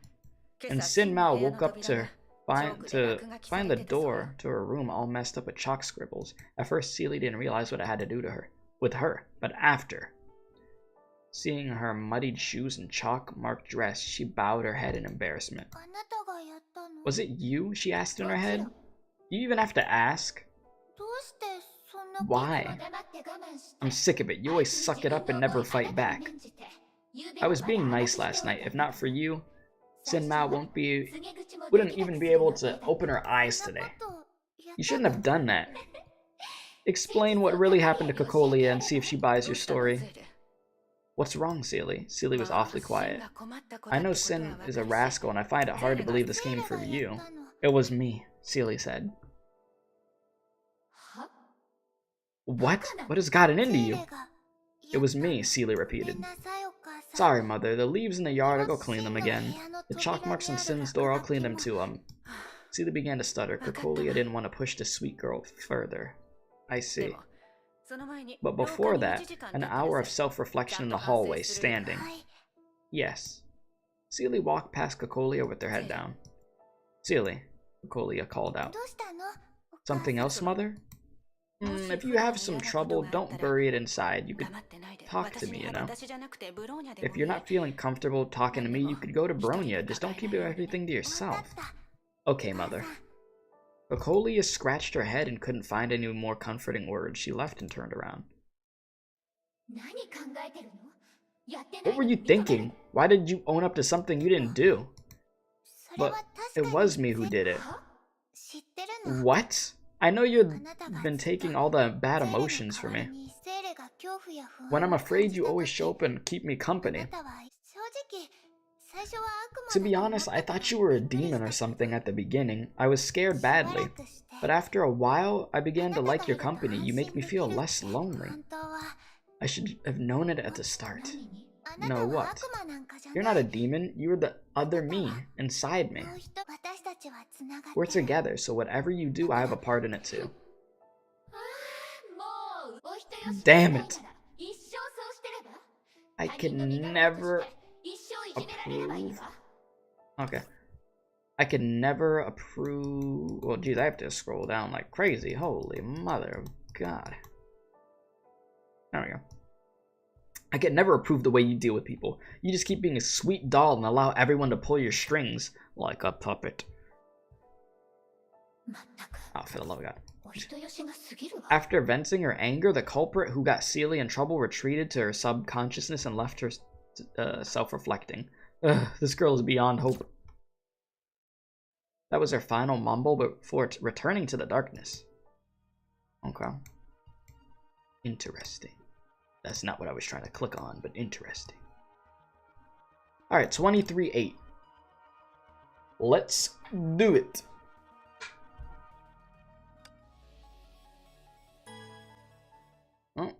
And Sin Mao woke up to find the door to her room all messed up with chalk scribbles. At first, Seele didn't realize what it had to do with her, but after seeing her muddied shoes and chalk-marked dress, she bowed her head in embarrassment. Was it you? She asked in her head. Do you even have to ask? Why? I'm sick of it. You always suck it up and never fight back. I was being nice last night. If not for you, Sin Mao wouldn't even be able to open her eyes today. You shouldn't have done that. Explain what really happened to Cocolia and see if she buys your story. What's wrong, Seele? Seele was awfully quiet. I know Sin is a rascal, and I find it hard to believe this came from you. It was me, Seele said. What? What has gotten into you? It was me, Seele repeated. Sorry, Mother. The leaves in the yard, I'll go clean them again. The chalk marks on Sin's door, I'll clean them too. Seele began to stutter. Cocolia didn't want to push the sweet girl further. I see. But before that, an hour of self-reflection in the hallway, standing. Yes. Seele walked past Cocolia with her head down. Seele, Cocolia called out. Something else, Mother? If you have some trouble, don't bury it inside. You could talk to me, you know? If you're not feeling comfortable talking to me, you could go to Bronya. Just don't keep everything to yourself. Okay, Mother. Cocolia scratched her head and couldn't find any more comforting words. She left and turned around. What were you thinking? Why did you own up to something you didn't do? But it was me who did it. What? I know you've been taking all the bad emotions from me. When I'm afraid, you always show up and keep me company. To be honest, I thought you were a demon or something at the beginning. I was scared badly. But after a while, I began to like your company. You make me feel less lonely. I should have known it at the start. No, what? You're not a demon. You were the other me, inside me. We're together, so whatever you do, I have a part in it too. Damn it! I can never approve. Okay. I can never approve. Well, geez, I have to scroll down like crazy. Holy mother of God. There we go. I can never approve the way you deal with people. You just keep being a sweet doll and allow everyone to pull your strings like a puppet. Oh, for the love of God. After venting her anger, the culprit who got Seele in trouble retreated to her subconsciousness and left her self-reflecting. This girl is beyond hope. That was her final mumble before returning to the darkness. Okay. Interesting. That's not what I was trying to click on, but interesting. Alright, 23-8. Let's do it. Oh.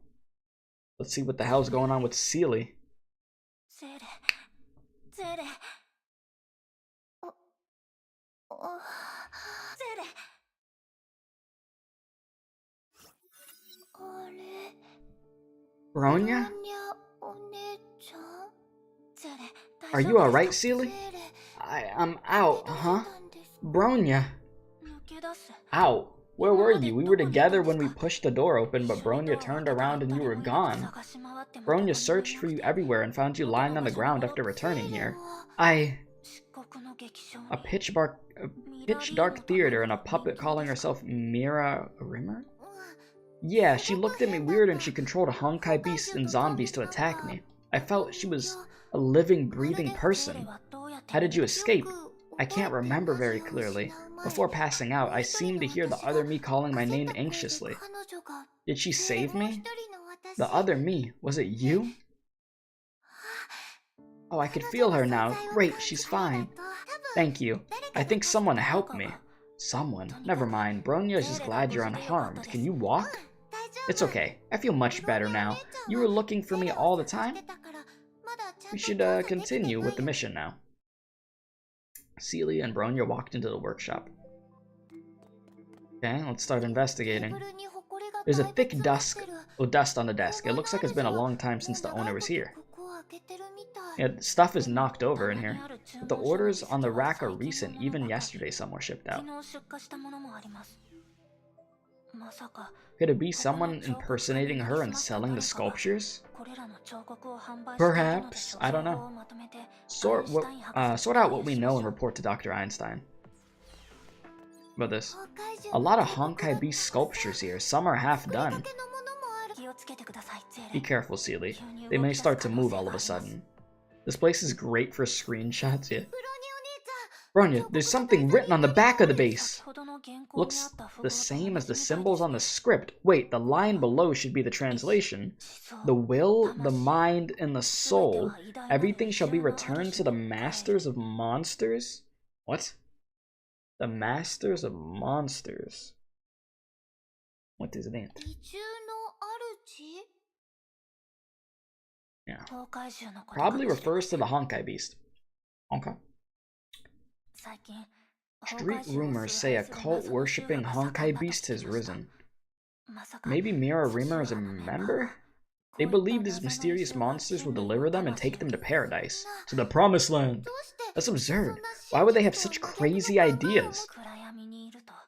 Let's see what the hell's going on with Seele. Bronya? Are you alright, Seele? I'm out, huh? Bronya. Out? Where were you? We were together when we pushed the door open, but Bronya turned around and you were gone. Bronya searched for you everywhere and found you lying on the ground after returning here. A pitch dark theater and a puppet calling herself Mira Rimmer? Yeah, she looked at me weird and she controlled Honkai beasts and zombies to attack me. I felt she was a living, breathing person. How did you escape? I can't remember very clearly. Before passing out, I seemed to hear the other me calling my name anxiously. Did she save me? The other me, was it you? Oh, I could feel her now. Great, she's fine. Thank you. I think someone helped me. Someone? Never mind. Bronya is just glad you're unharmed. Can you walk? It's okay. I feel much better now. You were looking for me all the time? We should continue with the mission now. Seele and Bronya walked into the workshop. Okay, let's start investigating. There's a thick dust on the desk. It looks like it's been a long time since the owner was here. Yeah, stuff is knocked over in here. But the orders on the rack are recent. Even yesterday some were shipped out. Could it be someone impersonating her and selling the sculptures? Perhaps. I don't know. Sort out what we know and report to Dr. Einstein. About this. A lot of Honkai beast sculptures here. Some are half done. Be careful, Seele. They may start to move all of a sudden. This place is great for screenshots, yeah. Bronya, there's something written on the back of the base. Looks the same as the symbols on the script. Wait, the line below should be the translation. The will, the mind, and the soul. Everything shall be returned to the masters of monsters? What? The masters of monsters. What is that? Yeah. Probably refers to the Honkai beast. Okay. Street rumors say a cult worshipping Honkai beast has risen. Maybe Mira Rimmer is a member? They believe these mysterious monsters will deliver them and take them to paradise. To the promised land. That's absurd. Why would they have such crazy ideas?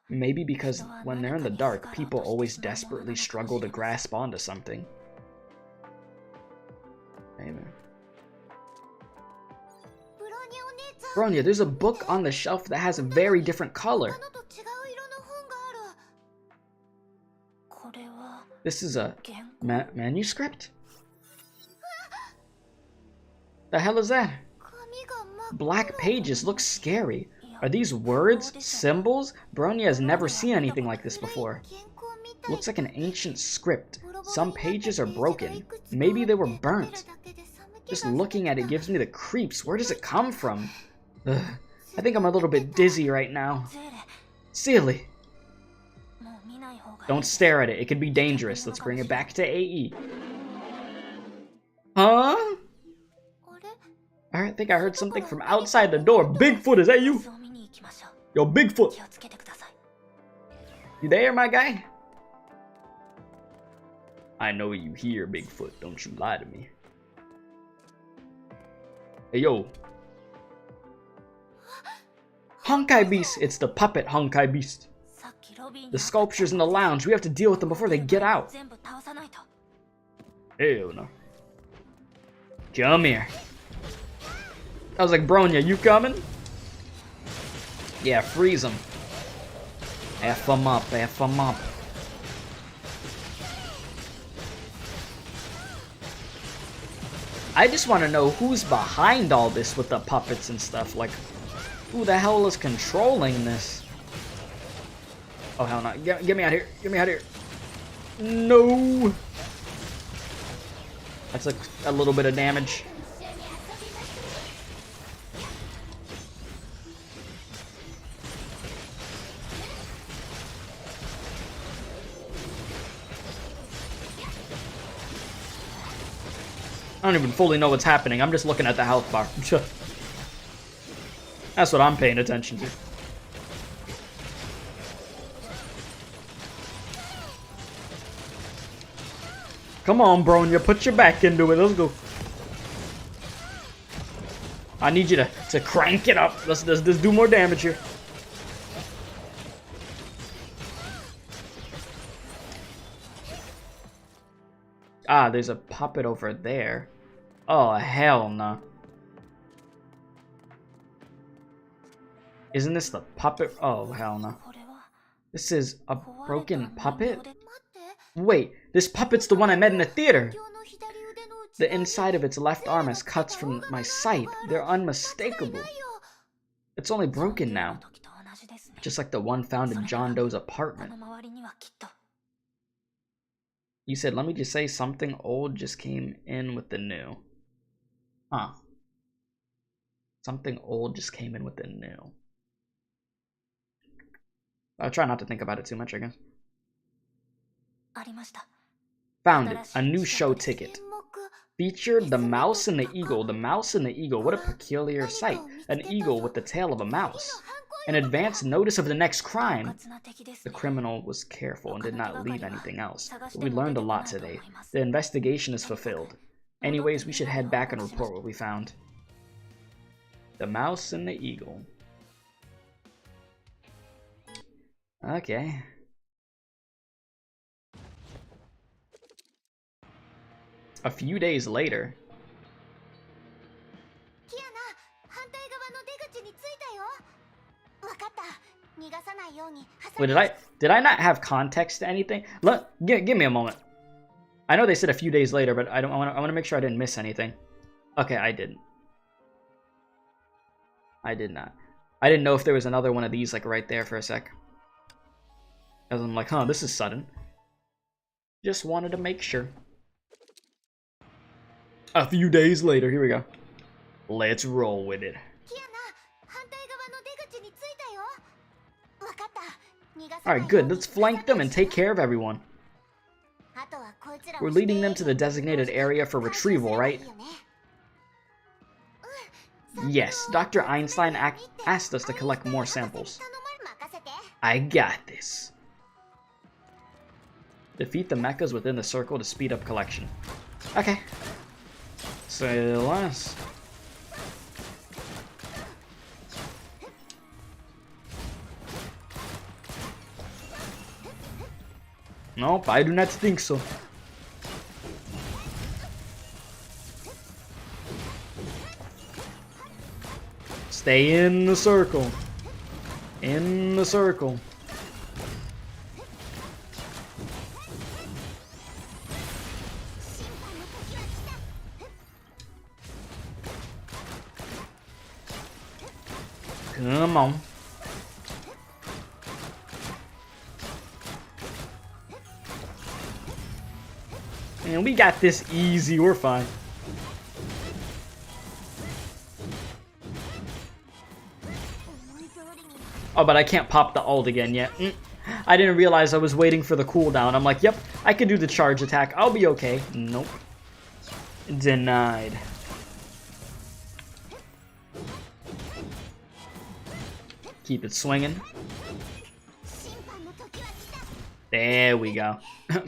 Maybe because when they're in the dark, people always desperately struggle to grasp onto something. Maybe. Bronya, there's a book on the shelf that has a very different color. This is a manuscript? The hell is that? Black pages look scary. Are these words? Symbols? Bronya has never seen anything like this before. Looks like an ancient script. Some pages are broken. Maybe they were burnt. Just looking at it gives me the creeps. Where does it come from? Ugh. I think I'm a little bit dizzy right now. Seele. Don't stare at it. It could be dangerous. Let's bring it back to AE. Huh? I think I heard something from outside the door. Bigfoot, is that you? Yo, Bigfoot. You there, my guy? I know you here, Bigfoot. Don't you lie to me. Hey, yo. Honkai Beast. It's the puppet Honkai Beast. The sculptures in the lounge. We have to deal with them before they get out. Hell no. Come here. I was like, Bronya, you coming? Yeah, freeze them. F them up, F them up. I just want to know who's behind all this with the puppets and stuff. Like, who the hell is controlling this? Oh, hell no. Get me out here. Get me out here. No. That's a little bit of damage. I don't even fully know what's happening. I'm just looking at the health bar. That's what I'm paying attention to. Come on, Bronya, put your back into it. Let's go. I need you to crank it up. Let's do more damage here. Ah, there's a puppet over there. Oh, hell no. Isn't this the puppet? Oh, hell no. This is a broken puppet? Wait, this puppet's the one I met in the theater. The inside of its left arm has cuts from my sight. They're unmistakable. It's only broken now. Just like the one found in John Doe's apartment. You said, let me just say something old just came in with the new. Huh. Something old just came in with the new. I'll try not to think about it too much, I guess. Found it. A new show ticket. Featured the mouse and the eagle. The mouse and the eagle. What a peculiar sight. An eagle with the tail of a mouse. An advance notice of the next crime. The criminal was careful and did not leave anything else. But we learned a lot today. The investigation is fulfilled. Anyways, we should head back and report what we found. The mouse and the eagle. Okay. A few days later. Wait, did I not have context to anything? Give me a moment. I know they said a few days later, but I want to make sure I didn't miss anything. Okay, I didn't. I did not. I didn't know if there was another one of these like right there for a sec. As I'm like, huh, this is sudden. Just wanted to make sure. A few days later, here we go. Let's roll with it. Alright, good. Let's flank them and take care of everyone. We're leading them to the designated area for retrieval, right? Yes, Dr. Einstein asked us to collect more samples. I got this. Defeat the mechas within the circle to speed up collection. Okay. Say less. Nope, I do not think so. Stay in the circle. In the circle. Come on. And we got this easy. We're fine. Oh, but I can't pop the ult again yet. I didn't realize I was waiting for the cooldown. I'm like, yep, I can do the charge attack. I'll be okay. Nope. Denied. Keep it swinging. There we go.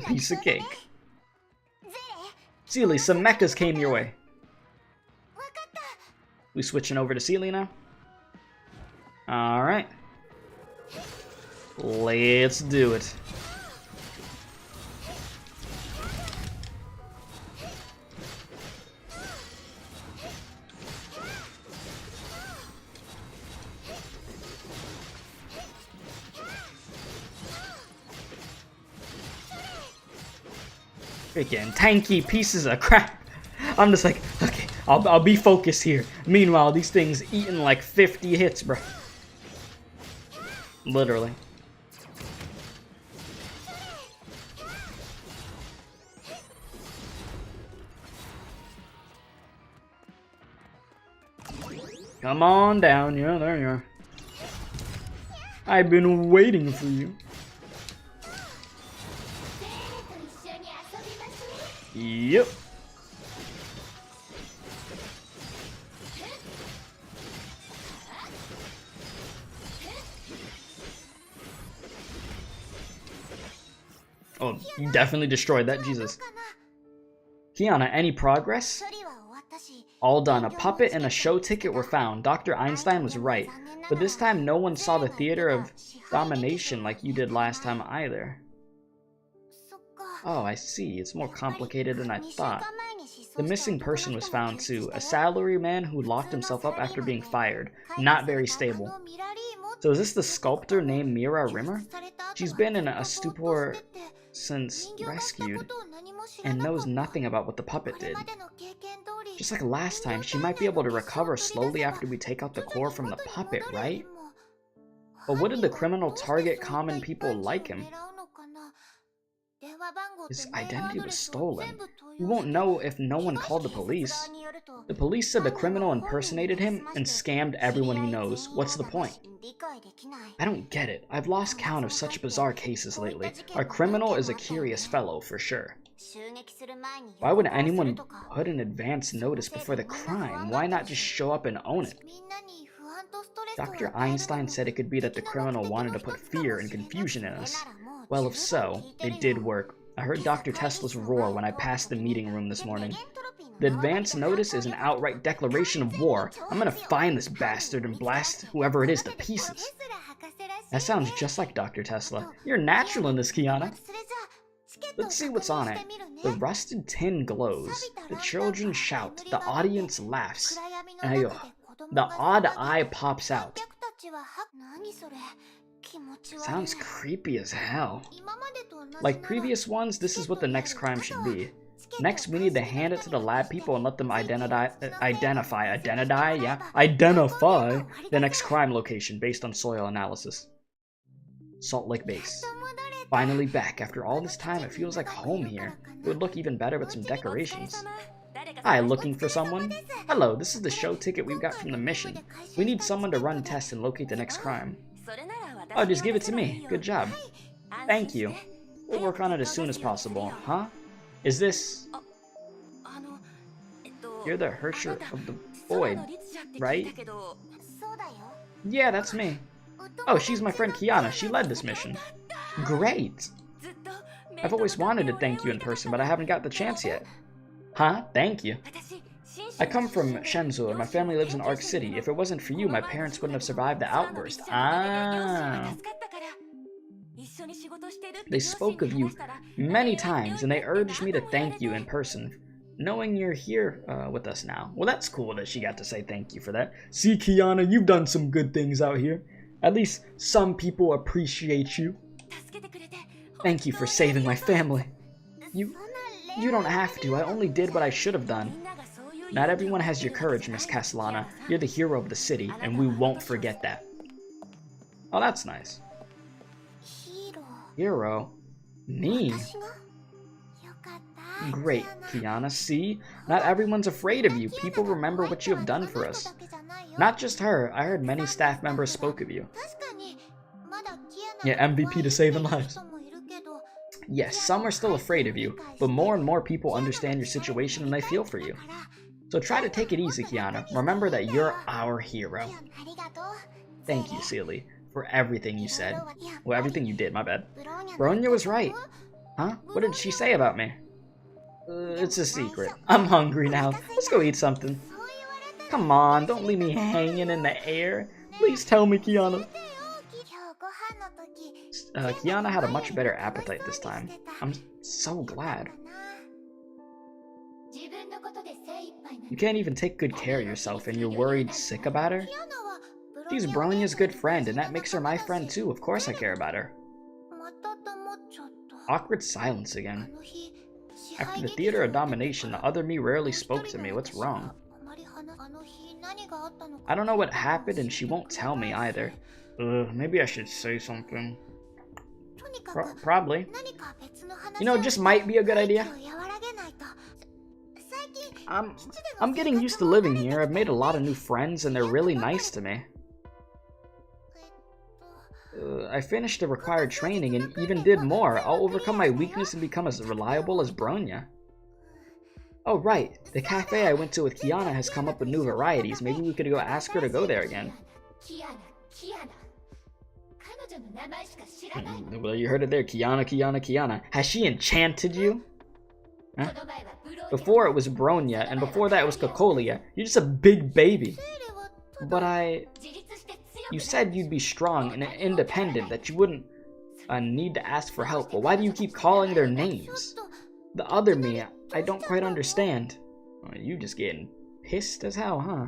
Piece of cake. Seele, some mechas came your way. We switching over to Seele now? Alright. Let's do it. Freaking tanky pieces of crap. I'm just like, okay, I'll be focused here. Meanwhile, these things eating like 50 hits, bro. Literally. Come on down. Yeah, there you are. I've been waiting for you. Yep. Oh, you definitely destroyed that, Jesus. Kiana, any progress? All done. A puppet and a show ticket were found. Dr. Einstein was right. But this time no one saw the theater of domination like you did last time either. Oh, I see. It's more complicated than I thought. The missing person was found too. A salaryman who locked himself up after being fired. Not very stable. So is this the sculptor named Mira Rimmer? She's been in a stupor since rescued and knows nothing about what the puppet did. Just like last time, she might be able to recover slowly after we take out the core from the puppet, right? But what did the criminal target common people like him? His identity was stolen. We won't know if no one called the police. The police said the criminal impersonated him and scammed everyone he knows. What's the point? I don't get it. I've lost count of such bizarre cases lately. Our criminal is a curious fellow, for sure. Why would anyone put an advance notice before the crime? Why not just show up and own it? Dr. Einstein said it could be that the criminal wanted to put fear and confusion in us. Well, if so, it did work. I heard Dr. Tesla's roar when I passed the meeting room this morning. The advance notice is an outright declaration of war. I'm gonna find this bastard and blast whoever it is to pieces. That sounds just like Dr. Tesla. You're natural in this, Kiana. Let's see what's on it. The rusted tin glows. The children shout. The audience laughs. And the odd eye pops out. Sounds creepy as hell. Like previous ones, this is what the next crime should be. Next, we need to hand it to the lab people and let them identify the next crime location based on soil analysis. Salt Lake Base. Finally back. After all this time, it feels like home here. It would look even better with some decorations. Hi, looking for someone? Hello, this is the show ticket we've got from the mission. We need someone to run tests and locate the next crime. Oh, just give it to me. Good job. Thank you. We'll work on it as soon as possible. Huh? Is this... You're the Herrscher of the Void, right? Yeah, that's me. Oh, she's my friend Kiana. She led this mission. Great! I've always wanted to thank you in person, but I haven't got the chance yet. Huh? Thank you. I come from Shenzhou, and my family lives in Arc City. If it wasn't for you, my parents wouldn't have survived the outburst. Ah. They spoke of you many times, and they urged me to thank you in person, knowing you're here with us now. Well, that's cool that she got to say thank you for that. See, Kiana, you've done some good things out here. At least some people appreciate you. Thank you for saving my family. You don't have to. I only did what I should have done. Not everyone has your courage, Miss Castellana. You're the hero of the city, and we won't forget that. Oh, that's nice. Hero? Me? Great, Kiana. See? Not everyone's afraid of you. People remember what you have done for us. Not just her. I heard many staff members spoke of you. Yeah, MVP to saving lives. Yes, some are still afraid of you, but more and more people understand your situation and they feel for you. So try to take it easy, Kiana. Remember that you're our hero. Thank you, Seele, for everything you said. Well, everything you did, my bad. Bronya was right. Huh? What did she say about me? It's a secret. I'm hungry now. Let's go eat something. Come on, don't leave me hanging in the air. Please tell me, Kiana. Kiana had a much better appetite this time. I'm so glad. You can't even take good care of yourself and you're worried sick about her? She's Bronya's good friend and that makes her my friend too. Of course I care about her. Awkward silence again. After the theater of domination, the other me rarely spoke to me. What's wrong? I don't know what happened and she won't tell me either. Maybe I should say something. Probably. You know, it just might be a good idea. I'm getting used to living here. I've made a lot of new friends and they're really nice to me. I finished the required training and even did more. I'll overcome my weakness and become as reliable as Bronya. Oh right, the cafe I went to with Kiana has come up with new varieties. Maybe we could go ask her to go there again. Well, you heard it there, Kiana. Has she enchanted you? Huh? Before it was Bronya, and before that it was Cocolia. You're just a big baby. But you said you'd be strong and independent, that you wouldn't need to ask for help. Well, why do you keep calling their names? The other me, I don't quite understand. Oh, you just getting pissed as hell, huh?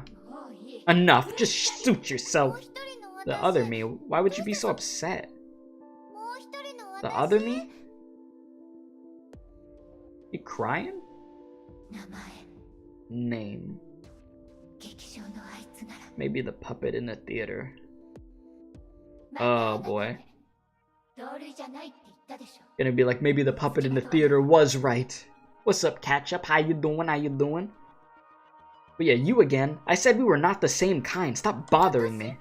Enough, just suit yourself. The other me, why would you be so upset? The other me? You crying? Name. Maybe the puppet in the theater. Oh boy. Gonna be like, maybe the puppet in the theater was right. What's up, Ketchup? How you doing? But yeah, you again. I said we were not the same kind. Stop bothering me.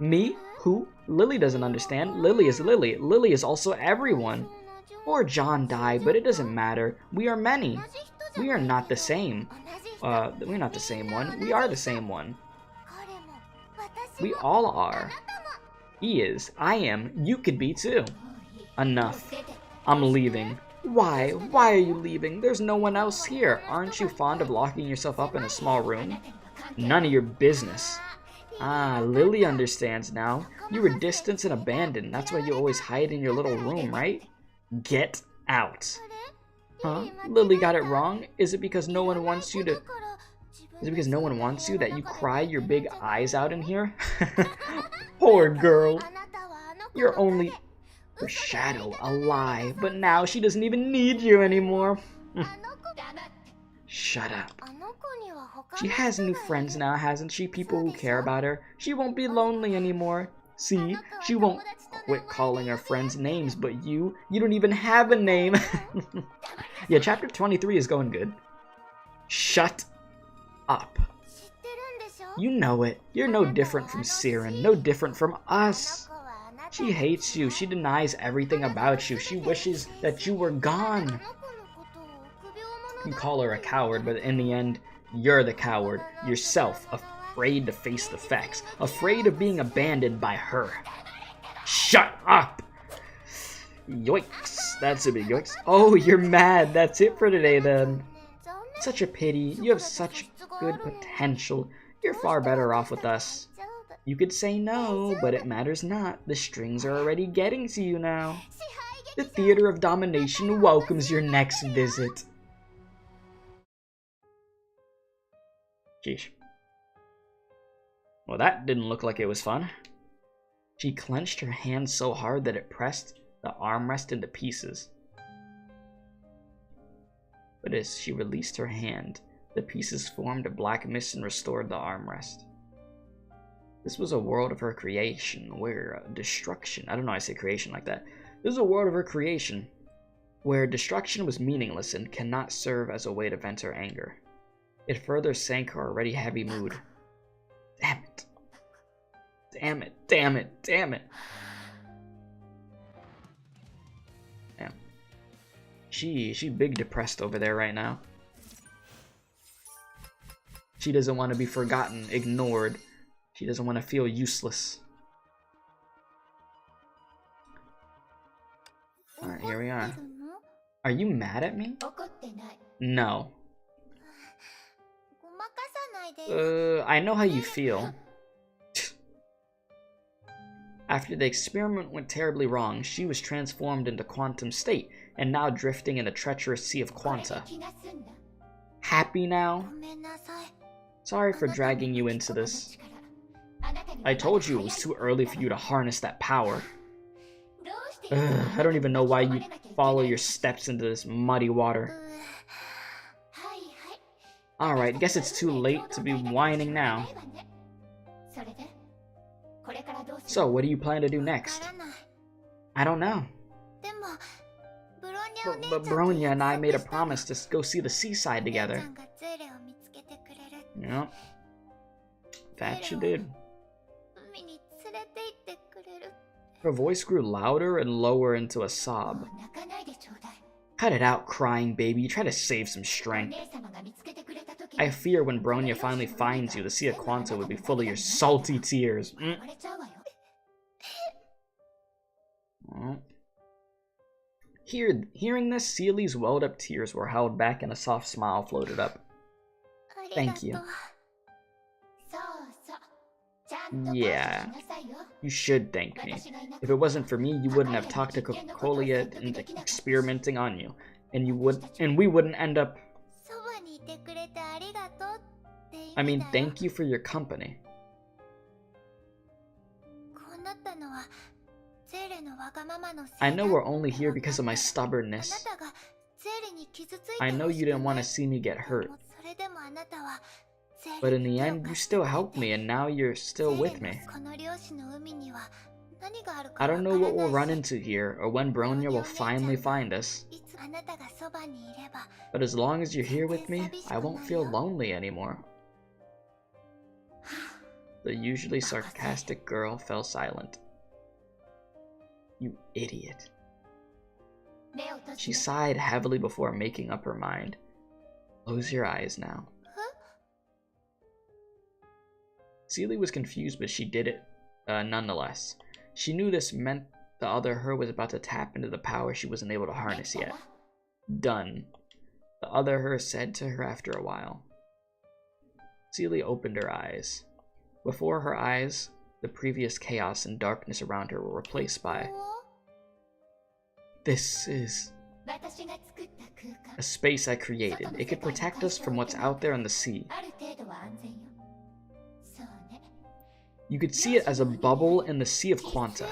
Me? Who? Lily doesn't understand. Lily is Lily. Lily is also everyone. Or John died, but it doesn't matter. We are many. We are not the same. We're not the same one. We are the same one. We all are. He is. I am. You could be too. Enough. I'm leaving. Why? Why are you leaving? There's no one else here. Aren't you fond of locking yourself up in a small room? None of your business. Ah, Lily understands now. You were distant and abandoned. That's why you always hide in your little room, right? Get out. Huh? Lily got it wrong? Is it because no one wants you to... Is it because no one wants you that you cry your big eyes out in here? Poor girl. You're only her shadow, a lie. But now she doesn't even need you anymore. Shut up. She has new friends now, hasn't she? People who care about her. She won't be lonely anymore. See, she won't quit calling her friends names, but you don't even have a name. Yeah, chapter 23 is going good. Shut up. You know it. You're no different from Siren, no different from us. She hates you. She denies everything about you. She wishes that you were gone. You call her a coward, but in the end, you're the coward. Yourself, afraid to face the facts. Afraid of being abandoned by her. Shut up! Yoicks. That's a big yoicks. Oh, you're mad. That's it for today, then. Such a pity. You have such good potential. You're far better off with us. You could say no, but it matters not. The strings are already getting to you now. The Theater of Domination welcomes your next visit. Sheesh. Well, that didn't look like it was fun. She clenched her hand so hard that it pressed the armrest into pieces. But as she released her hand, The pieces formed a black mist and restored the armrest. This was a world of her creation where destruction... I don't know why I say creation like that. This is a world of her creation where destruction was meaningless and cannot serve as a way to vent her anger. It further sank her already heavy mood. Damn it. Damn it, damn it, damn it. Damn. She big depressed over there right now. She doesn't want to be forgotten, ignored. She doesn't want to feel useless. Alright, here we are. Are you mad at me? No. I know how you feel. After the experiment went terribly wrong, she was transformed into quantum state, and now drifting in the treacherous sea of quanta. Happy now? Sorry for dragging you into this. I told you it was too early for you to harness that power. I don't even know why you follow your steps into this muddy water. Alright, guess it's too late to be whining now. So, what do you plan to do next? I don't know. But Bronya and I made a promise to go see the seaside together. Yep. That you did. Her voice grew louder and lower into a sob. Cut it out, crying baby. Try to save some strength. I fear when Bronya finally finds you, the Sea of Quanta would be full of your salty tears. Hearing this, Seele's welled-up tears were held back and a soft smile floated up. Thank you. Yeah, you should thank me. If it wasn't for me, you wouldn't have talked to Cocolia into experimenting on you, and we wouldn't end up... I mean, thank you for your company. I know we're only here because of my stubbornness. I know you didn't want to see me get hurt. But in the end, you still helped me, and now you're still with me. I don't know what we'll run into here, or when Bronya will finally find us. But as long as you're here with me, I won't feel lonely anymore. The usually sarcastic girl fell silent. You idiot. She sighed heavily before making up her mind. Close your eyes now. Seele was confused, but she did it nonetheless. She knew this meant the other her was about to tap into the power she wasn't able to harness yet. Done, the other her said to her after a while. Seele opened her eyes. Before her eyes, the previous chaos and darkness around her were replaced by... This is... a space I created. It could protect us from what's out there in the sea. You could see it as a bubble in the Sea of Quanta.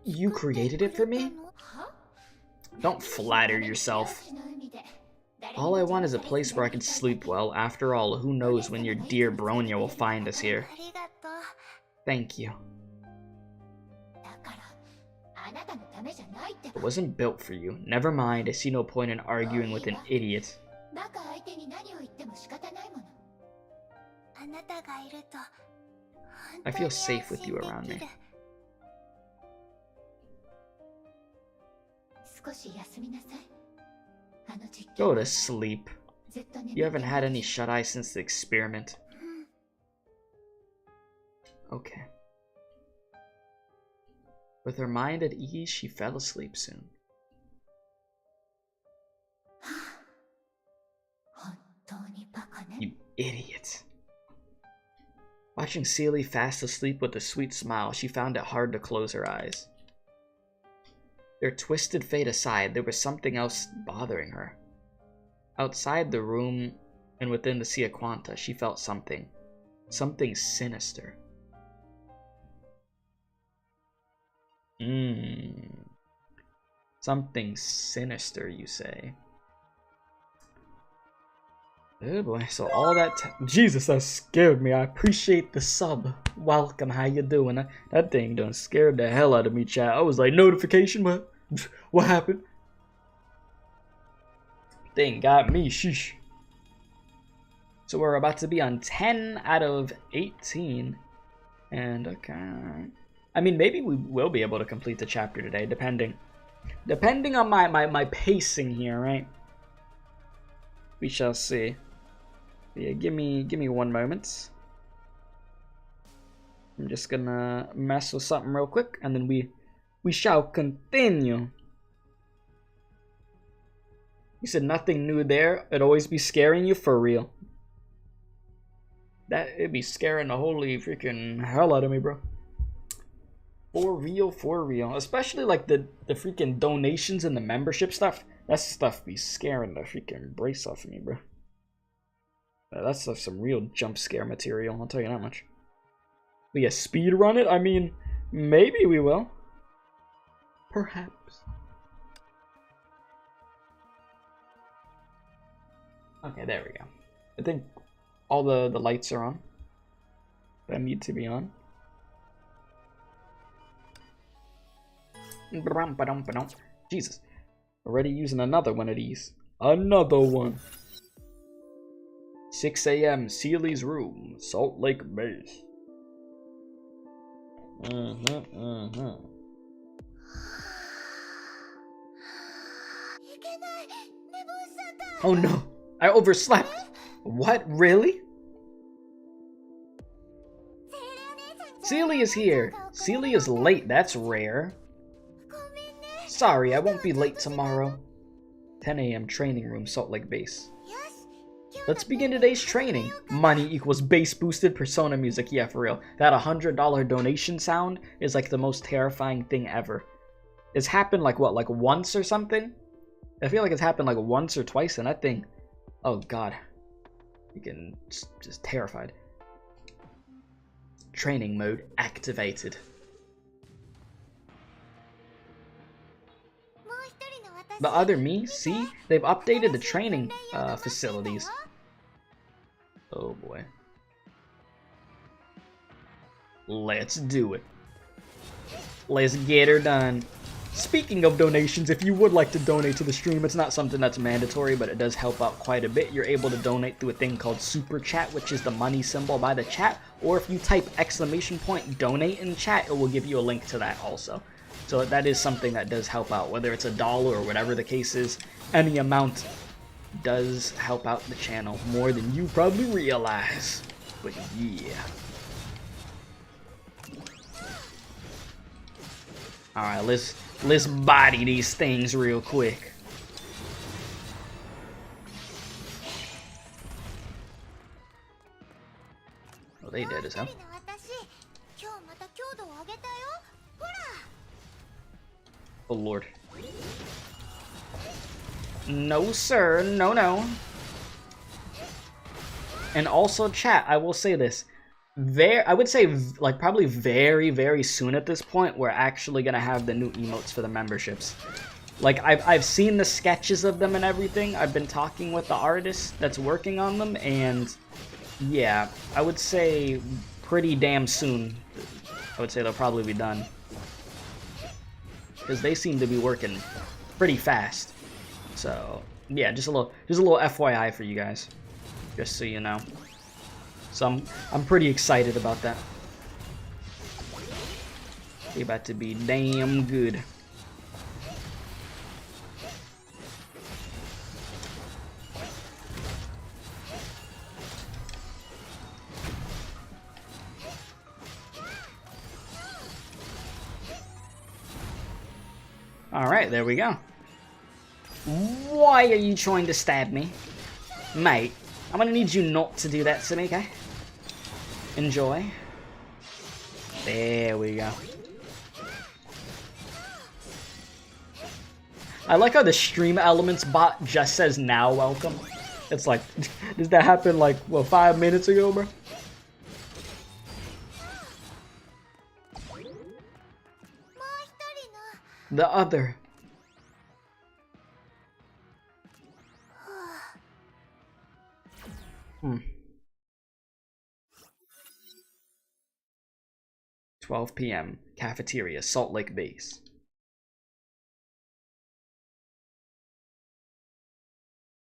You created it for me? Don't flatter yourself. All I want is a place where I can sleep well. After all, who knows when your dear Bronya will find us here. Thank you. It wasn't built for you. Never mind, I see no point in arguing with an idiot. I feel safe with you around me. Go to sleep. You haven't had any shut-eye since the experiment. Okay. With her mind at ease, she fell asleep soon. You idiot. Watching Seele fast asleep with a sweet smile, she found it hard to close her eyes. Their twisted fate aside, there was something else bothering her. Outside the room and within the Sea of Quanta, she felt something. Something sinister. Something sinister, you say? Oh boy, so all that Jesus, that scared me. I appreciate the sub. Welcome, how you doing? That thing done scared the hell out of me, chat. I was like, notification? What happened? Thing got me, sheesh. So we're about to be on 10 out of 18. And okay. I mean, maybe we will be able to complete the chapter today, depending on my pacing here, right? We shall see. Yeah, give me 1 moment. I'm just gonna mess with something real quick, and then we shall continue. You said nothing new there. It'd always be scaring you for real. It'd be scaring the holy freaking hell out of me, bro. For real. Especially like the freaking donations and the membership stuff. That stuff be scaring the freaking brace off of me, bro. That's some real jump scare material, I'll tell you that much. But yeah, speed run it? I mean, maybe we will. Perhaps. Okay, there we go. I think all the lights are on that need to be on. Jesus. Already using another one of these. Another one. 6 a.m. Seele's room, Salt Lake Base. Oh no, I overslept. What, really? Seele is here. Seele is late, that's rare. Sorry, I won't be late tomorrow. 10 a.m. training room, Salt Lake Base. Let's begin today's training. Money equals base boosted persona music. Yeah, for real. That $100 donation sound is like the most terrifying thing ever. It's happened like what, like once or something? I feel like it's happened like once or twice, and that thing, oh god. You can just terrified. Training mode activated. The other me, see? They've updated the training facilities. Oh boy. Let's do it. Let's get her done. Speaking of donations, if you would like to donate to the stream, it's not something that's mandatory, but it does help out quite a bit. You're able to donate through a thing called Super Chat, which is the money symbol by the chat, or if you type !donate in chat, it will give you a link to that also. So that is something that does help out, whether it's $1 or whatever the case is. Any amount does help out the channel more than you probably realize. But yeah. Alright, let's body these things real quick. Oh, they dead as hell. Oh lord. No sir, no. And also chat, I will say this. I would say like probably very soon at this point we're actually gonna have the new emotes for the memberships. Like I've seen the sketches of them and everything. I've been talking with the artist that's working on them, and yeah, I would say pretty damn soon. I would say they'll probably be done, because they seem to be working pretty fast. So yeah, just a little FYI for you guys, just so you know. So I'm pretty excited about that. They about to be damn good. Alright, there we go. Why are you trying to stab me? Mate, I'm gonna need you not to do that to me, okay? Enjoy. There we go. I like how the stream elements bot just says now welcome. It's like, did that happen like, what, 5 minutes ago, bro? The other. "12 p.m. Cafeteria, Salt Lake Base."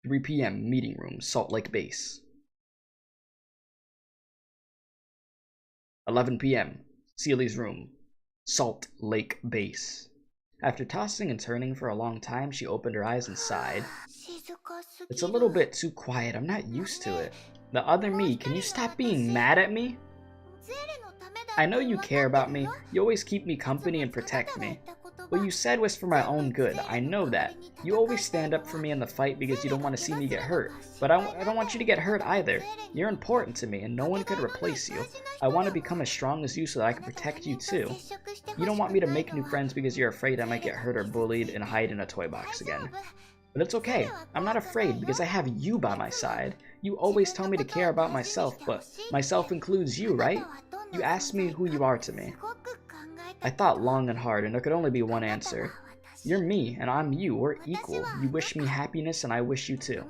3 p.m. Meeting room, Salt Lake Base. 11 p.m. Seele's room, Salt Lake Base. After tossing and turning for a long time, she opened her eyes and sighed. "It's a little bit too quiet. I'm not used to it. The other me, can you stop being mad at me? I know you care about me. You always keep me company and protect me. What you said was for my own good. I know that. You always stand up for me in the fight because you don't want to see me get hurt. But I don't want you to get hurt either. You're important to me and no one could replace you. I want to become as strong as you so that I can protect you too. You don't want me to make new friends because you're afraid I might get hurt or bullied and hide in a toy box again. But it's okay. I'm not afraid because I have you by my side. You always tell me to care about myself, but myself includes you, right? You asked me who you are to me. I thought long and hard, and there could only be one answer. You're me, and I'm you. We're equal. You wish me happiness, and I wish you too.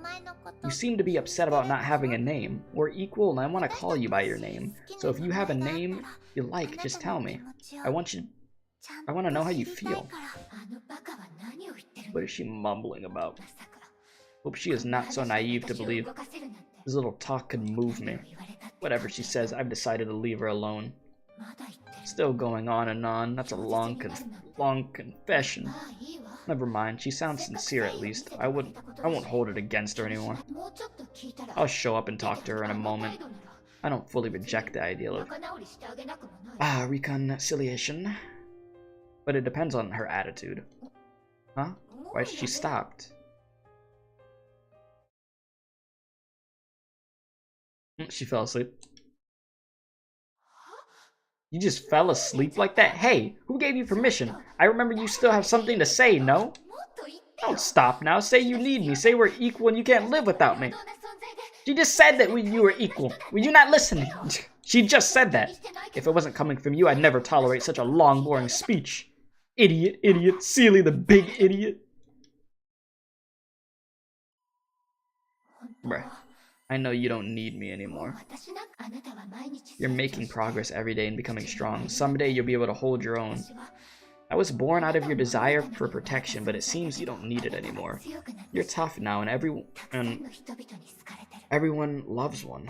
You seem to be upset about not having a name. We're equal, and I want to call you by your name. So if you have a name you like, just tell me. I want to know how you feel." What is she mumbling about? Hope she is not so naive to believe this little talk could move me. Whatever she says, I've decided to leave her alone. Still going on and on. That's a long confession. Never mind. She sounds sincere at least. I won't hold it against her anymore. I'll show up and talk to her in a moment. I don't fully reject the idea of reconciliation, but it depends on her attitude. Huh? Why she stopped? She fell asleep. You just fell asleep like that? Hey, who gave you permission? I remember you still have something to say, no? Don't stop now. Say you need me. Say we're equal and you can't live without me. She just said that you were equal. Were you not listening? She just said that. If it wasn't coming from you, I'd never tolerate such a long, boring speech. Idiot, idiot, Seele the big idiot. Bruh. I know you don't need me anymore. You're making progress every day and becoming strong. Someday you'll be able to hold your own. I was born out of your desire for protection, but it seems you don't need it anymore. You're tough now, and everyone loves one.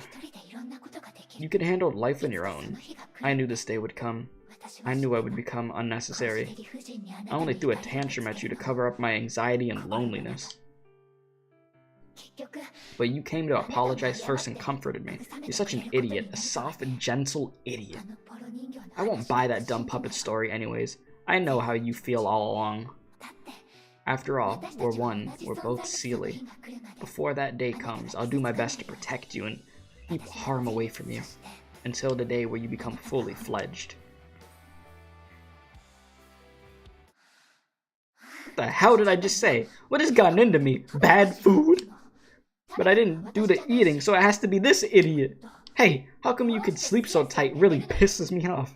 You can handle life on your own. I knew this day would come. I knew I would become unnecessary. I only threw a tantrum at you to cover up my anxiety and loneliness. But you came to apologize first and comforted me. You're such an idiot, a soft and gentle idiot. I won't buy that dumb puppet story anyways. I know how you feel all along. After all, we're one. We're both Seele. Before that day comes, I'll do my best to protect you and keep harm away from you, until the day where you become fully fledged. What the hell did I just say? What has gotten into me? Bad food? But I didn't do the eating, so it has to be this idiot. Hey, how come you could sleep so tight? Really pisses me off.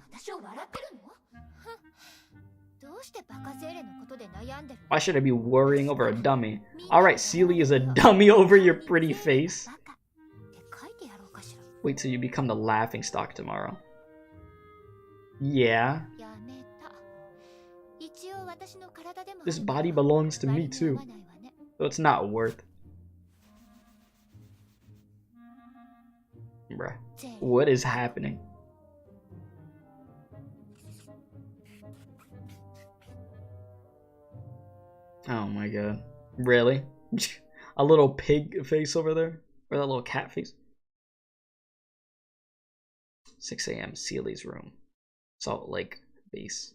Why should I be worrying over a dummy? Alright, Seele is a dummy over your pretty face. Wait till you become the laughingstock tomorrow. Yeah. This body belongs to me too, so it's not worth. Bruh, what is happening? Oh my god. Really? A little pig face over there? Or that little cat face? 6 a.m. Seele's room. Salt Lake Base.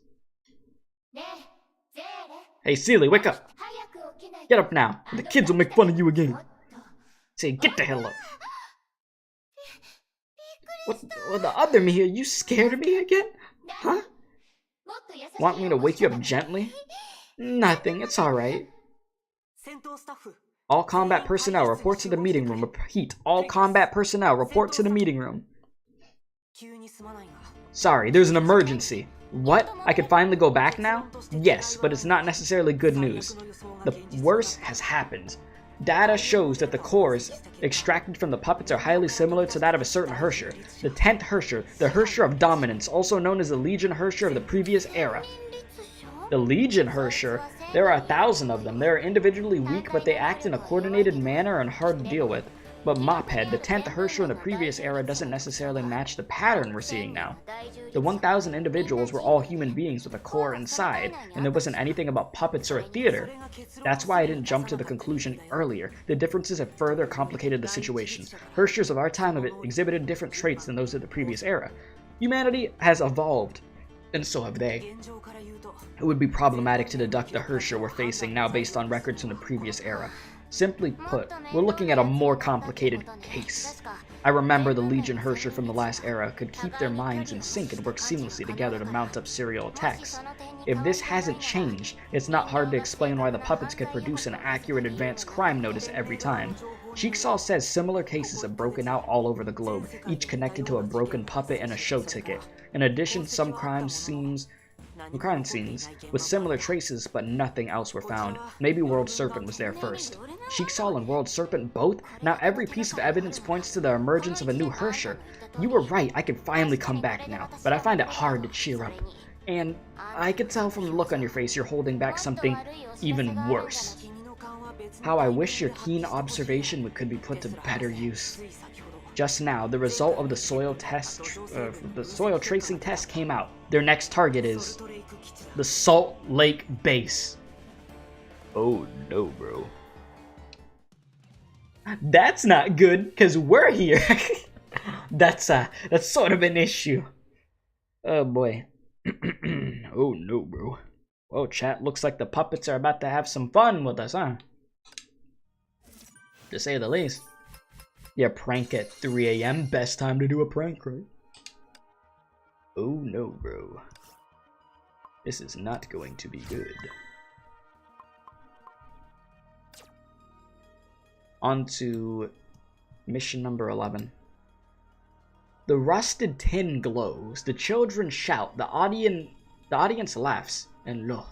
Hey Seele, wake up! Get up now, or the kids will make fun of you again. Say, get the hell up. What the other me here? You scared of me again? Huh? Want me to wake you up gently? Nothing, it's alright. All combat personnel, report to the meeting room. Repeat, all combat personnel, report to the meeting room. Sorry, there's an emergency. What? I could finally go back now? Yes, but it's not necessarily good news. The worst has happened. Data shows that the cores extracted from the puppets are highly similar to that of a certain Hersher. The 10th Hersher, the Hersher of Dominance, also known as the Legion Hersher of the previous era. The Legion Hersher, there are 1,000 of them. They are individually weak, but they act in a coordinated manner and hard to deal with. But Mophead, the 10th Hersher in the previous era, doesn't necessarily match the pattern we're seeing now. The 1,000 individuals were all human beings with a core inside, and there wasn't anything about puppets or a theater. That's why I didn't jump to the conclusion earlier. The differences have further complicated the situation. Hershers of our time have exhibited different traits than those of the previous era. Humanity has evolved, and so have they. It would be problematic to deduct the Hersher we're facing now based on records from the previous era. Simply put, we're looking at a more complicated case. I remember the Legion Hersher from the last era could keep their minds in sync and work seamlessly together to mount up serial attacks. If this hasn't changed, it's not hard to explain why the puppets could produce an accurate advanced crime notice every time. Jigsaw says similar cases have broken out all over the globe, each connected to a broken puppet and a show ticket. In addition, some crime scenes with similar traces, but nothing else were found. Maybe World Serpent was there first. Jigsaw and World Serpent both? Now every piece of evidence points to the emergence of a new Hersher. You were right, I can finally come back now, but I find it hard to cheer up. And I could tell from the look on your face you're holding back something even worse. How I wish your keen observation could be put to better use. Just now, the result of the soil tracing test came out. Their next target is the Salt Lake Base. Oh no, bro. That's not good, cause we're here. That's sort of an issue. Oh boy. Oh no, bro. Well, chat, looks like the puppets are about to have some fun with us, huh? To say the least. Yeah, prank at 3 AM. Best time to do a prank, right? Oh no, bro. This is not going to be good. On to mission number 11. The rusted tin glows, the children shout, the audience laughs, and lo,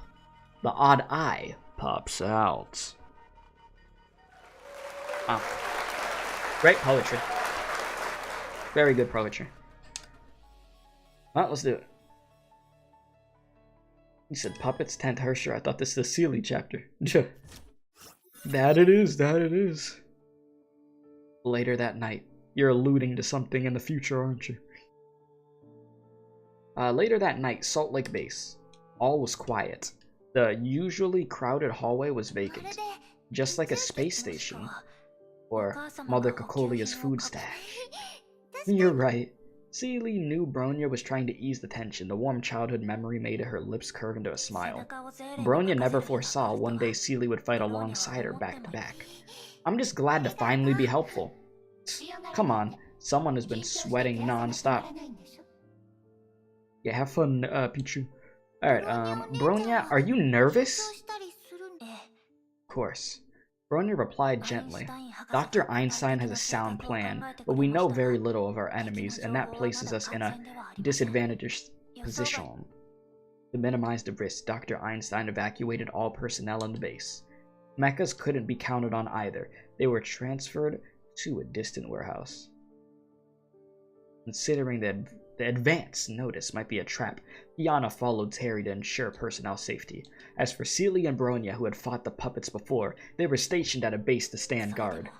the odd eye pops out. Ah. Great poetry. Very good poetry. Well, let's do it. You said puppets, 10th Hersher. I thought this is the Seele chapter. That it is, that it is. Later that night. You're alluding to something in the future, aren't you? Later that night, Salt Lake Base. All was quiet. The usually crowded hallway was vacant. Just like a space station. Or Mother Cocolia's food stash. You're right. Seele knew Bronya was trying to ease the tension. The warm childhood memory made her lips curve into a smile. Bronya never foresaw one day Seele would fight alongside her back to back. I'm just glad to finally be helpful. Come on, someone has been sweating non-stop. Yeah, have fun, Pichu. Alright, Bronya, are you nervous? Of course. Bronya replied gently. Dr. Einstein has a sound plan, but we know very little of our enemies, and that places us in a disadvantaged position. To minimize the risk, Dr. Einstein evacuated all personnel on the base. Mechas couldn't be counted on either. They were transferred to a distant warehouse. Considering the advance notice might be a trap, Fianna followed Terry to ensure personnel safety. As for Seele and Bronya, who had fought the puppets before, they were stationed at a base to stand guard.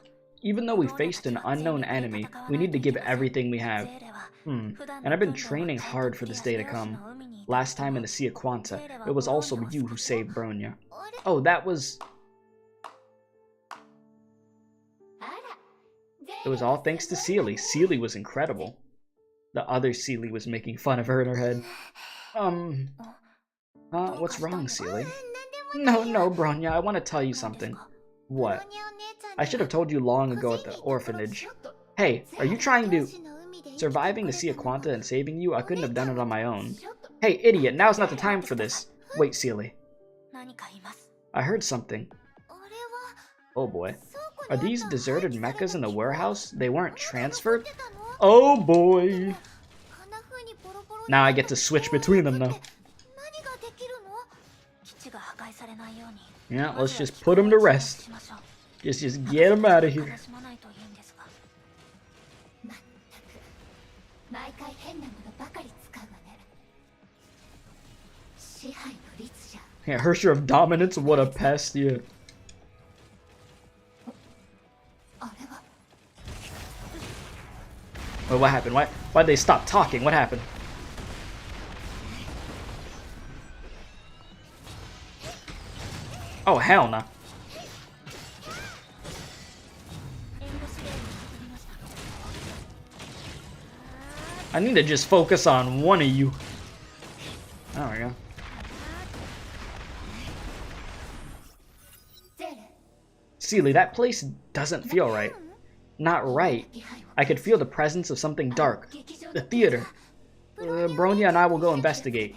Even though we faced an unknown enemy, we need to give everything we have. And I've been training hard for this day to come. Last time in the Sea of Quanta, it was also you who saved Bronya. Oh, that was... It was all thanks to Seele. Seele was incredible. The other Seele was making fun of her in her head. What's wrong, Seele? No, Bronya, I want to tell you something. What? I should have told you long ago at the orphanage. Hey, are you trying to... Surviving the Sea of Quanta and saving you, I couldn't have done it on my own. Hey, idiot, now's not the time for this. Wait, Seele. I heard something. Oh boy. Are these deserted mechas in the warehouse? They weren't transferred? Oh boy. Now I get to switch between them though. Yeah, let's just put them to rest. Just get him out of here. Yeah, Hersher of Dominance, what a pest, yeah. Wait, what happened? Why'd they stop talking? What happened? Oh, hell no. I need to just focus on one of you. There we go. Seele, that place doesn't feel right. Not right. I could feel the presence of something dark. The theater. Bronya and I will go investigate.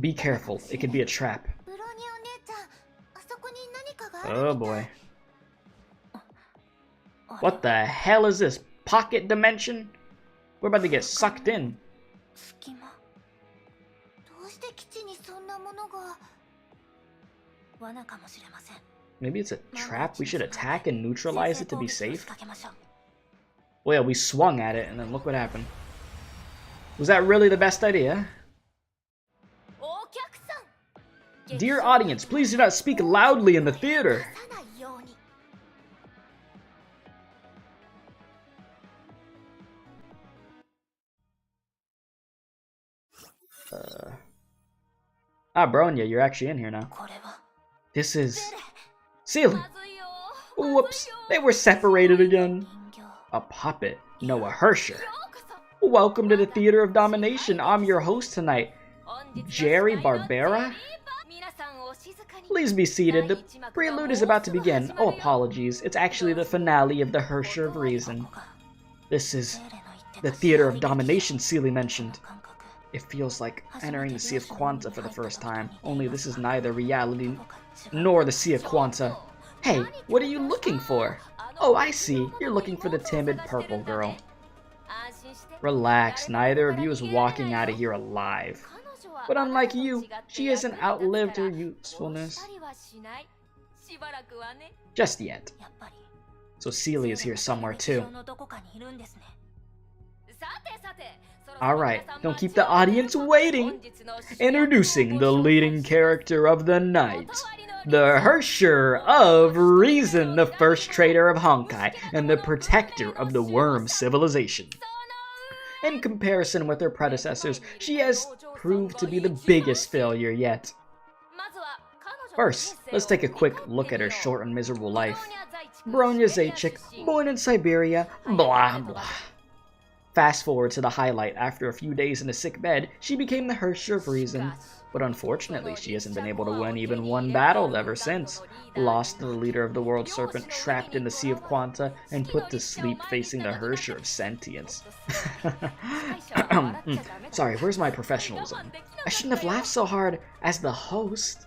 Be careful. It could be a trap. Oh boy. What the hell is this? Pocket dimension? We're about to get sucked in. Maybe it's a trap? We should attack and neutralize it to be safe? Well, yeah, we swung at it and then look what happened. Was that really the best idea? Dear audience, please do not speak loudly in the theater. Bronya, you're actually in here now. This is... Seele! Whoops, they were separated again. A puppet, no, a Hersher. Welcome to the Theater of Domination. I'm your host tonight, Jerry Barbera. Please be seated. The prelude is about to begin. Oh, apologies. It's actually the finale of the Hersher of Reason. This is the Theater of Domination Seele mentioned. It feels like entering the Sea of Quanta for the first time, only this is neither reality nor the Sea of Quanta. Hey, what are you looking for? Oh, I see. You're looking for the timid purple girl. Relax, neither of you is walking out of here alive. But unlike you, she hasn't outlived her usefulness. Just yet. So Seele is here somewhere too. Alright, don't keep the audience waiting. Introducing the leading character of the night. The Hersher of Reason, the first traitor of Honkai, and the protector of the worm civilization. In comparison with her predecessors, she has proved to be the biggest failure yet. First, let's take a quick look at her short and miserable life. Bronya Zacic, born in Siberia, blah blah. Fast forward to the highlight. After a few days in a sick bed, she became the Hersher of Reason. But unfortunately, she hasn't been able to win even one battle ever since. Lost to the leader of the World Serpent, trapped in the Sea of Quanta, and put to sleep facing the Hersher of Sentience. Sorry, where's my professionalism? I shouldn't have laughed so hard as the host.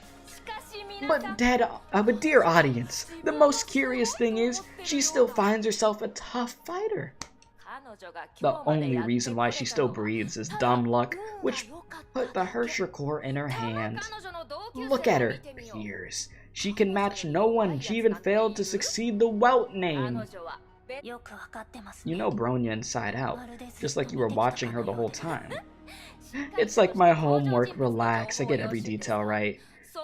But dear audience, the most curious thing is, she still finds herself a tough fighter. The only reason why she still breathes is dumb luck, which put the Hersher core in her hand. Look at her peers. She can match no one. She even failed to succeed the Welt name. You know Bronya inside out, just like you were watching her the whole time. It's like my homework. Relax, I get every detail right.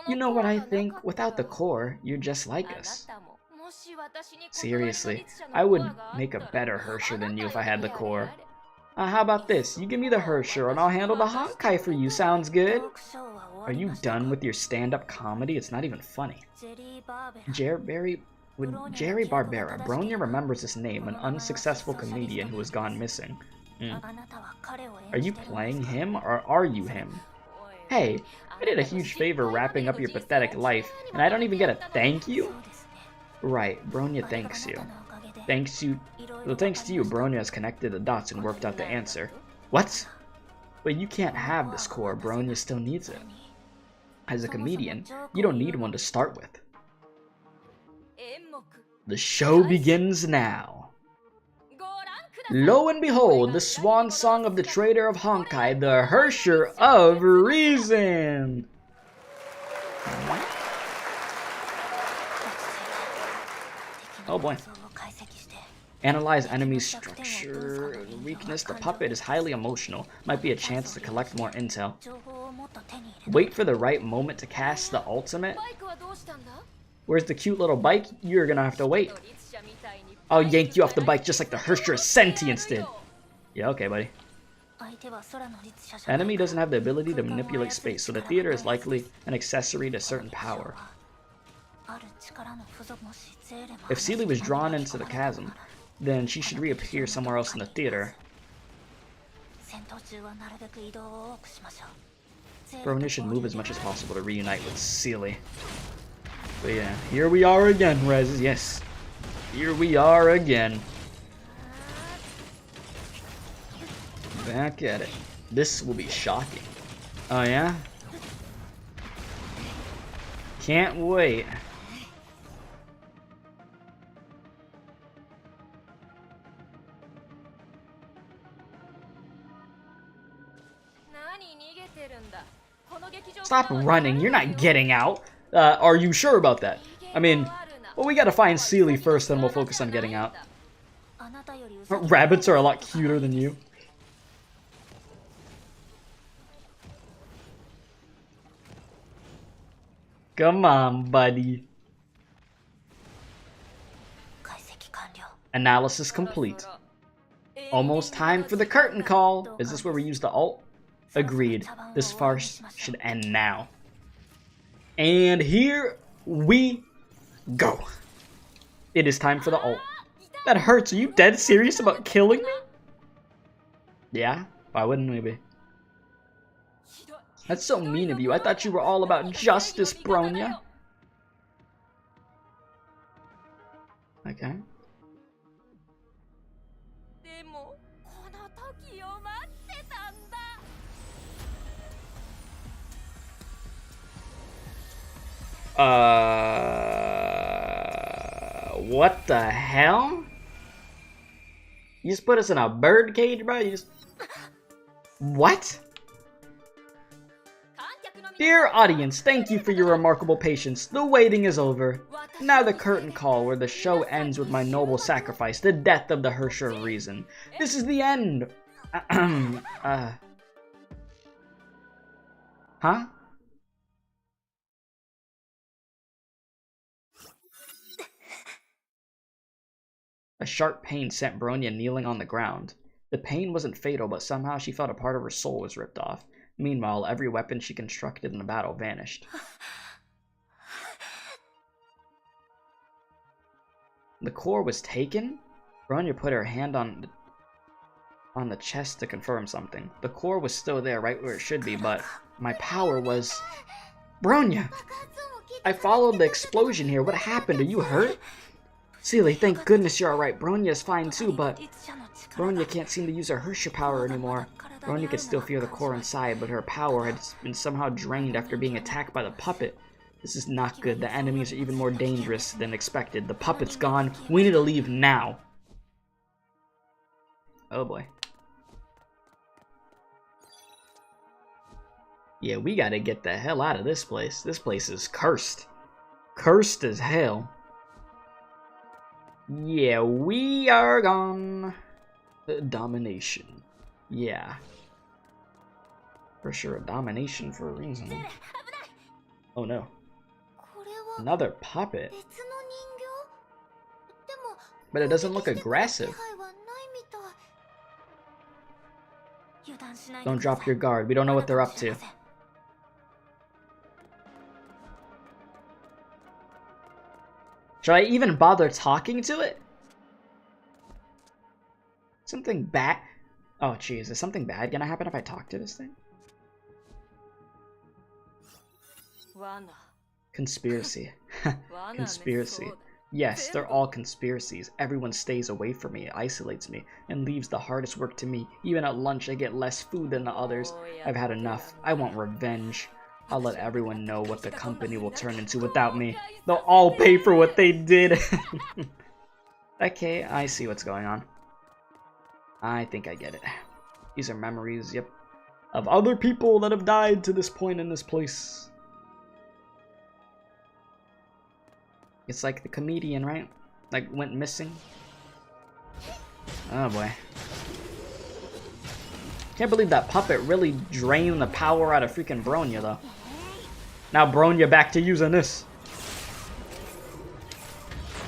You know what I think? Without the core, you're just like us. Seriously, I would make a better Hersher than you if I had the core. How about this? You give me the Hersher and I'll handle the Honkai for you. Sounds good? Are you done with your stand-up comedy? It's not even funny. Jerry Barbera. Bronya remembers his name, an unsuccessful comedian who has gone missing. Are you playing him or are you him? Hey, I did a huge favor wrapping up your pathetic life, and I don't even get a thank you? Right, Bronya thanks you. Thanks to you, Bronya has connected the dots and worked out the answer. What? But you can't have this core, Bronya still needs it. As a comedian, you don't need one to start with. The show begins now. Lo and behold, the swan song of the traitor of Honkai, the Hersher of Reason! Oh boy. Analyze enemy structure. Weakness. The puppet is highly emotional. Might be a chance to collect more intel. Wait for the right moment to cast the ultimate. Where's the cute little bike? You're gonna have to wait. I'll yank you off the bike just like the Hersher Sentience did. Yeah, okay, buddy. Enemy doesn't have the ability to manipulate space, so the theater is likely an accessory to certain power. If Seele was drawn into the chasm, then she should reappear somewhere else in the theater. Bronya should move as much as possible to reunite with Seele. But yeah, here we are again, Rez. Yes. Here we are again. Back at it. This will be shocking. Oh yeah? Can't wait. Stop running, you're not getting out. Are you sure about that? I mean, well, we gotta find Seele first, then we'll focus on getting out. Rabbits are a lot cuter than you. Come on, buddy. Analysis complete. Almost time for the curtain call. Is this where we use the ult? Agreed. This farce should end now. And here we go. It is time for the ult. That hurts. Are you dead serious about killing me? Yeah? Why wouldn't we be? That's so mean of you. I thought you were all about justice, Bronya. Okay. What the hell? You just put us in a bird cage, bro? You just... What? Dear audience, thank you for your remarkable patience. The waiting is over. Now the curtain call, where the show ends with my noble sacrifice, the death of the Hersher of Reason. This is the end. Huh? A sharp pain sent Bronya kneeling on the ground. The pain wasn't fatal, but somehow she felt a part of her soul was ripped off. Meanwhile, every weapon she constructed in the battle vanished. The core was taken? Bronya put her hand on the chest to confirm something. The core was still there, right where it should be, but my power was... Bronya! I followed the explosion here. What happened? Are you hurt? Seele, thank goodness you're alright. Bronya's fine too, but Bronya can't seem to use her Hersher power anymore. Bronya could still feel the core inside, but her power had been somehow drained after being attacked by the puppet. This is not good. The enemies are even more dangerous than expected. The puppet's gone. We need to leave now. Oh boy. Yeah, we gotta get the hell out of this place. This place is cursed. Cursed as hell. Yeah, we are gone. Domination. Yeah. For sure, a domination for a reason. Oh no. Another puppet. But it doesn't look aggressive. Don't drop your guard. We don't know what they're up to. Should I even bother talking to it? Something bad? Oh jeez, is something bad gonna happen if I talk to this thing? Conspiracy. Conspiracy. Yes, they're all conspiracies. Everyone stays away from me, isolates me, and leaves the hardest work to me. Even at lunch I get less food than the others. I've had enough. I want revenge. I'll let everyone know what the company will turn into without me. They'll all pay for what they did. Okay, I see what's going on. I think I get it. These are memories, yep, of other people that have died to this point in this place. It's like the comedian, right? like went missing. Oh boy. Can't believe that puppet really drained the power out of freaking Bronya though. Now Bronya back to using this.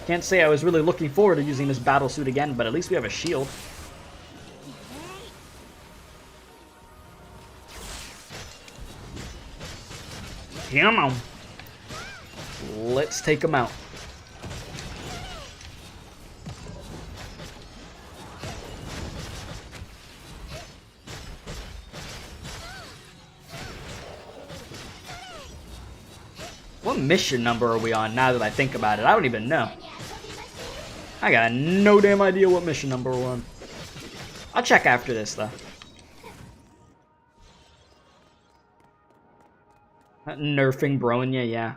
Can't say I was really looking forward to using this battle suit again, but at least we have a shield. Come on. Let's take him out. What mission number are we on now that I think about it? I don't even know. I got no damn idea what mission number we're on. I'll check after this though. Nerfing Bronya, yeah.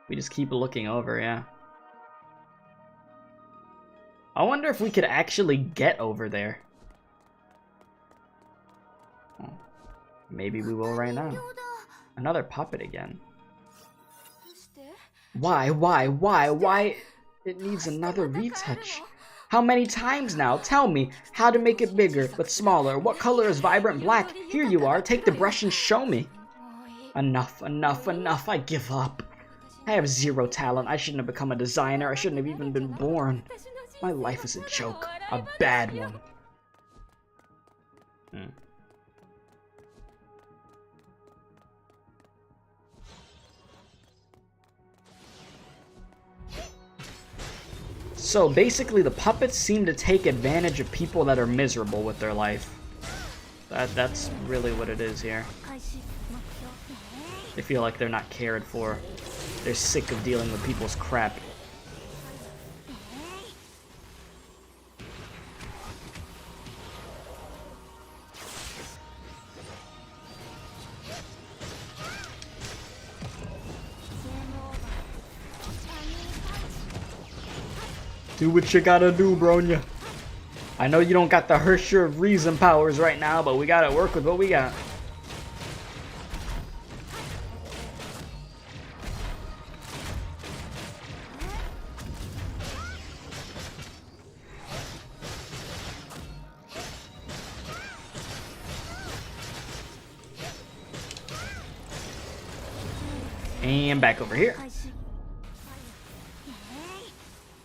We just keep looking over, yeah. I wonder if we could actually get over there. Oh, maybe we will right now. Another puppet again. Why? It needs another retouch. How many times now? Tell me how to make it bigger, but smaller. What color is vibrant black? Here you are. Take the brush and show me. Enough. I give up. I have zero talent. I shouldn't have become a designer. I shouldn't have even been born. My life is a joke. A bad one. So basically the puppets seem to take advantage of people that are miserable with their life. That's really what it is here. They feel like they're not cared for. They're sick of dealing with people's crap. Do what you gotta do, Bronya. I know you don't got the Hersher of Reason powers right now, but we gotta work with what we got. And back over here.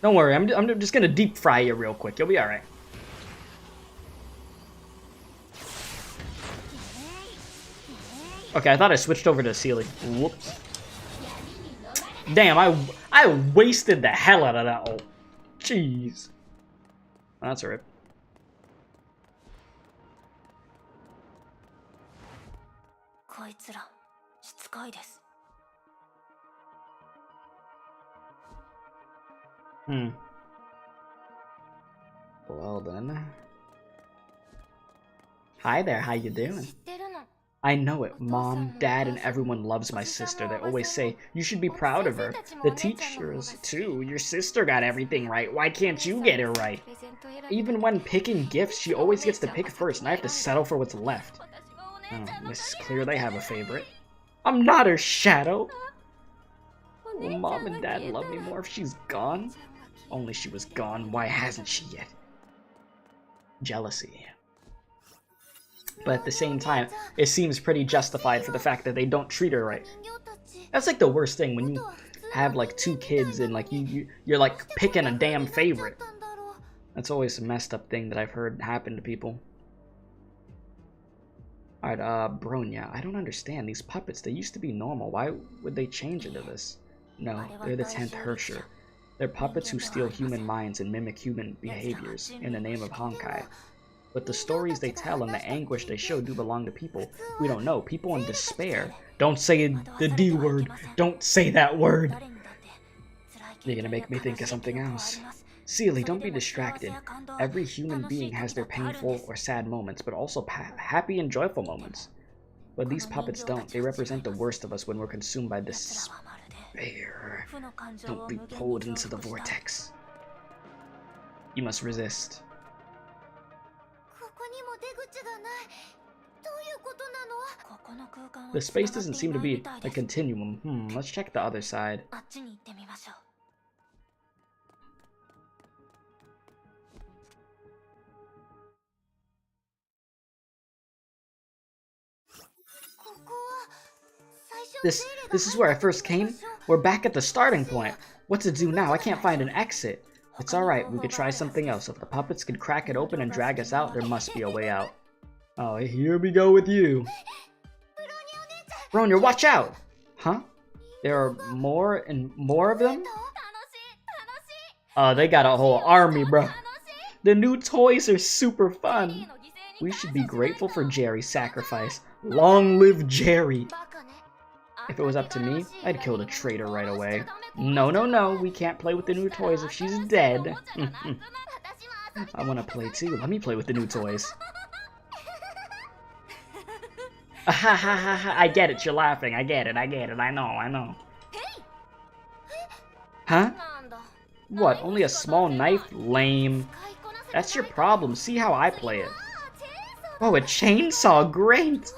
Don't worry, I'm just gonna deep fry you real quick. You'll be alright. Okay, I thought I switched over to Seele. Whoops. Damn, I wasted the hell out of that ult. Jeez. That's a rip. Well then. Hi there, how you doing? I know it. Mom, Dad, and everyone loves my sister. They always say, you should be proud of her. The teachers, too. Your sister got everything right. Why can't you get it right? Even when picking gifts, she always gets to pick first, and I have to settle for what's left. Oh, it's clear they have a favorite. I'm not her shadow. Will Mom and Dad love me more if she's gone? Only she was gone. Why hasn't she yet? Jealousy. But at the same time, it seems pretty justified for the fact that they don't treat her right. That's like the worst thing when you have like 2 kids and like you're like picking a damn favorite. That's always a messed up thing that I've heard happen to people. Alright, Bronya, I don't understand. These puppets, they used to be normal. Why would they change into this? No, they're the 10th Hersher. They're puppets who steal human minds and mimic human behaviors in the name of Honkai. But the stories they tell and the anguish they show do belong to people we don't know. People in despair. Don't say the D word. Don't say that word. You're gonna make me think of something else. Seele, don't be distracted. Every human being has their painful or sad moments, but also happy and joyful moments. But these puppets don't. They represent the worst of us when we're consumed by despair. Don't be pulled into the vortex. You must resist. The space doesn't seem to be a continuum. Let's check the other side. This is where I first came? We're back at the starting point. What to do now? I can't find an exit. It's alright, we could try something else. If the puppets could crack it open and drag us out, there must be a way out. Oh, here we go with you. Bronya, watch out! Huh? There are more and more of them? Oh, they got a whole army, bro. The new toys are super fun. We should be grateful for Jerry's sacrifice. Long live Jerry! If it was up to me, I'd kill the traitor right away. No, no, no, we can't play with the new toys if she's dead. I want to play too. Let me play with the new toys. Ha ha ha ha, I get it, you're laughing. I get it, I know. Huh? What, only a small knife? Lame. That's your problem, see how I play it. Oh, a chainsaw, great!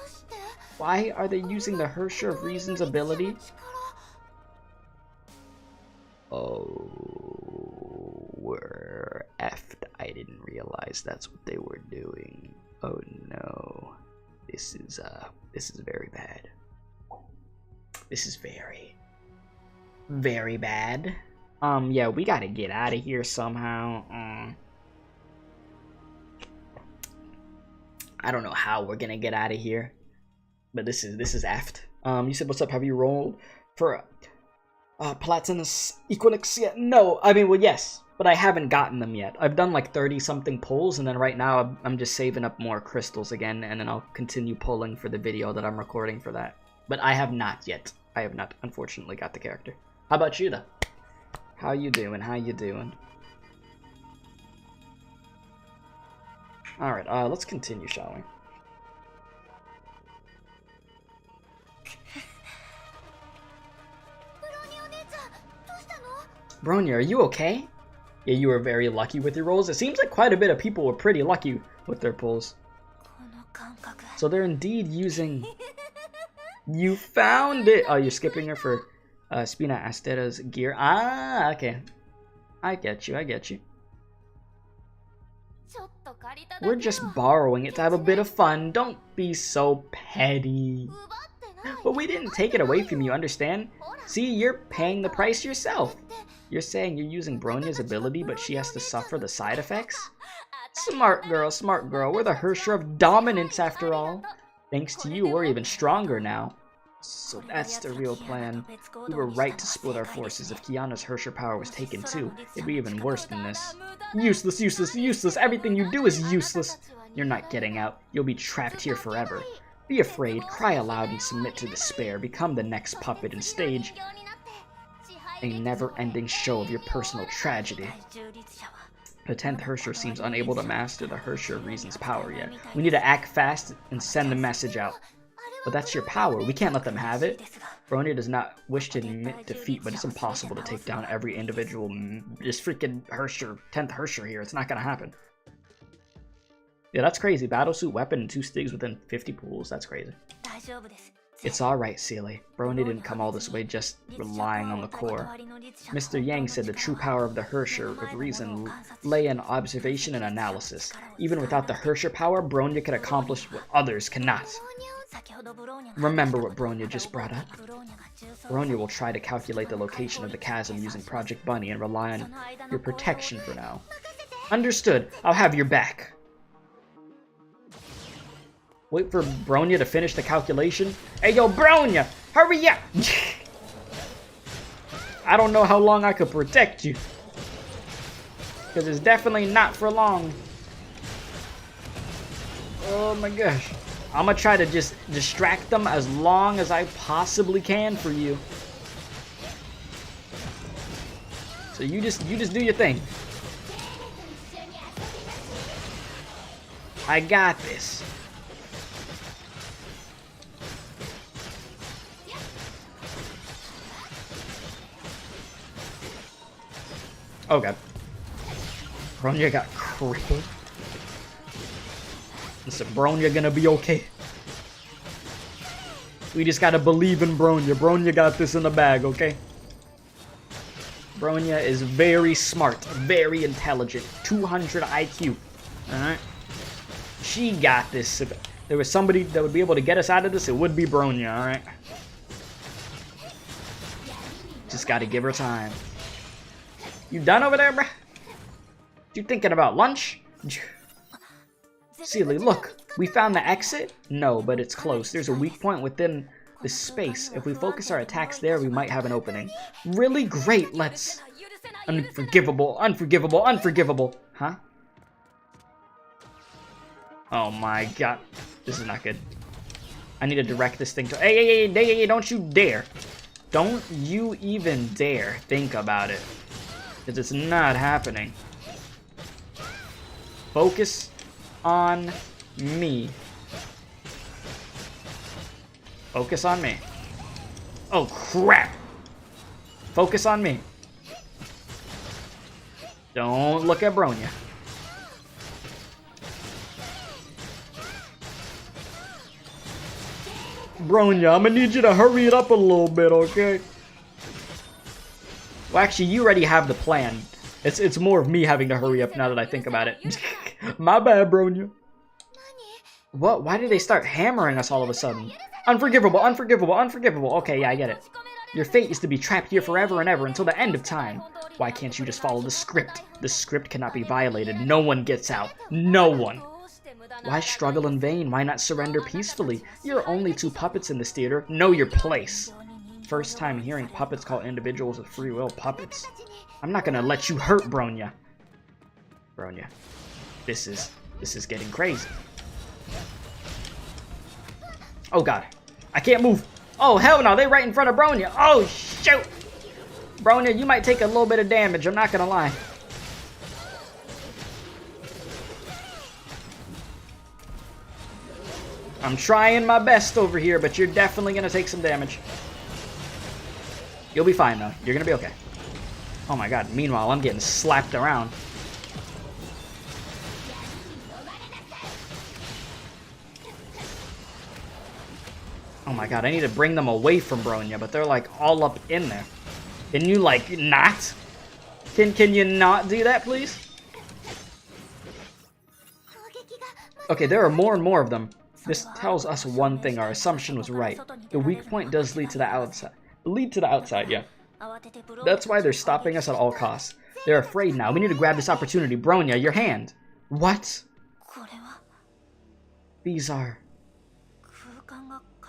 Why are they using the Hersher of Reason's ability? Oh, we're effed. I didn't realize that's what they were doing. Oh no. This is very bad. This is very, very bad. Yeah, we gotta get out of here somehow. I don't know how we're gonna get out of here. But this is effed. You said, what's up? Have you rolled for Platinus Equinix yet? No, I mean, well, yes, but I haven't gotten them yet. I've done like 30-something pulls, and then right now I'm just saving up more crystals again, and then I'll continue pulling for the video that I'm recording for that. But I have not yet. I have not, unfortunately, got the character. How about you, though? How you doing? How you doing? Alright, let's continue, shall we? Bronya, are you okay? Yeah, you were very lucky with your rolls. It seems like quite a bit of people were pretty lucky with their pulls. So they're indeed using... You found it! Oh, you're skipping her for Spina Astera's gear. Ah, okay. I get you, I get you. We're just borrowing it to have a bit of fun. Don't be so petty. But we didn't take it away from you, understand? See, you're paying the price yourself. You're saying you're using Bronya's ability, but she has to suffer the side effects? Smart girl, smart girl. We're the Hersher of dominance, after all. Thanks to you, we're even stronger now. So that's the real plan. We were right to split our forces. If Kiana's Hersher power was taken too, it'd be even worse than this. Useless, useless, useless. Everything you do is useless. You're not getting out. You'll be trapped here forever. Be afraid, cry aloud, and submit to despair. Become the next puppet and stage a never-ending show of your personal tragedy. The 10th Hersher seems unable to master the Hersher of Reason's power yet. We need to act fast and send a message out. But that's your power. We can't let them have it. Bronya does not wish to admit defeat, but it's impossible to take down every individual. This freaking Hersher, 10th Hersher here. It's not gonna happen. Yeah, that's crazy. Battlesuit weapon and 2 stigs within 50 pools. That's crazy. It's alright, Seele. Bronya didn't come all this way just relying on the core. Mr. Yang said the true power of the Hersher of Reason lay in observation and analysis. Even without the Hersher power, Bronya could accomplish what others cannot. Remember what Bronya just brought up. Bronya will try to calculate the location of the chasm using Project Bunny and rely on your protection for now. Understood. I'll have your back. Wait for Bronya to finish the calculation. Hey, yo, Bronya! Hurry up! I don't know how long I could protect you. Because it's definitely not for long. Oh my gosh. I'm gonna try to just distract them as long as I possibly can for you. So you just do your thing. I got this. Oh god. Bronya got crippled. Listen, Bronya gonna be okay. We just gotta believe in Bronya. Bronya got this in the bag, okay? Bronya is very smart, very intelligent, 200 IQ. Alright? She got this. If there was somebody that would be able to get us out of this, it would be Bronya, alright? Just gotta give her time. You done over there, bruh? You thinking about lunch? Seele, look. We found the exit? No, but it's close. There's a weak point within this space. If we focus our attacks there, we might have an opening. Really great. Let's... Unforgivable, unforgivable, unforgivable. Huh? Oh my god. This is not good. I need to direct this thing to... Hey, don't you dare. Don't you even dare think about it. Because it's not happening. Focus on me. Focus on me. Oh, crap. Focus on me. Don't look at Bronya. Bronya, I'm gonna need you to hurry it up a little bit, okay? Well, actually, you already have the plan. It's more of me having to hurry up now that I think about it. My bad, Bronya. What? Why did they start hammering us all of a sudden? Unforgivable, unforgivable, unforgivable. Okay, yeah, I get it. Your fate is to be trapped here forever and ever until the end of time. Why can't you just follow the script? The script cannot be violated. No one gets out. No one. Why struggle in vain? Why not surrender peacefully? You're only two puppets in this theater. Know your place. First time hearing puppets call individuals with free will puppets. I'm not gonna let you hurt Bronya. Bronya. This is getting crazy. Oh god. I can't move. Oh hell no, they're right in front of Bronya. Oh shoot. Bronya, you might take a little bit of damage, I'm not gonna lie. I'm trying my best over here, but you're definitely gonna take some damage. You'll be fine though. You're gonna be okay. Oh my god, meanwhile I'm getting slapped around. Oh my god, I need to bring them away from Bronya, but they're like all up in there. Can you like not? Can you not do that, please? Okay, there are more and more of them. This tells us one thing, our assumption was right. The weak point does lead to the outside. Yeah. That's why they're stopping us at all costs. They're afraid now. We need to grab this opportunity. Bronya, your hand. What? These are...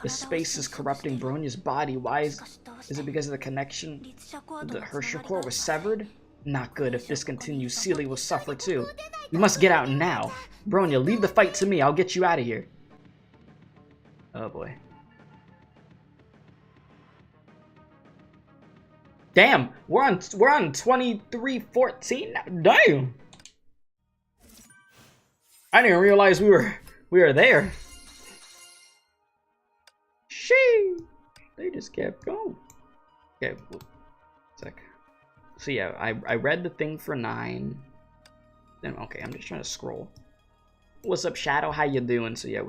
The space is corrupting Bronya's body. Why is it because of the connection? The Herrscher core was severed? Not good. If this continues, Seele will suffer too. We must get out now. Bronya, leave the fight to me. I'll get you out of here. Oh boy. Damn, we're on 23-14 now. Damn. I didn't realize we were there. Shee. They just kept going. Okay, sec. So yeah, I read the thing for 9. Then okay, I'm just trying to scroll. What's up, Shadow? How you doing? So yeah,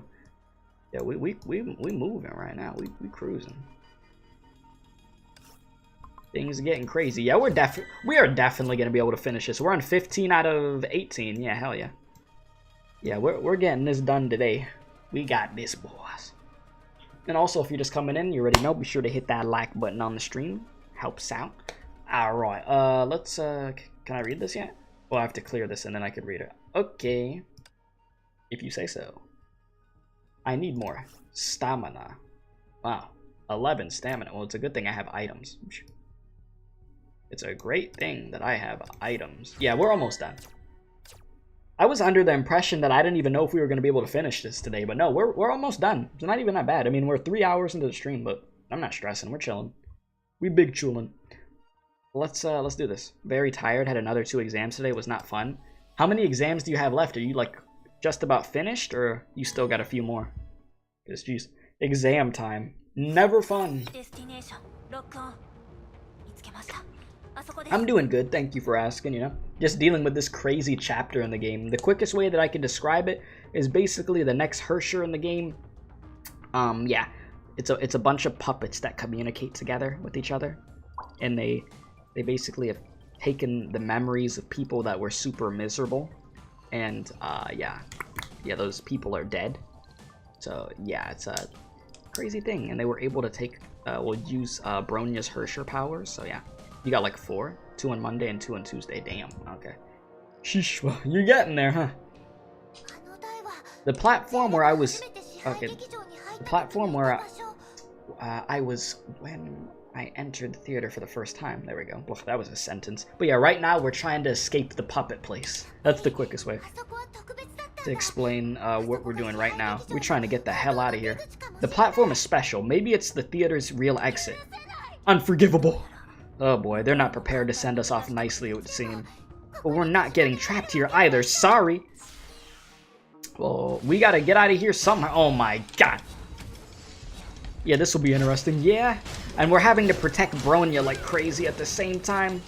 we moving right now. We cruising. Things are getting crazy. Yeah, we are definitely gonna be able to finish this. We're on 15 out of 18. Yeah, hell yeah. Yeah, we're getting this done today. We got this, boys. And also, if you're just coming in, you already know, be sure to hit that like button on the stream. Helps out. Alright, let's, can I read this yet? Well, I have to clear this and then I could read it. Okay. If you say so. I need more stamina. Wow. 11 stamina. Well, it's a good thing I have items. It's a great thing that I have items. Yeah, we're almost done. I was under the impression that I didn't even know if we were going to be able to finish this today, but no, we're almost done. It's not even that bad. I mean, we're 3 hours into the stream, but I'm not stressing. We're chilling. We big chillin'. Let's do this. Very tired. Had another 2 exams today. It was not fun. How many exams do you have left? Are you like just about finished, or you still got a few more? Because geez, exam time. Never fun. I'm doing good, thank you for asking, you know. Just dealing with this crazy chapter in the game. The quickest way that I can describe it is basically the next Herrscher in the game. Yeah. it's a bunch of puppets that communicate together with each other, and they basically have taken the memories of people that were super miserable, and yeah, those people are dead. So yeah, it's a crazy thing, and they were able to take use Bronya's Hersher powers. So yeah, you got like 4, 2 on Monday and 2 on Tuesday. Damn. Okay. Sheesh, well, you're getting there, huh? The platform where I was the platform where I was when I entered the theater for the first time. There we go. Well, that was a sentence. But yeah, right now we're trying to escape the puppet place. That's the quickest way to explain what we're doing right now. We're trying to get the hell out of here. The platform is special. Maybe it's the theater's real exit. Unforgivable. Oh boy, they're not prepared to send us off nicely, it would seem. But we're not getting trapped here either. Sorry. Well, we gotta get out of here somehow. Oh my god. Yeah, this will be interesting. Yeah. And we're having to protect Bronya like crazy at the same time,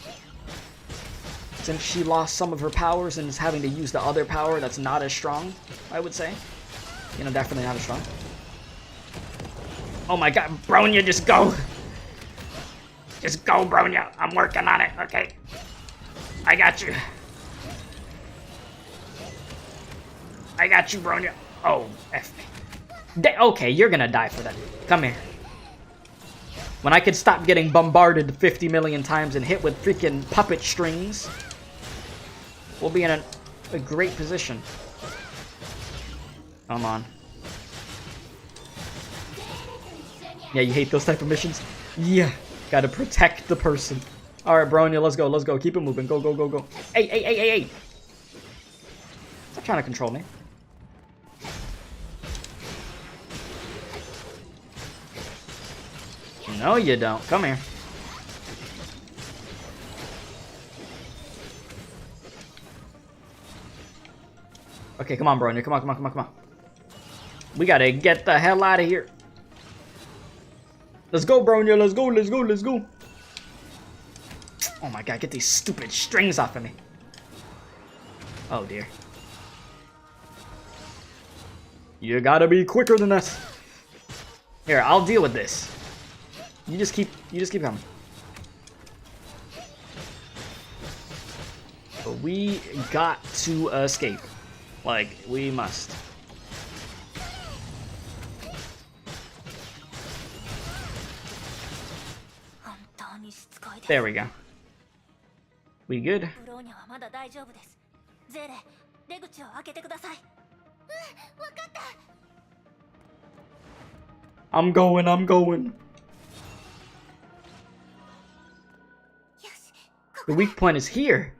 since she lost some of her powers and is having to use the other power that's not as strong, I would say. You know, definitely not as strong. Oh my god, Bronya, just go! Just go, Bronya. I'm working on it, okay? I got you. I got you, Bronya. Oh, F me. Okay, you're gonna die for that. Come here. When I could stop getting bombarded 50 million times and hit with freaking puppet strings, we'll be in a great position. Come on. Yeah, you hate those type of missions? Yeah. Gotta protect the person. Alright, Bronya, let's go, let's go. Keep it moving. Go, go, go, go. Hey, hey, hey, hey, hey! Stop trying to control me. No, you don't. Come here. Okay, come on, Bronya. Come on, come on, come on, come on. We gotta get the hell out of here. Let's go, Bronya. Let's go, let's go, let's go. Oh my god, get these stupid strings off of me. Oh dear. You gotta be quicker than that. Here, I'll deal with this. You just keep coming. But we got to escape. Like, we must. There we go. We good? I'm going, I'm going. The weak point is here.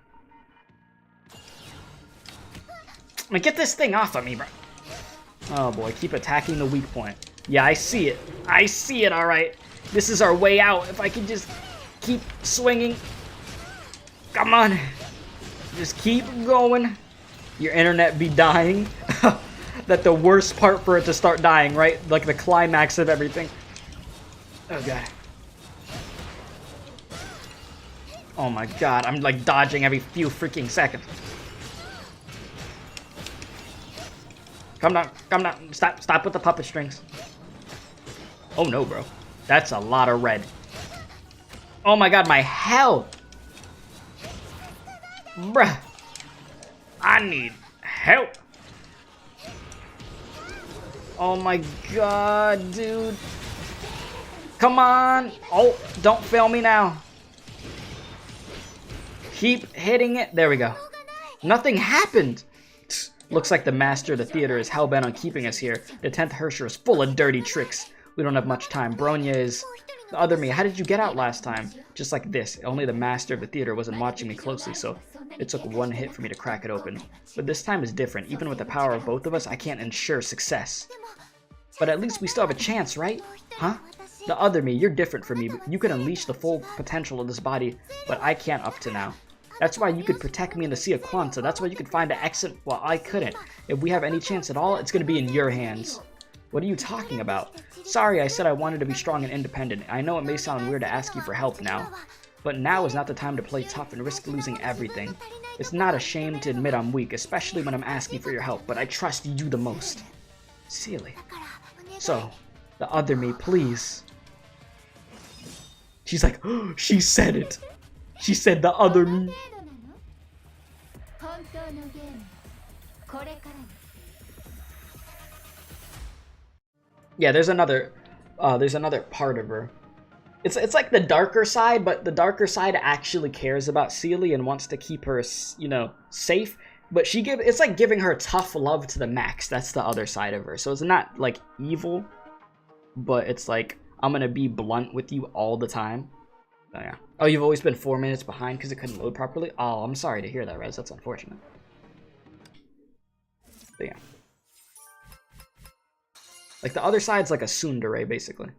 Man, get this thing off of me, bro. Oh boy, keep attacking the weak point. Yeah, I see it. I see it, alright. This is our way out. If I can just keep swinging. Come on. Just keep going. Your internet be dying. That's the worst part for it to start dying, right? Like the climax of everything. Oh god. Oh my god, I'm like dodging every few freaking seconds. Come down, come down. Stop with the puppet strings. Oh no, bro. That's a lot of red. Oh my god, my health! Bruh. I need help. Oh my god, dude. Come on. Oh, don't fail me now. Keep hitting it. There we go. Nothing happened. Looks like the master of the theater is hellbent on keeping us here. The 10th Hersher is full of dirty tricks. We don't have much time. Bronya is... The other me, how did you get out last time? Just like this. Only the master of the theater wasn't watching me closely, so it took one hit for me to crack it open. But this time is different. Even with the power of both of us, I can't ensure success. But at least we still have a chance, right? Huh? The other me, you're different from me. You can unleash the full potential of this body, but I can't up to now. That's why you could protect me in the Sea of Quanta. That's why you could find an exit while I couldn't. If we have any chance at all, it's going to be in your hands. What are you talking about? Sorry, I said I wanted to be strong and independent. I know it may sound weird to ask you for help now, but now is not the time to play tough and risk losing everything. It's not a shame to admit I'm weak, especially when I'm asking for your help, but I trust you the most. Seele. So, The other me, please. She's like, oh, she said it. She said the other me. Yeah, there's another part of her. It's like the darker side, but the darker side actually cares about Seele and wants to keep her, you know, safe. But it's like giving her tough love to the max. That's the other side of her. So it's not like evil, but it's like, I'm gonna be blunt with you all the time. Oh yeah. Oh, you've always been 4 minutes behind because it couldn't load properly? Oh, I'm sorry to hear that, Rez. That's unfortunate. But yeah. Like, the other side's like a tsundere, basically.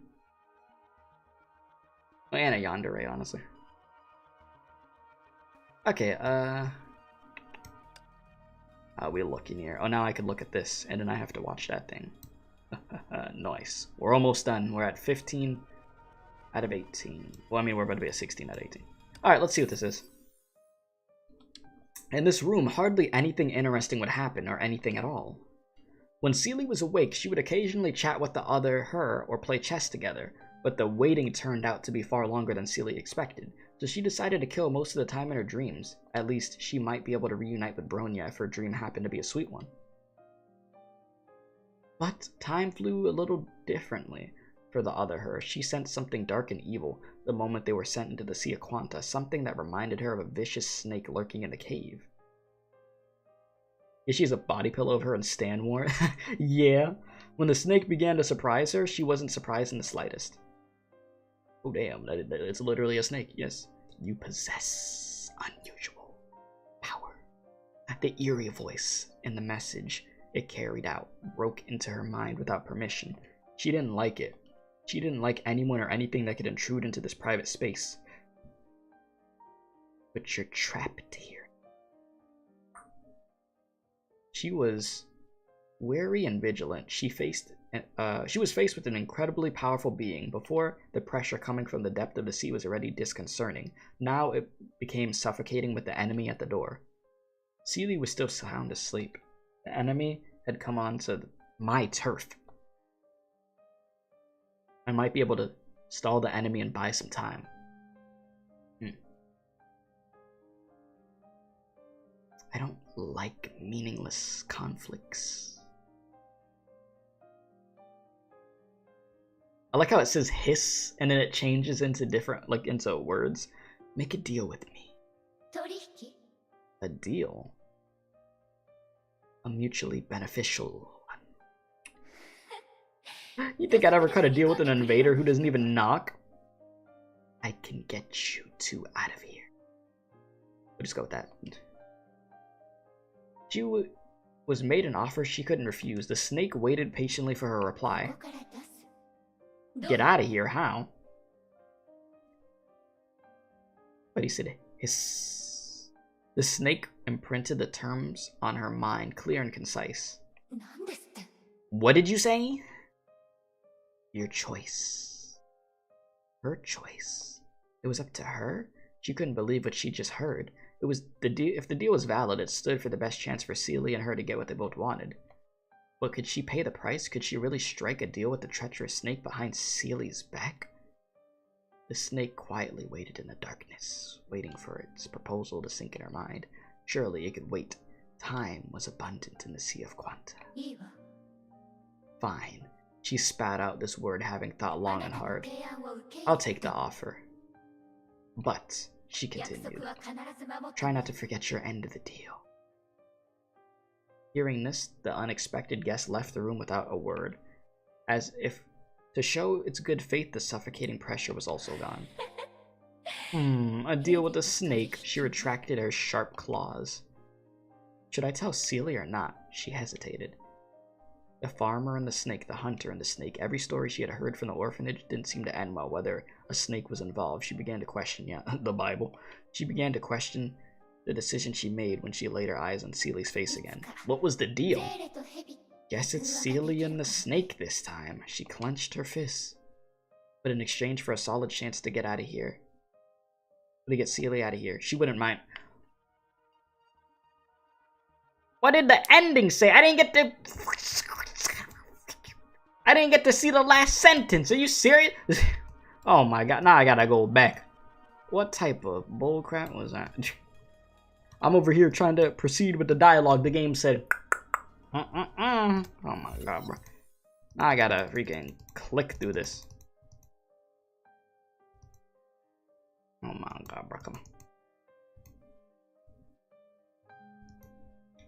And a yandere, honestly. Okay, how are we looking here? Oh, now I can look at this, and then I have to watch that thing. Nice. We're almost done. We're at 15 out of 18. Well, I mean, we're about to be at 16 out of 18. Alright, let's see what this is. In this room, hardly anything interesting would happen, or anything at all. When Seele was awake, she would occasionally chat with the other her or play chess together, but the waiting turned out to be far longer than Seele expected, so she decided to kill most of the time in her dreams. At least, she might be able to reunite with Bronya if her dream happened to be a sweet one. But time flew a little differently for the other her. She sensed something dark and evil the moment they were sent into the Sea of Quanta, something that reminded her of a vicious snake lurking in the cave. Yeah, she has a body pillow of her and Stan wore. Yeah. When the snake began to surprise her, she wasn't surprised in the slightest. Oh damn, it's literally a snake, yes. You possess unusual power. The eerie voice in the message it carried out broke into her mind without permission. She didn't like it. She didn't like anyone or anything that could intrude into this private space. But you're trapped here. She was wary and vigilant. She was faced with an incredibly powerful being. Before, the pressure coming from the depth of the sea was already disconcerting. Now it became suffocating with the enemy at the door. Seele was still sound asleep. The enemy had come onto my turf. I might be able to stall the enemy and buy some time. I don't like meaningless conflicts. I like how it says hiss and then it changes into different, like, into words. Make a deal with me. A deal? A mutually beneficial one. You think I'd ever cut a deal with an invader who doesn't even knock? I can get you two out of here. We'll just go with that. She was made an offer she couldn't refuse. The snake waited patiently for her reply. Get out of here, how? But he said, hiss. The snake imprinted the terms on her mind, clear and concise. What did you say? Your choice. Her choice. It was up to her? She couldn't believe what she just heard. It was if the deal was valid, it stood for the best chance for Seele and her to get what they both wanted. But could she pay the price? Could she really strike a deal with the treacherous snake behind Seele's back? The snake quietly waited in the darkness, waiting for its proposal to sink in her mind. Surely it could wait. Time was abundant in the Sea of Quanta. Fine. She spat out this word, having thought long and hard. I'll take the offer. But, she continued, try not to forget your end of the deal. Hearing this, the unexpected guest left the room without a word. As if to show its good faith, the suffocating pressure was also gone. A deal with a snake. She retracted her sharp claws. Should I tell Seele or not? She hesitated. The farmer and the snake, the hunter and the snake, every story she had heard from the orphanage didn't seem to end well. Whether a snake was involved, she began to question, the Bible. She began to question the decision she made when she laid her eyes on Seele's face again. What was the deal? Guess it's Seele and the snake this time. She clenched her fists. But in exchange for a solid chance to get out of here, to get Seele out of here, she wouldn't mind. What did the ending say? I I didn't get to see the last sentence. Are you serious? Oh my god, now I gotta go back. What type of bullcrap was that? I'm over here trying to proceed with the dialogue. The game said, Oh my god, bro. Now I gotta freaking click through this. Oh my god, bro, come on.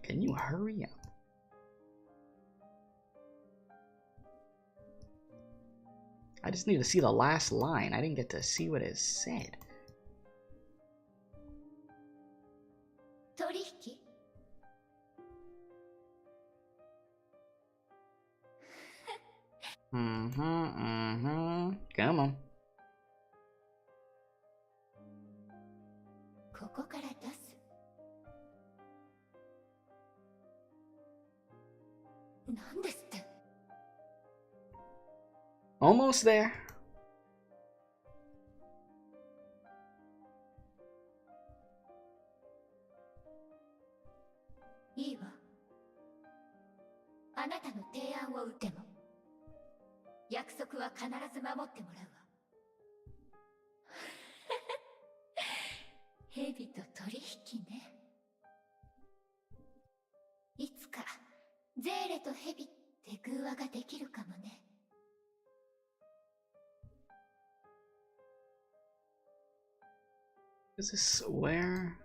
Can you hurry up? I just need to see the last line. I didn't get to see what it said. Come on. Almost there. Is this where?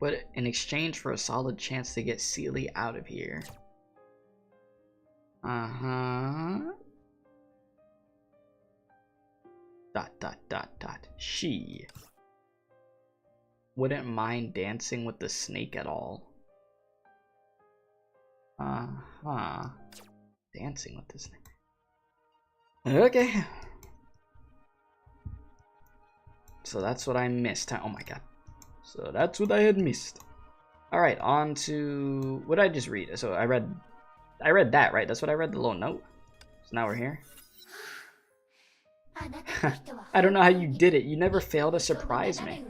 But in exchange for a solid chance to get Seele out of here. She wouldn't mind dancing with the snake at all. Dancing with the snake. Okay. So that's what I missed. Oh my god. So that's what I had missed. Alright, on to... What did I just read? So I read that, right? That's what I read, the little note. So now we're here. I don't know how you did it. You never fail to surprise me.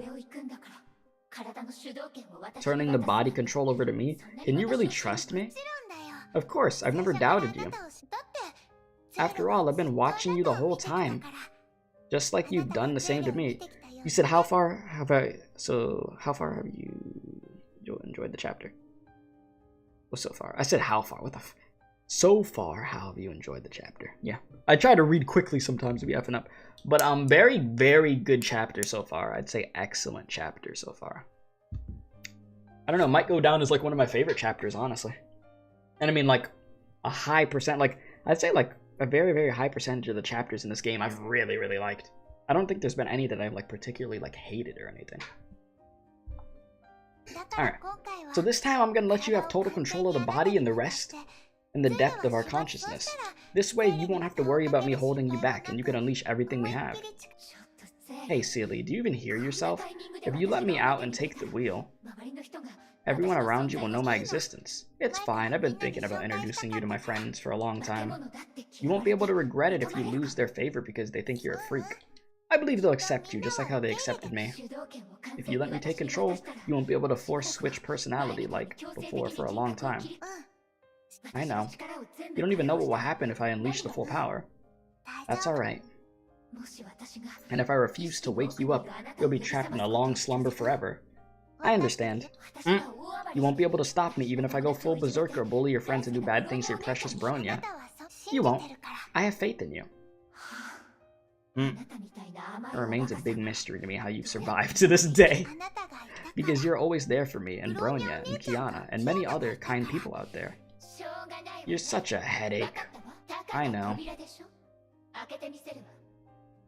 Turning the body control over to me? Can you really trust me? Of course, I've never doubted you. After all, I've been watching you the whole time. Just like you've done the same to me. You said, how far have you enjoyed the chapter? Well, so far. I said how far, what the f... So far, how have you enjoyed the chapter? Yeah. I try to read quickly sometimes to be effing up. But very, very good chapter so far. I'd say excellent chapter so far. I don't know, might go down as like one of my favorite chapters, honestly. And I mean like a high percent, like I'd say like a very, very high percentage of the chapters in this game I've really, really liked. I don't think there's been any that I've like particularly like hated or anything. Alright, so this time I'm gonna let you have total control of the body and the rest in the depth of our consciousness. This way you won't have to worry about me holding you back and you can unleash everything we have. Hey Seele, do you even hear yourself? If you let me out and take the wheel, everyone around you will know my existence. It's fine, I've been thinking about introducing you to my friends for a long time. You won't be able to regret it if you lose their favor because they think you're a freak. I believe they'll accept you just like how they accepted me. If you let me take control, you won't be able to force switch personality like before for a long time. I know. You don't even know what will happen if I unleash the full power. That's alright. And if I refuse to wake you up, you'll be trapped in a long slumber forever. I understand. You won't be able to stop me even if I go full berserker, bully your friends and do bad things to your precious Bronya. You won't. I have faith in you. It remains a big mystery to me how you've survived to this day. Because you're always there for me and Bronya and Kiana and many other kind people out there. You're such a headache. I know.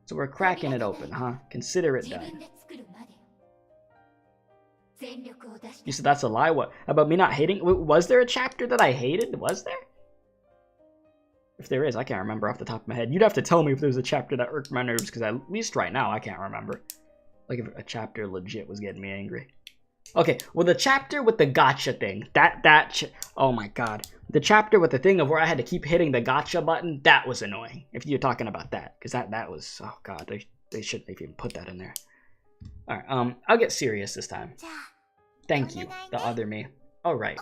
So we're cracking it open, huh? Consider it done. You said that's a lie? What? About me not hating? Was there a chapter that I hated? Was there? If there is, I can't remember off the top of my head. You'd have to tell me if there's a chapter that irked my nerves, because at least right now, I can't remember. Like if a chapter legit was getting me angry. Okay, well the chapter with the gotcha thing, oh my god. The chapter with the thing of where I had to keep hitting the gotcha button, that was annoying. If you're talking about that, because that was, oh god, they shouldn't have even put that in there. Alright, I'll get serious this time. Thank you, the other me. Alright.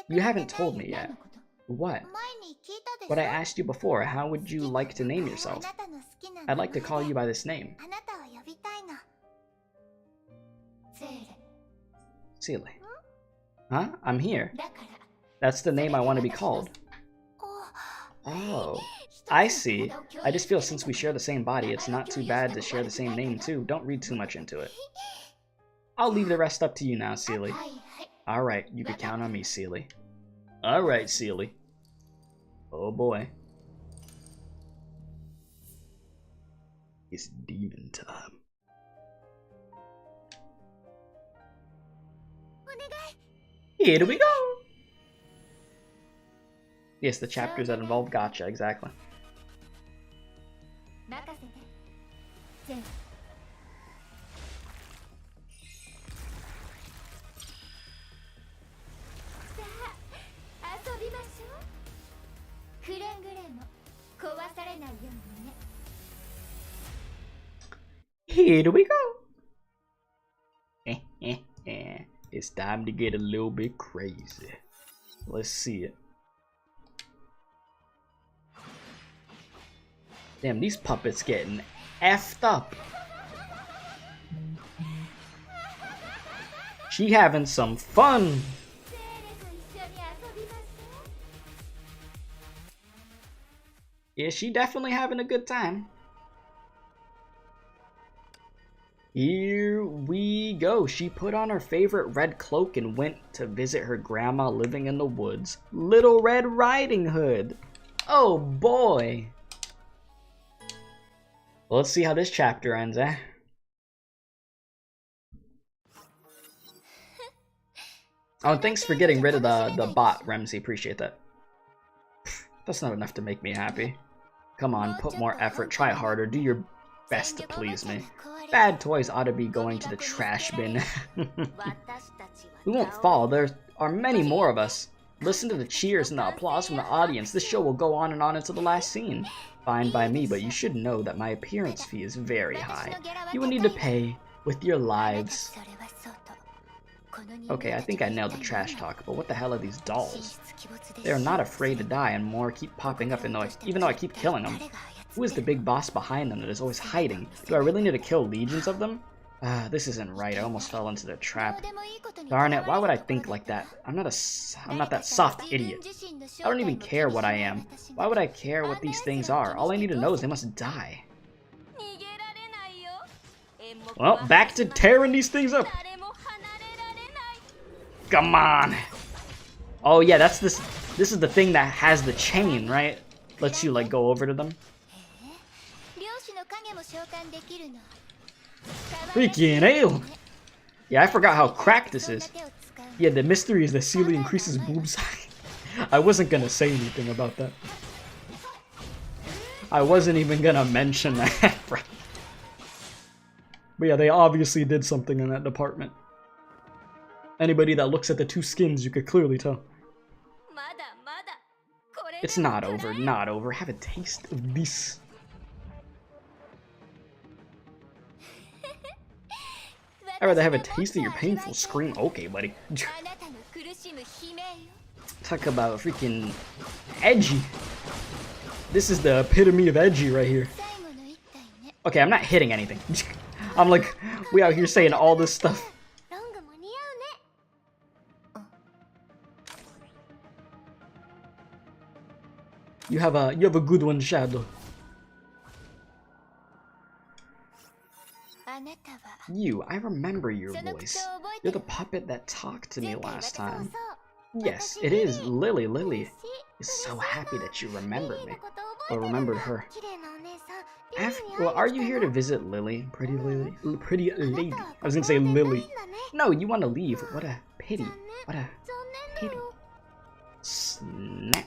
You haven't told me yet. What? What I asked you before, how would you like to name yourself? I'd like to call you by this name. Seele. Huh? I'm here. That's the name I want to be called. Oh, I see. I just feel since we share the same body, it's not too bad to share the same name too. Don't read too much into it. I'll leave the rest up to you now, Seele. Alright, you can count on me, Seele. Alright, Seele. Oh boy. It's demon time. Here we go! Yes, the chapters that involve gacha, exactly. Here we go! It's time to get a little bit crazy. Let's see it. Damn, these puppets getting effed up. She having some fun. Yeah, she definitely having a good time. Here we go. She put on her favorite red cloak and went to visit her grandma living in the woods. Little Red Riding Hood. Oh boy. Well, let's see how this chapter ends, eh? Oh, thanks for getting rid of the bot, Remsy. Appreciate that. That's not enough to make me happy. Come on, put more effort, try harder, do your best to please me. Bad toys ought to be going to the trash bin. We won't fall, there are many more of us. Listen to the cheers and the applause from the audience. This show will go on and on until the last scene. Fine by me, but you should know that my appearance fee is very high. You will need to pay with your lives. Okay, I think I nailed the trash talk, but what the hell are these dolls? They are not afraid to die, and more keep popping up even though I keep killing them. Who is the big boss behind them that is always hiding? Do I really need to kill legions of them? This isn't right. I almost fell into their trap. Darn it, why would I think like that? I'm not that soft idiot. I don't even care what I am. Why would I care what these things are? All I need to know is they must die. Well, back to tearing these things up. Come on. Oh yeah, that's this is the thing that has the chain, right? Lets you like go over to them. Freaking ale! Yeah, I forgot how cracked this is. Yeah, the mystery is that Seele increases boob size. I wasn't gonna say anything about that. I wasn't even gonna mention that. But yeah, they obviously did something in that department. Anybody that looks at the two skins, you could clearly tell. It's not over, not over. Have a taste of this. I'd rather have a taste of your painful scream. Okay, buddy. Talk about freaking edgy. This is the epitome of edgy right here. Okay, I'm not hitting anything. I'm like, we out here saying all this stuff. You have a good one, Shadow. I remember your voice. You're the puppet that talked to me last time. Yes, it is. Lily is so happy that you remembered me. Or remembered her. Well, are you here to visit Lily? Pretty lady. I was gonna say Lily. No, you want to leave. What a pity. What a pity. Snap.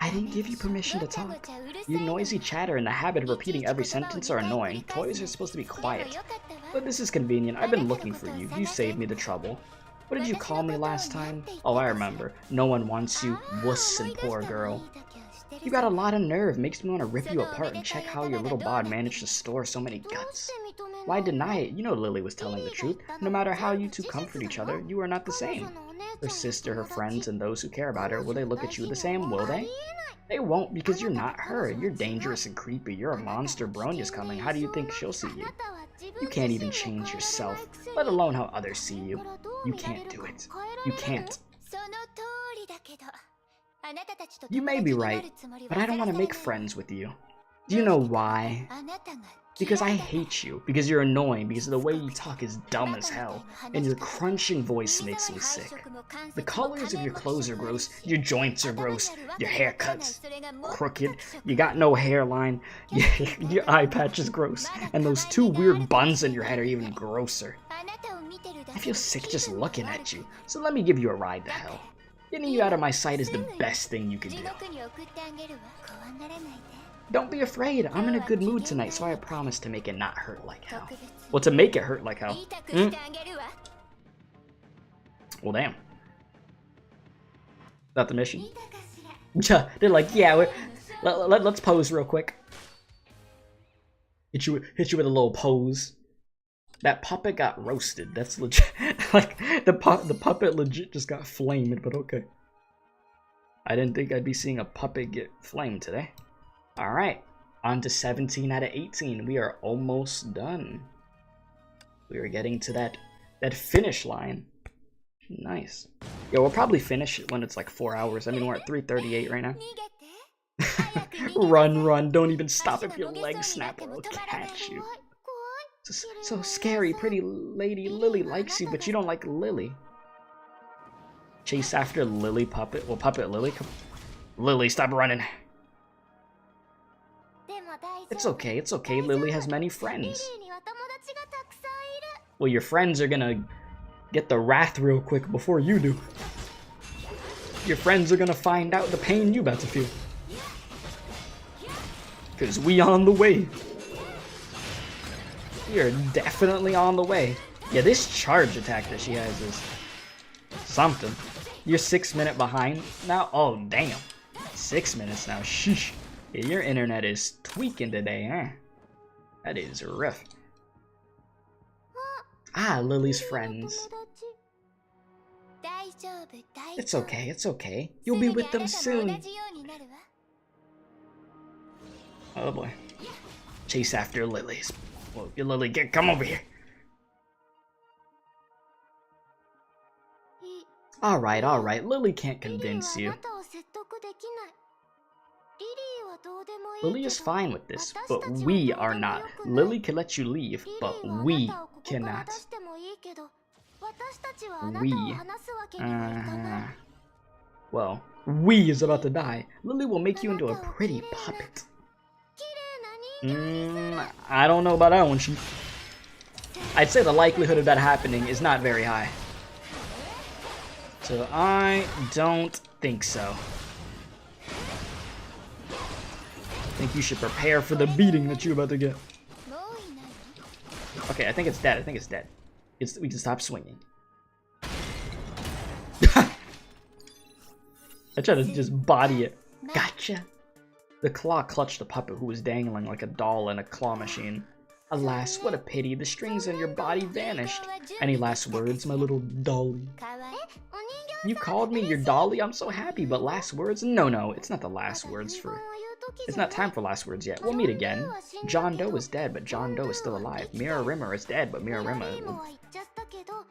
I didn't give you permission to talk. Your noisy chatter and the habit of repeating every sentence are annoying. Toys are supposed to be quiet. But this is convenient. I've been looking for you. You saved me the trouble. What did you call me last time? Oh, I remember. No one wants you. Wuss and poor girl. You got a lot of nerve. Makes me want to rip you apart and check how your little bod managed to store so many guts. Why deny it? You know Lily was telling the truth. No matter how you two comfort each other, you are not the same. Her sister, her friends, and those who care about her, will they look at you the same, will they? They won't, because you're not her. You're dangerous and creepy. You're a monster. Bronya's coming. How do you think she'll see you? You can't even change yourself, let alone how others see you. You can't do it. You can't. You may be right, but I don't want to make friends with you. Do you know why? Because I hate you, because you're annoying, because the way you talk is dumb as hell, and your crunching voice makes me sick. The colors of your clothes are gross, your joints are gross, your haircut's crooked, you got no hairline, your eye patch is gross, and those two weird buns in your head are even grosser. I feel sick just looking at you, so let me give you a ride to hell. Getting you out of my sight is the best thing you can do. Don't be afraid, I'm in a good mood tonight, so I promise to make it not hurt like hell. Well, to make it hurt like hell. Well, damn. Is that the mission? They're like, yeah, let's pose real quick. Hit you with a little pose. That puppet got roasted. That's legit. Like, the puppet legit just got flamed, but okay. I didn't think I'd be seeing a puppet get flamed today. Alright, on to 17 out of 18. We are almost done. We are getting to that finish line. Nice. Yeah, we'll probably finish it when it's like 4 hours. I mean, we're at 3:38 right now. Run, don't even stop if your leg snap or I'll catch you. So scary, pretty lady Lily likes you, but you don't like Lily. Chase after Lily Puppet. Well, Puppet Lily, come. Lily, stop running. It's okay, Lily has many friends. Well, your friends are gonna get the wrath real quick before you do. Your friends are gonna find out the pain you about to feel. Cause we on the way. We are definitely on the way. Yeah, this charge attack that she has is something. You're 6 minutes behind now? Oh, damn. 6 minutes now. Sheesh. Yeah, your internet is tweaking today, huh? That is rough. Ah, Lily's friends. It's okay. You'll be with them soon. Oh boy. Chase after Lily's. Whoa, Lily, come over here. Alright. Lily can't convince you. Lily is fine with this, but we are not. Lily can let you leave, but we cannot. Well, we is about to die. Lily will make you into a pretty puppet. I don't know about that one, Chief. I'd say the likelihood of that happening is not very high. So I don't think so. I think you should prepare for the beating that you're about to get. Okay, I think it's dead. We can stop swinging. I try to just body it. Gotcha. The claw clutched the puppet who was dangling like a doll in a claw machine. Alas, what a pity. The strings in your body vanished. Any last words, my little dolly? You called me your dolly? I'm so happy, but last words? No, it's not the last words for... It's not time for last words yet. We'll meet again. John Doe is dead, but John Doe is still alive. Mira Rimmer is dead, but Mira Rimmer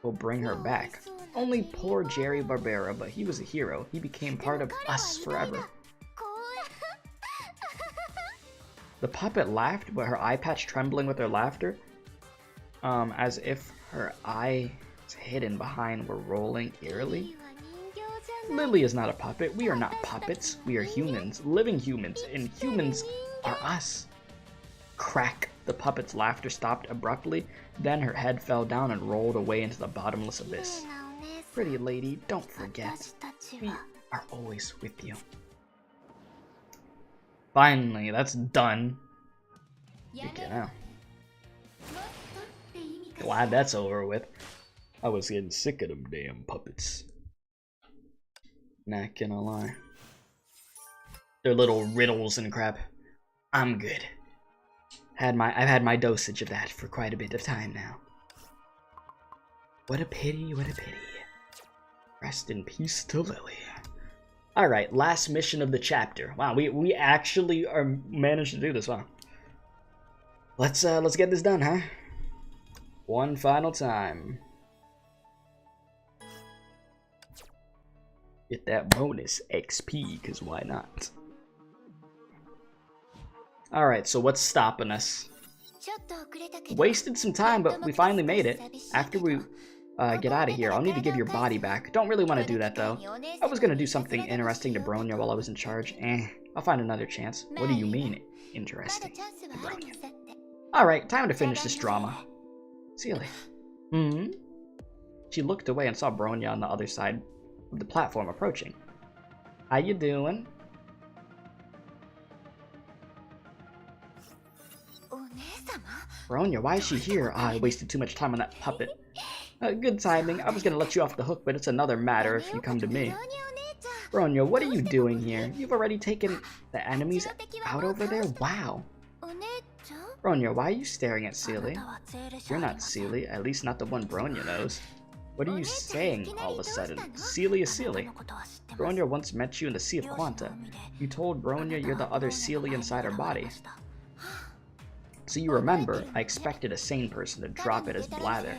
will bring her back. Only poor Jerry Barbera, but he was a hero. He became part of us forever. The puppet laughed, but her eye patch trembling with her laughter, as if her eye was hidden behind were rolling eerily. Lily is not a puppet. We are not puppets. We are humans, living humans, and humans are us. Crack! The puppet's laughter stopped abruptly, then her head fell down and rolled away into the bottomless abyss. Pretty lady, don't forget. We are always with you. Finally, that's done. Okay, now. Glad that's over with. I was getting sick of them damn puppets. Not gonna lie. their little riddles and crap. I'm good. I've had my dosage of that for quite a bit of time now. What a pity, what a pity. Rest in peace to Lily. Alright, last mission of the chapter. Wow, we actually managed to do this, wow. Let's get this done, huh? One final time. Get that bonus XP, because why not? Alright, so what's stopping us? Wasted some time, but we finally made it. After we get out of here, I'll need to give your body back. Don't really want to do that, though. I was going to do something interesting to Bronya while I was in charge. I'll find another chance. What do you mean, interesting? Alright, time to finish this drama. Seele. She looked away and saw Bronya on the other side of the platform approaching. How you doing? Bronya, why is she here? I wasted too much time on that puppet. Good timing. I was gonna let you off the hook, but it's another matter if you come to me. Bronya, what are you doing here? You've already taken the enemies out over there? Wow. Bronya, why are you staring at Seele? You're not Seele, at least not the one Bronya knows. What are you saying all of a sudden? Seele is Seele. Bronya once met you in the Sea of Quanta. You told Bronya you're the other Seele inside her body. So you remember, I expected a sane person to drop it as blather.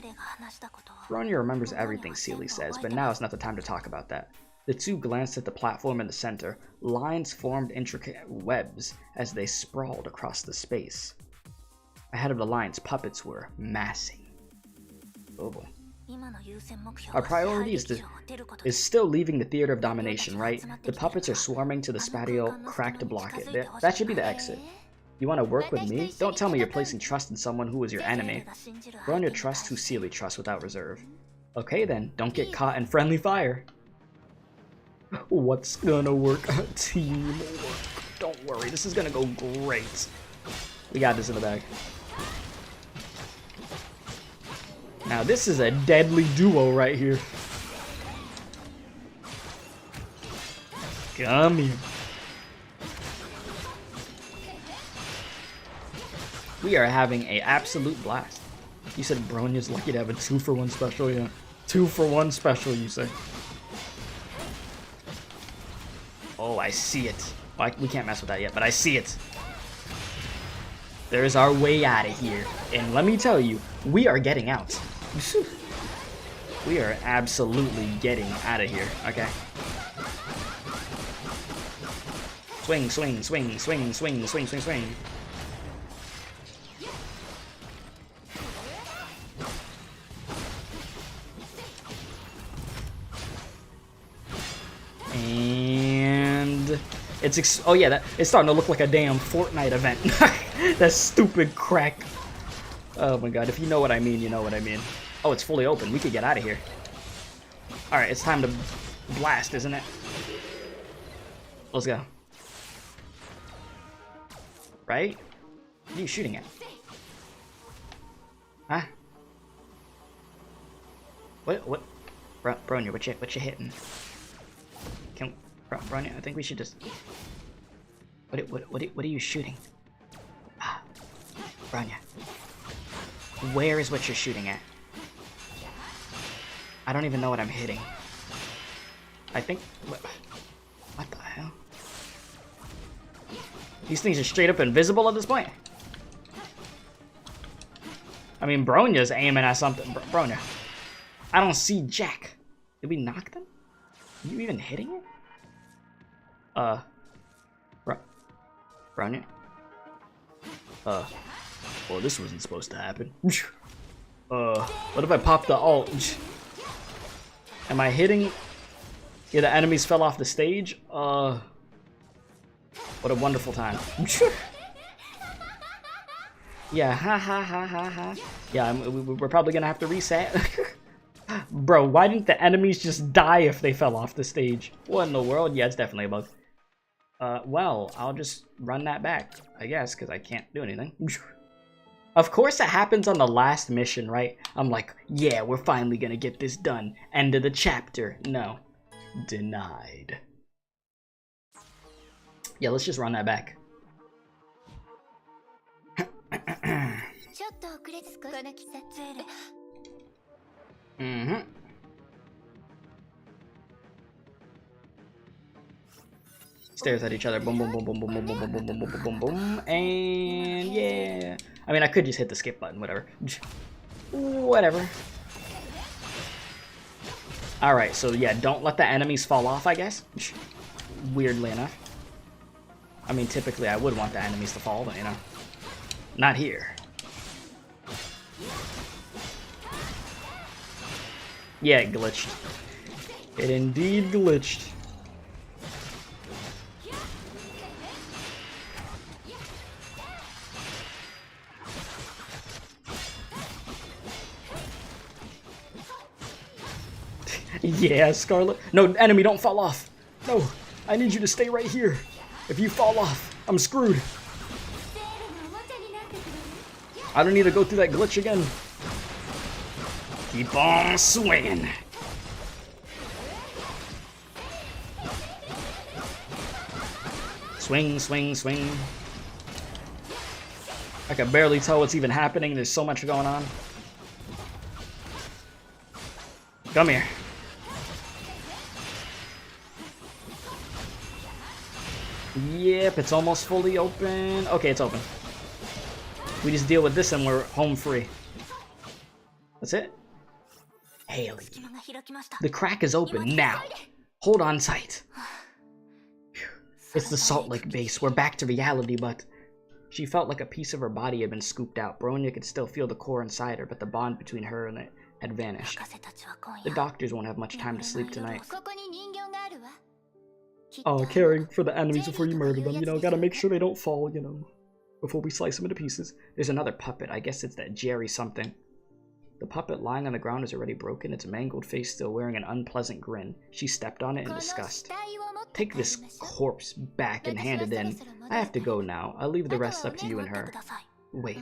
Bronya remembers everything Seele says, but now is not the time to talk about that. The two glanced at the platform in the center. Lines formed intricate webs as they sprawled across the space. Ahead of the lines, puppets were massing. Oh boy. Our priority is still leaving the theater of domination, right? The puppets are swarming to the patio crack to block it. That should be the exit. You want to work with me? Don't tell me you're placing trust in someone who is your enemy. Bronya trusts who Seele trusts without reserve. Okay then, don't get caught in friendly fire. What's gonna work? Teamwork. Don't worry, this is gonna go great. We got this in the bag. Now this is a deadly duo right here. Come here. We are having an absolute blast. You said Bronya's lucky to have a 2-for-1 special, yeah. 2-for-1 special, you say. Oh, I see it. We can't mess with that yet, but I see it. There's our way out of here. And let me tell you, we are getting out. We are absolutely getting out of here, okay? Swing, swing, swing, swing, swing, swing, swing, swing. And it's oh yeah, it's starting to look like a damn Fortnite event. That stupid crack. Oh my god, if you know what I mean, you know what I mean. Oh, it's fully open. We could get out of here. Alright, it's time to blast, isn't it? Let's go. Right? What are you shooting at? Huh? What? Bronya, what you hitting? Bronya, I think we should just... What are you shooting? Ah, Bronya. Where is what you're shooting at? I don't even know what I'm hitting. I think... What the hell? These things are straight up invisible at this point? I mean, Bronya's aiming at something. Bronya. I don't see Jack. Did we knock them? Are you even hitting it? Bronya? Well, this wasn't supposed to happen. What if I pop the ult? Am I hitting? Yeah, the enemies fell off the stage. What a wonderful time. Yeah, ha ha ha ha ha. Yeah, we're probably gonna have to reset. Bro, why didn't the enemies just die if they fell off the stage? What in the world? Yeah, it's definitely a bug. Well, I'll just run that back, I guess, because I can't do anything. Of course it happens on the last mission, right? I'm like, yeah, we're finally gonna get this done. End of the chapter. No. Denied. Yeah, let's just run that back. Mm-hmm. Stares at each other. Boom, boom, boom, boom, boom, boom, boom, boom, boom, boom, boom, boom, boom, and yeah. I mean, I could just hit the skip button. Whatever. Whatever. All right. So yeah, don't let the enemies fall off, I guess. Weirdly enough. I mean, typically I would want the enemies to fall, but you know, not here. Yeah, it glitched. It indeed glitched. Yeah, Scarlet. No, enemy, don't fall off. No, I need you to stay right here. If you fall off, I'm screwed. I don't need to go through that glitch again. Keep on swinging. Swing, swing, swing. I can barely tell what's even happening. There's so much going on. Come here. Yep, it's almost fully open. Okay, it's open. We just deal with this and we're home free. That's it? Haley. The crack is open now. Hold on tight. It's the Salt Lake base. We're back to reality, but... She felt like a piece of her body had been scooped out. Bronya could still feel the core inside her, but the bond between her and it had vanished. The doctors won't have much time to sleep tonight. Oh, caring for the enemies before you murder them, you know, gotta make sure they don't fall, you know, before we slice them into pieces. There's another puppet. I guess it's that Jerry something. The puppet lying on the ground is already broken, its mangled face still wearing an unpleasant grin. She stepped on it in disgust. Take this corpse back and hand it in. I have to go now. I'll leave the rest up to you and her. Wait.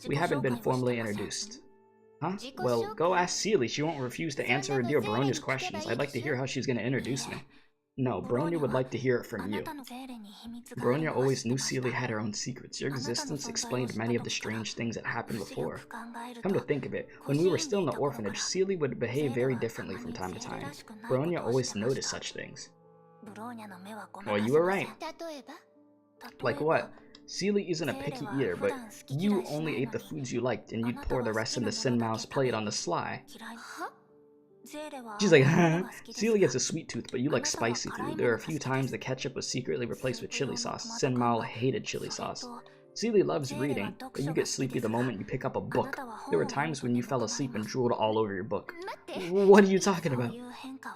We haven't been formally introduced. Huh? Well, go ask Seele. She won't refuse to answer her dear Bronya's questions. I'd like to hear how she's going to introduce me. No, Bronya would like to hear it from you. Bronya always knew Seele had her own secrets. Your existence explained many of the strange things that happened before. Come to think of it, when we were still in the orphanage, Seele would behave very differently from time to time. Bronya always noticed such things. Well, you were right. Like what? Seele isn't a picky eater, but you only ate the foods you liked, and you'd pour the rest into Sinmao's plate on the sly. She's like, huh? Seele gets a sweet tooth, but you like spicy food. There are a few times the ketchup was secretly replaced with chili sauce. Senmao hated chili sauce. Seele loves reading, but you get sleepy the moment you pick up a book. There were times when you fell asleep and drooled all over your book. What are you talking about?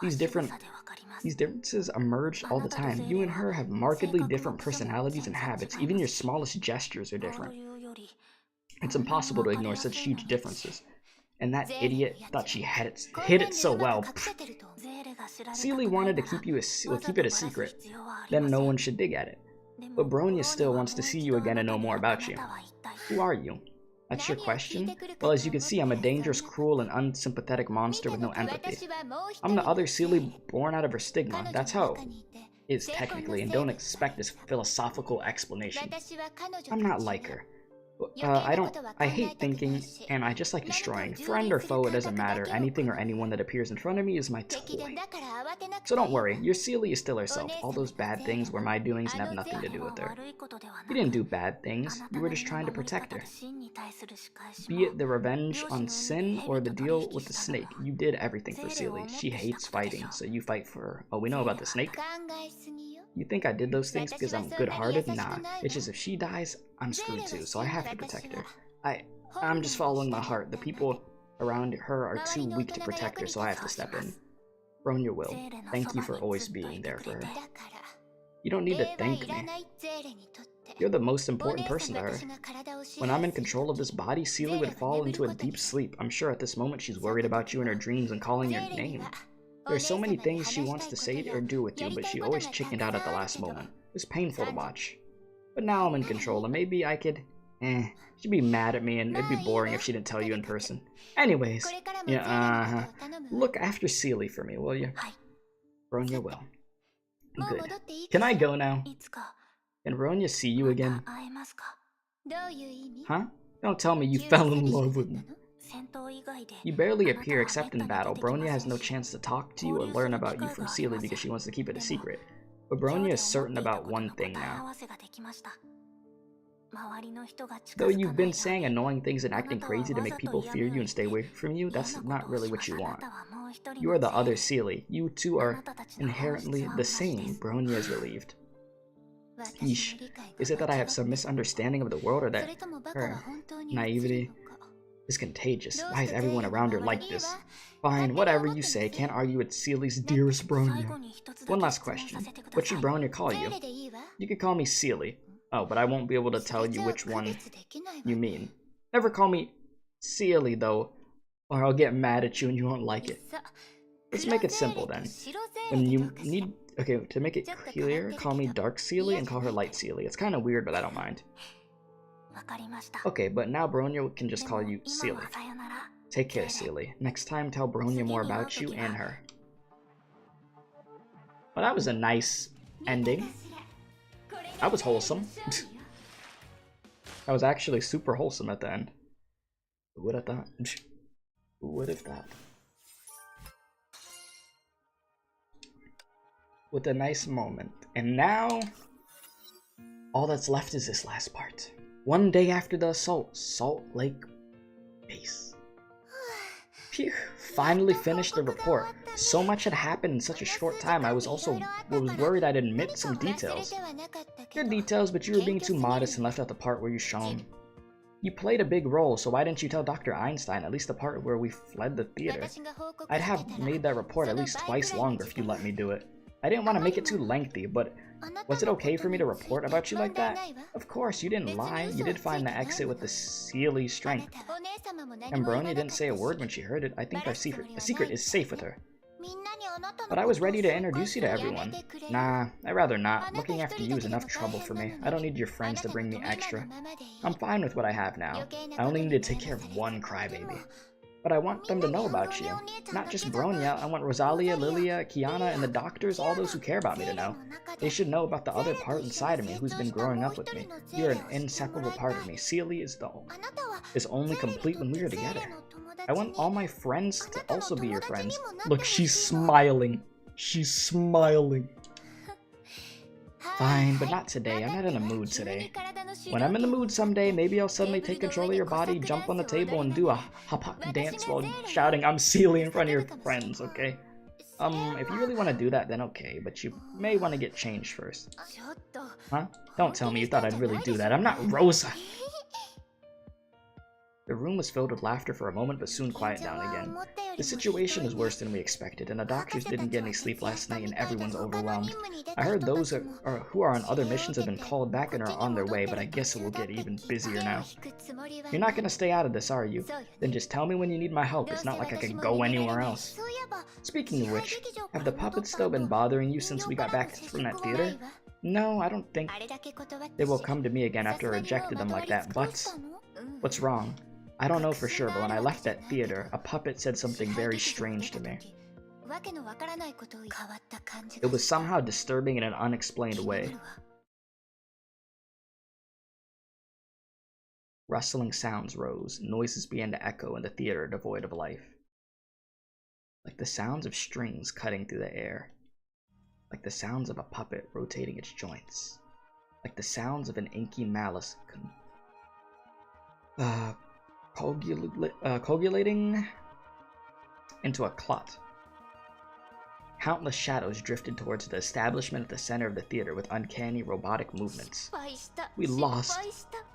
These differences emerge all the time. You and her have markedly different personalities and habits. Even your smallest gestures are different. It's impossible to ignore such huge differences. And that idiot thought she hit it so well. Seele wanted to keep it a secret. Then no one should dig at it. But Bronya still wants to see you again and know more about you. Who are you? That's your question? Well, as you can see, I'm a dangerous, cruel, and unsympathetic monster with no empathy. I'm the other Seele born out of her stigma. That's how it is technically, and don't expect this philosophical explanation. I'm not like her. I hate thinking, and I just like destroying. Friend or foe, it doesn't matter. Anything or anyone that appears in front of me is my toy. So don't worry, your Seele is still herself. All those bad things were my doings and have nothing to do with her. You didn't do bad things, you were just trying to protect her. Be it the revenge on Sin or the deal with the snake, you did everything for Seele. She hates fighting, so you fight for her. Oh, we know about the snake? You think I did those things because I'm good-hearted? Nah, it's just if she dies, I'm screwed too, so I have to protect her. I'm just following my heart. The people around her are too weak to protect her, so I have to step in. Bronya will. Thank you for always being there for her. You don't need to thank me. You're the most important person to her. When I'm in control of this body, Seele would fall into a deep sleep. I'm sure at this moment she's worried about you in her dreams and calling your name. There are so many things she wants to say or do with you, but she always chickened out at the last moment. It's painful to watch. But now I'm in control, and maybe I could... she'd be mad at me, and it'd be boring if she didn't tell you in person. Anyways, yeah, look after Seele for me, will you? Bronya will. Good. Can I go now? Can Bronya see you again? Huh? Don't tell me you fell in love with me. You barely appear except in battle. Bronya has no chance to talk to you or learn about you from Seele because she wants to keep it a secret. But Bronya is certain about one thing now. Though you've been saying annoying things and acting crazy to make people fear you and stay away from you, that's not really what you want. You are the other Seele. You two are inherently the same. Bronya is relieved. Yeesh. Is it that I have some misunderstanding of the world, or that her naivety is contagious? Why is everyone around her like this? Fine, whatever you say. Can't argue with Seele's dearest Bronya. One last question. What should Bronya call you? You could call me Seele. Oh, but I won't be able to tell you which one you mean. Never call me Seele, though, or I'll get mad at you and you won't like it. Let's make it simple, then. When you need... Okay, to make it clear, call me Dark Seele and call her Light Seele. It's kind of weird, but I don't mind. Okay, but now Bronya can just call you Seele. Take care, Seele. Next time, tell Bronya more about you and her. Well, that was a nice ending. That was wholesome. That was actually super wholesome at the end. Who would have thought? Who would have thought? With a nice moment. And now, all that's left is this last part. One day after the assault, Salt Lake Base. Phew, finally finished the report. So much had happened in such a short time, I was worried I'd omit some details. Good details, but you were being too modest and left out the part where you shone. You played a big role, so why didn't you tell Dr. Einstein, at least the part where we fled the theater? I'd have made that report at least twice longer if you let me do it. I didn't want to make it too lengthy, but was it okay for me to report about you like that? Of course, you didn't lie. You did find the exit with the Seele strength. And Bronya didn't say a word when she heard it. I think our secret is safe with her. But I was ready to introduce you to everyone. Nah, I'd rather not. Looking after you is enough trouble for me. I don't need your friends to bring me extra. I'm fine with what I have now. I only need to take care of one crybaby. But I want them to know about you. Not just Bronya, I want Rosalia, Lilia, Kiana, and the doctors, all those who care about me to know. They should know about the other part inside of me who's been growing up with me. You're an inseparable part of me. Seele is only complete when we are together. I want all my friends to also be your friends. Look, she's smiling. She's smiling. Fine, but not today. I'm not in a mood today. When I'm in the mood someday, maybe I'll suddenly take control of your body, jump on the table, and do a hop dance while shouting, "I'm Seele" in front of your friends, okay? If you really want to do that, then okay, but you may want to get changed first. Huh? Don't tell me you thought I'd really do that. I'm not Rosa! The room was filled with laughter for a moment, but soon quieted down again. The situation is worse than we expected, and the doctors didn't get any sleep last night, and everyone's overwhelmed. I heard those who are on other missions have been called back and are on their way, but I guess it will get even busier now. You're not gonna stay out of this, are you? Then just tell me when you need my help. It's not like I can go anywhere else. Speaking of which, have the puppets still been bothering you since we got back from that theater? No, I don't think they will come to me again after I rejected them like that, but... What's wrong? I don't know for sure, but when I left that theater, a puppet said something very strange to me. It was somehow disturbing in an unexplained way. Rustling sounds rose, noises began to echo in the theater devoid of life. Like the sounds of strings cutting through the air. Like the sounds of a puppet rotating its joints. Like the sounds of an inky malice coagulating into a clot. Countless shadows drifted towards the establishment at the center of the theater with uncanny robotic movements. We lost,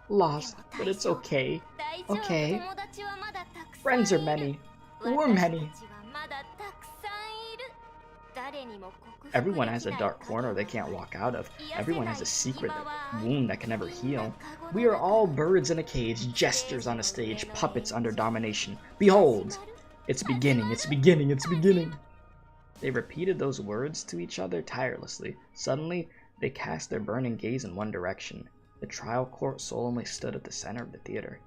but it's okay. Okay. Friends are many. We're many. Everyone has a dark corner they can't walk out of. Everyone has a secret wound that can never heal. We are all birds in a cage, jesters on a stage, puppets under domination. Behold! It's beginning, it's beginning, it's beginning! They repeated those words to each other tirelessly. Suddenly, they cast their burning gaze in one direction. The trial court solemnly stood at the center of the theater.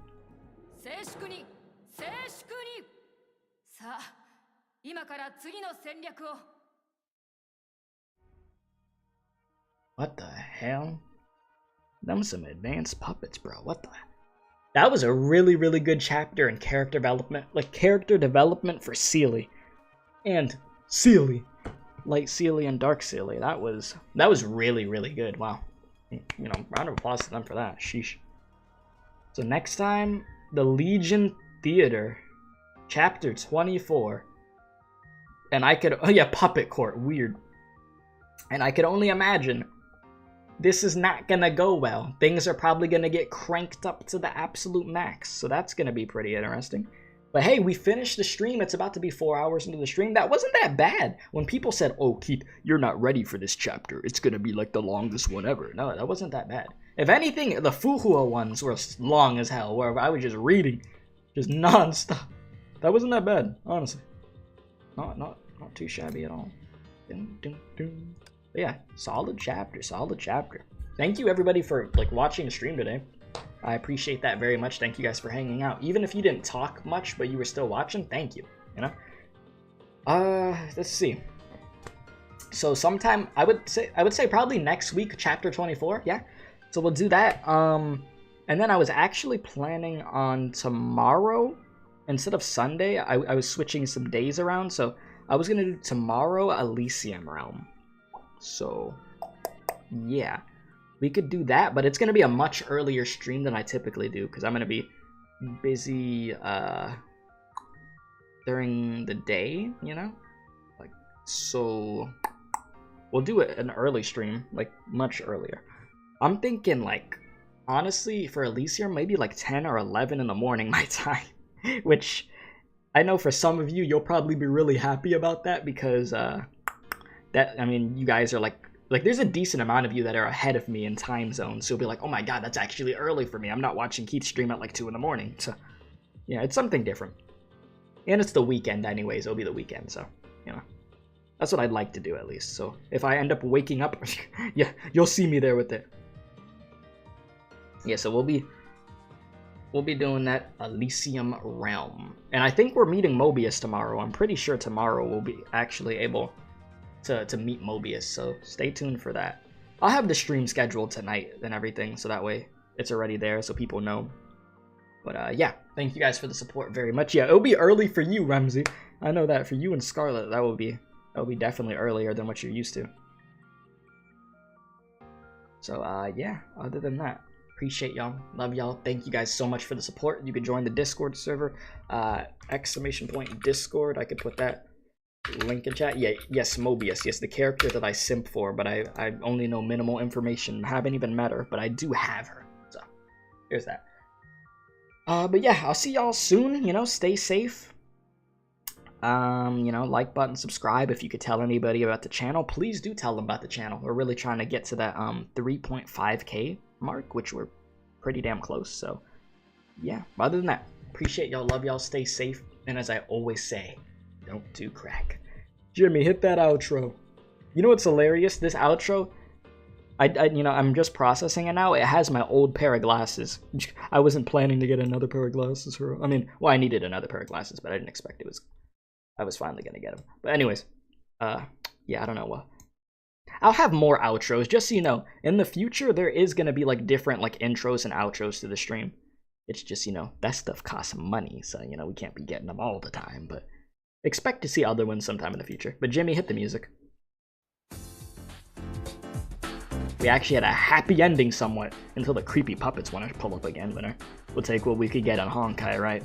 What the hell? Them some advanced puppets, bro. What the? That was a really, really good chapter in character development. Like, character development for Seele. And Seele. Light Seele and Dark Seele. That was really, really good. Wow. You know, round of applause to them for that. Sheesh. So next time, the Legion Theater, chapter 24. And I could, oh yeah, Puppet Court, weird. And I could only imagine this is not gonna go well. Things are probably gonna get cranked up to the absolute max. So that's gonna be pretty interesting. But hey, we finished the stream. It's about to be 4 hours into the stream. That wasn't that bad. When people said, oh, Keith, you're not ready for this chapter. It's gonna be like the longest one ever. No, that wasn't that bad. If anything, the Fuhua ones were long as hell, where I was just reading, just non-stop. That wasn't that bad, honestly. Not too shabby at all. But yeah, solid chapter, solid chapter. Thank you everybody for like watching the stream today. I appreciate that very much. Thank you guys for hanging out. Even if you didn't talk much, but you were still watching, thank you. You know. Let's see. So sometime I would say probably next week, chapter 24. Yeah. So we'll do that. And then I was actually planning on tomorrow instead of Sunday. I was switching some days around, so I was gonna do tomorrow Elysium Realm. So yeah, we could do that, but it's gonna be a much earlier stream than I typically do because I'm gonna be busy during the day, you know. Like, so we'll do it an early stream, like much earlier. I'm thinking like honestly for Elysium maybe like 10 or 11 in the morning my time, which I know for some of you you'll probably be really happy about that because that, I mean, you guys are like there's a decent amount of you that are ahead of me in time zones, so you'll be like, oh my god, that's actually early for me. I'm not watching Keith stream at like 2 in the morning. So yeah, it's something different. And it's the weekend anyways, it'll be the weekend, so you know. That's what I'd like to do at least. So if I end up waking up, yeah, you'll see me there with it. Yeah, so we'll be doing that Elysium Realm. And I think we're meeting Mobius tomorrow. I'm pretty sure tomorrow we'll be actually able to meet Mobius, so stay tuned for that. I'll have the stream scheduled tonight and everything, so that way it's already there so people know. But yeah, thank you guys for the support very much. Yeah, it'll be early for you, Ramsey. I know that for you and Scarlet, that will be definitely earlier than what you're used to. So yeah, other than that, appreciate y'all, love y'all, thank you guys so much for the support. You can join the Discord server, !Discord. I could put that link in chat. Yeah, yes, Mobius, yes, the character that I simp for, but I only know minimal information, haven't even met her, but I do have her, so here's that. But yeah, I'll see y'all soon, you know, stay safe. You know, like button, subscribe. If you could tell anybody about the channel, please do tell them about the channel. We're really trying to get to that 3.5k mark, which we're pretty damn close, so yeah. Other than that, appreciate y'all, love y'all, stay safe, and as I always say, don't do crack. Jimmy, hit that outro. You know what's hilarious? This outro, you know, I'm just processing it now. It has my old pair of glasses. I wasn't planning to get another pair of glasses for, I mean, well, I needed another pair of glasses, but I didn't expect I was finally gonna get them. But anyways, yeah, I don't know what. I'll have more outros, just so you know. In the future, there is gonna be like different like intros and outros to the stream. It's just, you know, that stuff costs money, so you know we can't be getting them all the time. But expect to see other ones sometime in the future. But Jimmy, hit the music. We actually had a happy ending somewhat until the creepy puppets want to pull up again. But we'll take what we could get on Honkai, right?